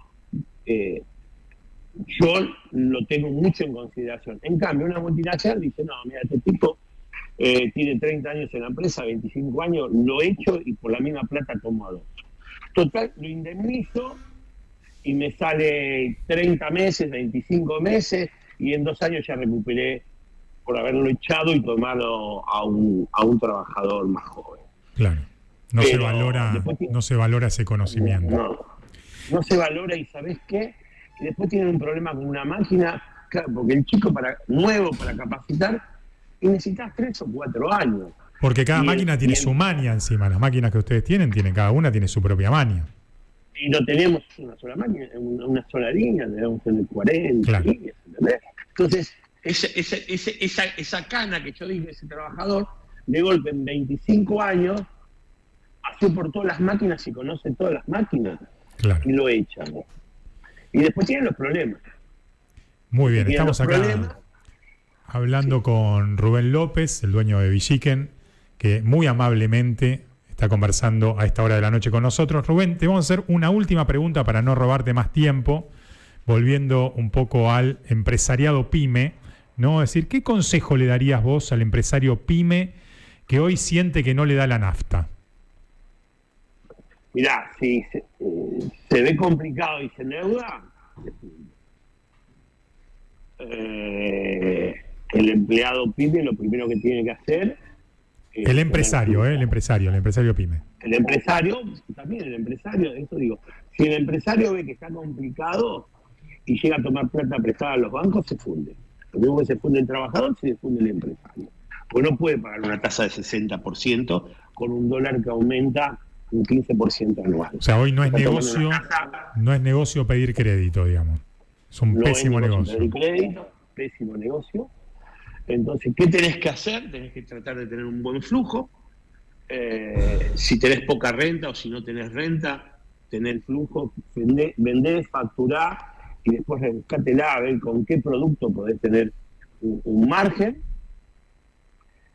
yo lo tengo mucho en consideración. En cambio, una multinacional dice, no, mira, este tipo tiene 30 años en la empresa, 25 años, lo he hecho y por la misma plata tomo a 2. Total, lo indemnizo y me sale 30 meses, 25 meses y en 2 años ya recuperé por haberlo echado y tomado a un trabajador más joven. Claro, no se valora ese conocimiento. No se valora y ¿sabés qué? Y después tienen un problema con una máquina, claro, porque el chico nuevo para capacitar, y necesitas 3 o 4 años. Porque cada máquina tiene su maña encima. Las máquinas que ustedes tienen, cada una tiene su propia maña. Y no tenemos una sola máquina, una sola línea, tenemos tener 40 claro. líneas, ¿entendés? Entonces, esa cana que yo dije, ese trabajador, de golpe en 25 años, hace por todas las máquinas y conoce todas las máquinas, claro. Y lo echan. Y después tienen los problemas. Muy bien, estamos acá hablando con Rubén López, el dueño de Villiquen, que muy amablemente está conversando a esta hora de la noche con nosotros. Rubén, te vamos a hacer una última pregunta para no robarte más tiempo, volviendo un poco al empresariado pyme, ¿no? Es decir, ¿qué consejo le darías vos al empresario pyme que hoy siente que no le da la nafta? Mirá, si se ve complicado y se endeuda, el empleado pyme lo primero que tiene que hacer es el empresario pyme. El empresario, también el empresario, eso digo, si el empresario ve que está complicado y llega a tomar plata prestada a los bancos, se funde. Lo mismo que se funde el trabajador, se funde el empresario. Pues no puede pagar una tasa de 60% con un dólar que aumenta un 15% anual. O sea, hoy no es negocio pedir crédito, digamos. Es un pésimo negocio. Pedir crédito, pésimo negocio. Entonces, ¿qué tenés que hacer? Tenés que tratar de tener un buen flujo. Si tenés poca renta o si no tenés renta, tener flujo, vendés, facturá y después rebuscátela a ver con qué producto podés tener un margen.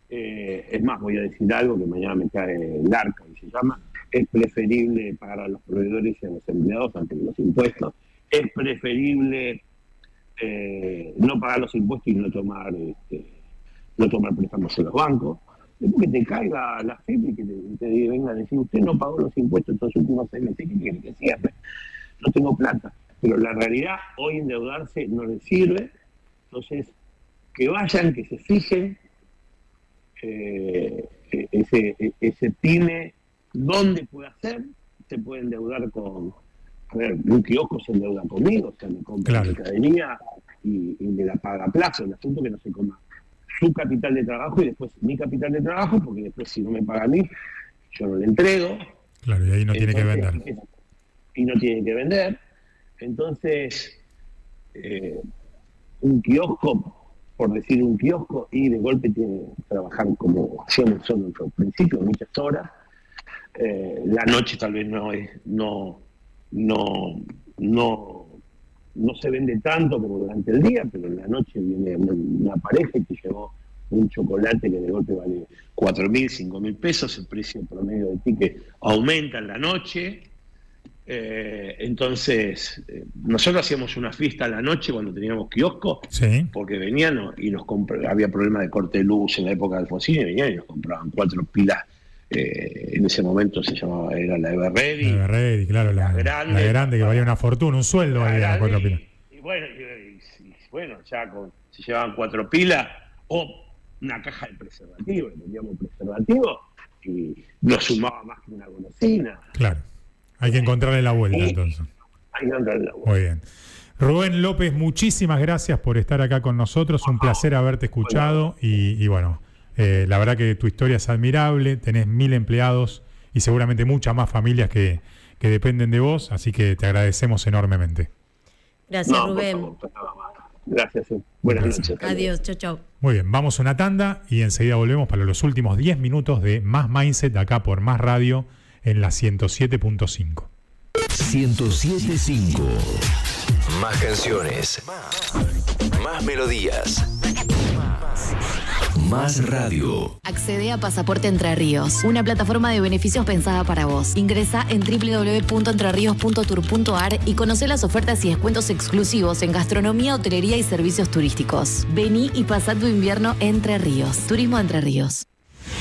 Es más, voy a decir algo que mañana me cae el arca, que se llama: es preferible pagar a los proveedores y a los empleados antes que los impuestos. Es preferible no pagar los impuestos y no tomar préstamos en los bancos. Después que te caiga la FIP y que te venga a decir: usted no pagó los impuestos estos últimos 6 meses, ¿qué quiere que cierre? No tengo plata. Pero la realidad, hoy endeudarse no les sirve. Entonces, que vayan, que se fijen ese pyme, ¿dónde puede hacer? Se puede endeudar con... A ver, un kiosco se endeuda conmigo, o sea, me compra mercadería y me la paga a plazo. El asunto es que no se coma su capital de trabajo y después mi capital de trabajo, porque después si no me paga a mí, yo no le entrego. Claro, y ahí no tiene que vender. Y no tiene que vender. Entonces, un kiosco, por decir un kiosco, y de golpe tiene que trabajar como hacíamos solo en principio, muchas horas. La noche tal vez no se vende tanto como durante el día, pero en la noche viene una pareja y te llevó un chocolate que de golpe vale 4.000, 5.000 pesos, el precio promedio del ticket aumenta en la noche. Entonces, nosotros hacíamos una fiesta a la noche cuando teníamos kiosco, porque venían y nos compraban, había problemas de corte de luz en la época de Alfonsín, y venían y nos compraban 4 pilas. En ese momento era la Everready. La Everready, claro, la grande que valía una fortuna, un sueldo valía 4 pilas. Y bueno, ya se llevaban 4 pilas o una caja de preservativo, le poníamos preservativo y no sumaba más que una golosina. Claro, hay que encontrarle la vuelta entonces. Hay que encontrarle la vuelta. Muy bien. Rubén López, muchísimas gracias por estar acá con nosotros, un placer haberte escuchado y bueno, la verdad que tu historia es admirable, tenés 1.000 empleados y seguramente muchas más familias que dependen de vos, así que te agradecemos enormemente. Gracias, Rubén. Gracias. Buenas noches. Adiós, chau, chau. Muy bien, vamos a una tanda y enseguida volvemos para los últimos 10 minutos de Más Mindset acá por Más Radio en la 107.5. 107.5. Más canciones. Más melodías. Más radio. Accede a Pasaporte Entre Ríos, una plataforma de beneficios pensada para vos. Ingresa en www.entrerios.tour.ar y conoce las ofertas y descuentos exclusivos en gastronomía, hotelería y servicios turísticos. Vení y pasá tu invierno Entre Ríos. Turismo Entre Ríos.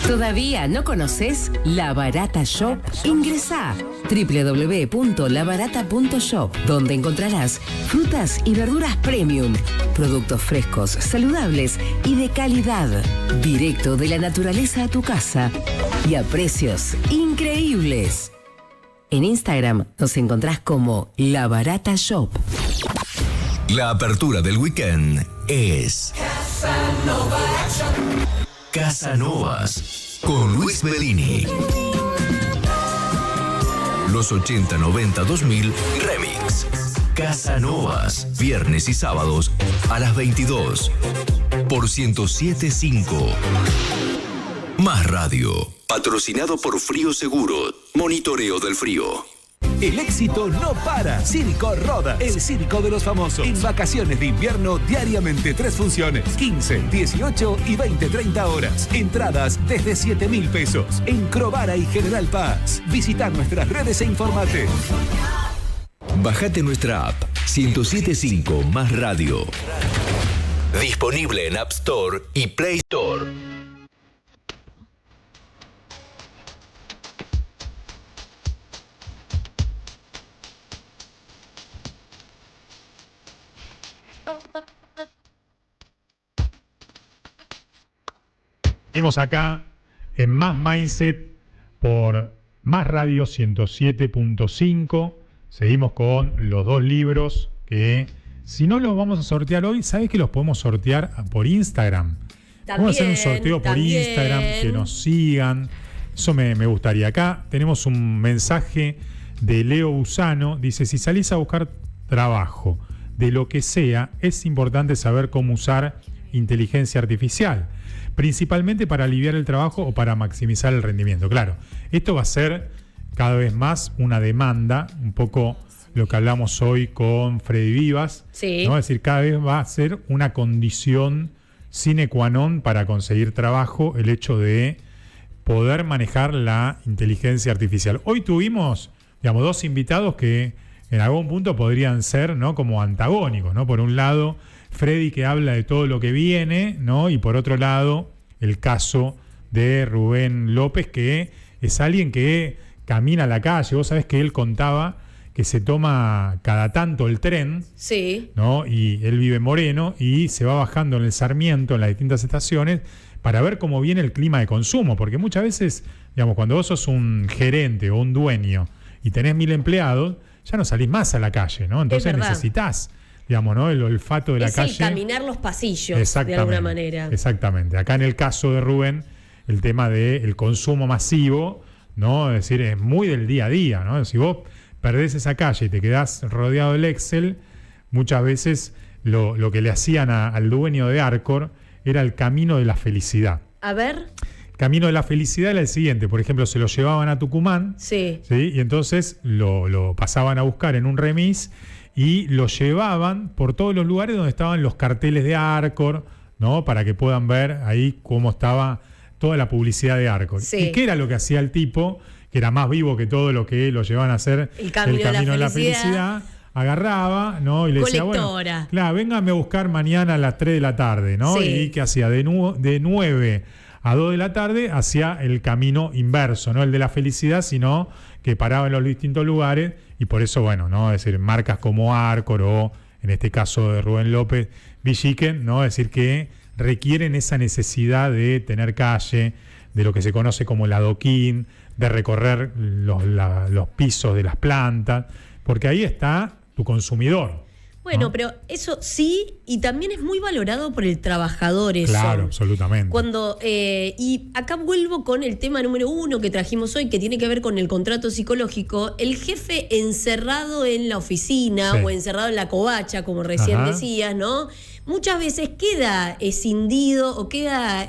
¿Todavía no conoces La Barata Shop? Ingresá www.labarata.shop, donde encontrarás frutas y verduras premium, productos frescos, saludables y de calidad, directo de la naturaleza a tu casa y a precios increíbles. En Instagram nos encontrás como La Barata Shop. La apertura del weekend es Casanovas con Luis Bellini. Los 80, 90, 2000 Remix. Casanovas, viernes y sábados a las 22 por 107.5. Más Radio. Patrocinado por Frío Seguro. Monitoreo del frío. El éxito no para. Circo Roda, el circo de los famosos. En vacaciones de invierno, diariamente 3 funciones. 15, 18 y 20-30 horas. Entradas desde 7.000 pesos. En Crovara y General Paz. Visita nuestras redes e informate. Bájate nuestra app 107.5 Más Radio. Disponible en App Store y Play Store. Seguimos acá en Más Mindset por Más Radio 107.5. Seguimos con los 2 libros que, si no los vamos a sortear hoy, ¿sabes que los podemos sortear por Instagram? Vamos a hacer un sorteo por Instagram, que nos sigan. Eso me gustaría. Acá tenemos un mensaje de Leo Usano. Dice: si salís a buscar trabajo, de lo que sea, es importante saber cómo usar inteligencia artificial, principalmente para aliviar el trabajo o para maximizar el rendimiento. Claro, esto va a ser cada vez más una demanda, un poco lo que hablamos hoy con Freddy Vivas, sí, ¿no? Es decir, cada vez va a ser una condición sine qua non para conseguir trabajo el hecho de poder manejar la inteligencia artificial. Hoy tuvimos, digamos, dos invitados que en algún punto podrían ser, ¿no?, como antagónicos, ¿no? Por un lado, Freddy, que habla de todo lo que viene, ¿no? Y por otro lado, el caso de Rubén López, que es alguien que camina a la calle. Vos sabés que él contaba que se toma cada tanto el tren, sí, ¿no? Y él vive en Moreno y se va bajando en el Sarmiento, en las distintas estaciones, para ver cómo viene el clima de consumo. Porque muchas veces, digamos, cuando vos sos un gerente o un dueño y tenés 1000 empleados, ya no salís más a la calle, ¿no? Entonces necesitas, digamos, ¿no?, el olfato de la calle. Es el caminar los pasillos, de alguna manera. Exactamente. Acá en el caso de Rubén, el tema del consumo masivo, ¿no? Es decir, es muy del día a día, ¿no? Si vos perdés esa calle y te quedás rodeado del Excel, muchas veces lo que le hacían al dueño de Arcor era el camino de la felicidad. A ver. Camino de la felicidad era el siguiente. Por ejemplo, se lo llevaban a Tucumán, sí, y entonces lo pasaban a buscar en un remis y lo llevaban por todos los lugares donde estaban los carteles de Arcor, ¿no?, para que puedan ver ahí cómo estaba toda la publicidad de Arcor. Sí. ¿Y qué era lo que hacía el tipo, que era más vivo que todo lo que lo llevaban a hacer el camino de la felicidad? Agarraba, ¿no?, y le decía, bueno, claro, véngame a buscar mañana a las 3 de la tarde, ¿no? Sí. Y que hacía de 9 a 2 de la tarde, hacía el camino inverso, no el de la felicidad, sino que paraba en los distintos lugares. Y por eso, bueno, ¿no?, es decir, marcas como Arcor o, en este caso de Rubén López, Villiquen, ¿no?, es decir, que requieren esa necesidad de tener calle, de lo que se conoce como el adoquín, de recorrer los pisos de las plantas, porque ahí está tu consumidor. Bueno, ¿no? pero eso sí, y también es muy valorado por el trabajador eso. Claro, absolutamente. Cuando, y acá vuelvo con el tema número 1 que trajimos hoy, que tiene que ver con el contrato psicológico. El jefe encerrado en la oficina, sí, o encerrado en la covacha, como recién decías, ¿no?, muchas veces queda escindido o queda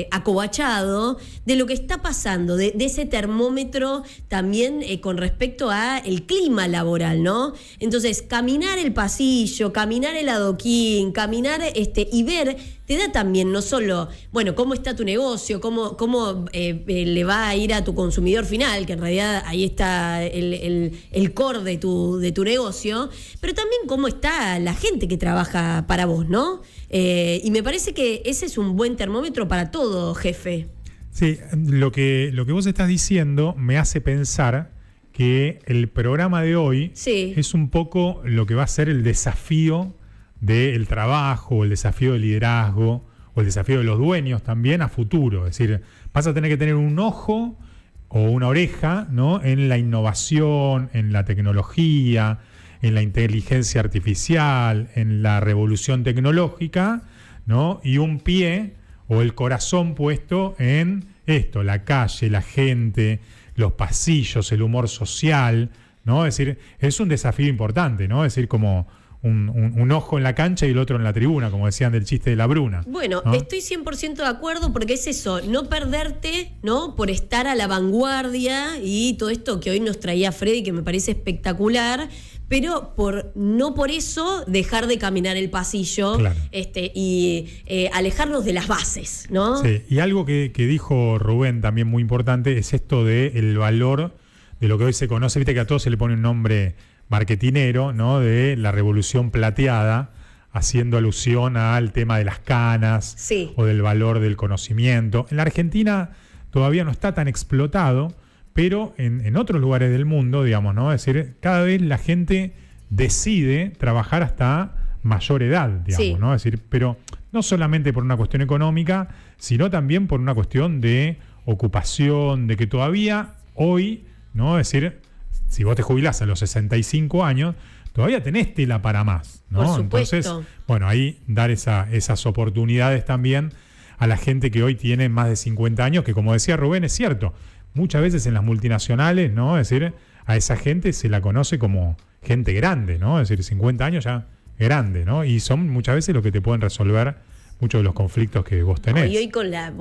acobachado de lo que está pasando, de ese termómetro también con respecto a el clima laboral, ¿no? Entonces, caminar el pasillo, caminar el adoquín, caminar y ver, te da también no solo, bueno, cómo está tu negocio, cómo le va a ir a tu consumidor final, que en realidad ahí está el core de tu negocio, pero también cómo está la gente que trabaja para vos, ¿no? Y me parece que ese es un buen termómetro para todo, jefe. Sí, lo que vos estás diciendo me hace pensar que el programa de hoy es un poco lo que va a ser el desafío del trabajo, el desafío del liderazgo, o el desafío de los dueños también a futuro. Es decir, vas a tener que tener un ojo o una oreja, ¿no?, en la innovación, en la tecnología, en la inteligencia artificial, en la revolución tecnológica, ¿no?, y un pie o el corazón puesto en esto, la calle, la gente, los pasillos, el humor social, ¿no? Es decir, es un desafío importante, ¿no? Es decir, como un ojo en la cancha y el otro en la tribuna, como decían del chiste de la Bruna. Bueno, ¿no? Estoy 100% de acuerdo, porque es eso, no perderte, ¿no?, por estar a la vanguardia y todo esto que hoy nos traía Freddy, que me parece espectacular, pero no por eso dejar de caminar el pasillo, claro, y alejarnos de las bases, ¿no? Sí, y algo que dijo Rubén también muy importante es esto del valor de lo que hoy se conoce, viste que a todos se le pone un nombre marketinero, ¿no?, de la revolución plateada, haciendo alusión al tema de las canas, sí, o del valor del conocimiento. En la Argentina todavía no está tan explotado, pero en otros lugares del mundo, digamos, ¿no? Es decir, cada vez la gente decide trabajar hasta mayor edad, digamos, sí, ¿no? Es decir, pero no solamente por una cuestión económica, sino también por una cuestión de ocupación, de que todavía hoy, ¿no? Es decir, si vos te jubilás a los 65 años, todavía tenés tela para más, ¿no? Por supuesto. Entonces, bueno, ahí dar esas oportunidades también a la gente que hoy tiene más de 50 años, que como decía Rubén, es cierto, muchas veces en las multinacionales, ¿no? Es decir, a esa gente se la conoce como gente grande, ¿no? Es decir, 50 años ya grande, ¿no? Y son muchas veces lo que te pueden resolver muchos de los conflictos que vos tenés. Y hoy con la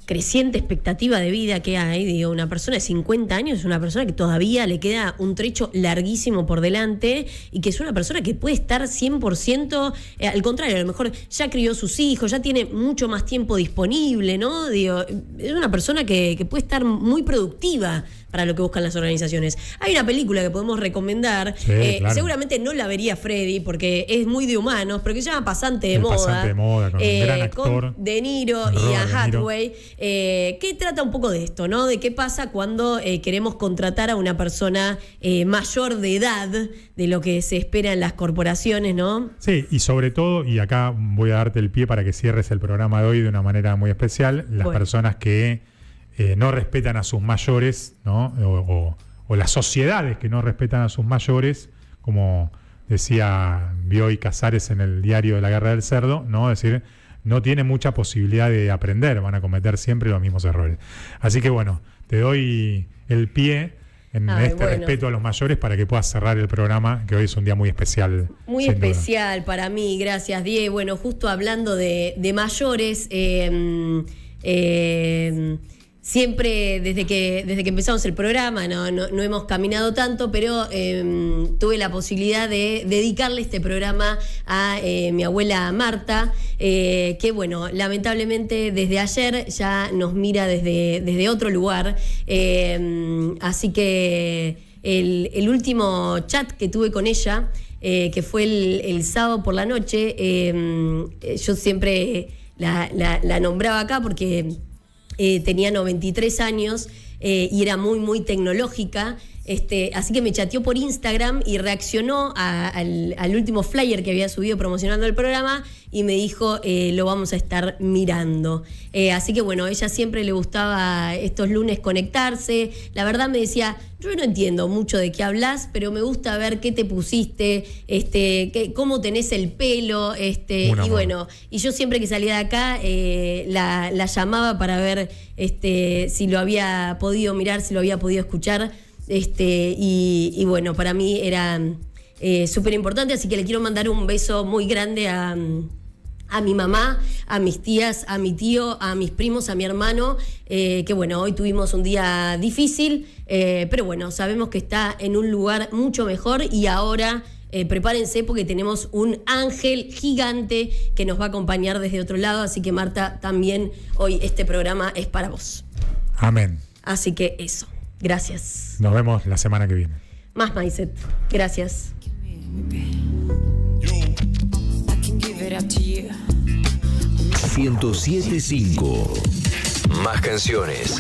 creciente expectativa de vida que hay, digo, una persona de 50 años es una persona que todavía le queda un trecho larguísimo por delante y que es una persona que puede estar 100%, al contrario, a lo mejor ya crió sus hijos, ya tiene mucho más tiempo disponible, ¿no? Digo, es una persona que puede estar muy productiva para lo que buscan las organizaciones. Hay una película que podemos recomendar, claro. Seguramente no la vería Freddy porque es muy de humanos, pero que se llama Pasante de Moda. Pasante de Moda, con un gran actor. Con De Niro y a Hathaway, que trata un poco de esto, ¿no? De qué pasa cuando queremos contratar a una persona mayor de edad de lo que se espera en las corporaciones, ¿no? Sí, y sobre todo, y acá voy a darte el pie para que cierres el programa de hoy de una manera muy especial, las personas que no respetan a sus mayores, ¿no? O las sociedades que no respetan a sus mayores, como decía Bioy Casares en el diario de la Guerra del Cerdo, ¿no? Es decir, no tienen mucha posibilidad de aprender, van a cometer siempre los mismos errores. Así que bueno, te doy el pie en respeto a los mayores para que puedas cerrar el programa, que hoy es un día muy especial. Muy especial para mí, gracias Diego. Bueno, justo hablando de mayores, siempre desde que empezamos el programa no hemos caminado tanto, pero tuve la posibilidad de dedicarle este programa a mi abuela Marta, que bueno, lamentablemente desde ayer ya nos mira desde otro lugar, así que el último chat que tuve con ella, que fue el sábado por la noche, yo siempre la nombraba acá porque tenía 93 años y era muy, muy tecnológica. Así que me chateó por Instagram y reaccionó al último flyer que había subido promocionando el programa y me dijo, lo vamos a estar mirando. Así que bueno, ella siempre le gustaba estos lunes conectarse. La verdad me decía, yo no entiendo mucho de qué hablas, pero me gusta ver qué te pusiste, cómo tenés el pelo, y bueno, y yo siempre que salía de acá la llamaba para ver si lo había podido mirar, si lo había podido escuchar. Y bueno, para mí era súper importante, así que le quiero mandar un beso muy grande a mi mamá, a mis tías, a mi tío, a mis primos, a mi hermano, que bueno, hoy tuvimos un día difícil, pero bueno, sabemos que está en un lugar mucho mejor y ahora prepárense porque tenemos un ángel gigante que nos va a acompañar desde otro lado, así que Marta, también hoy este programa es para vos. Amén. Así que eso. Gracias. Nos vemos la semana que viene. Más Mindset. Gracias. 107.5. Más canciones.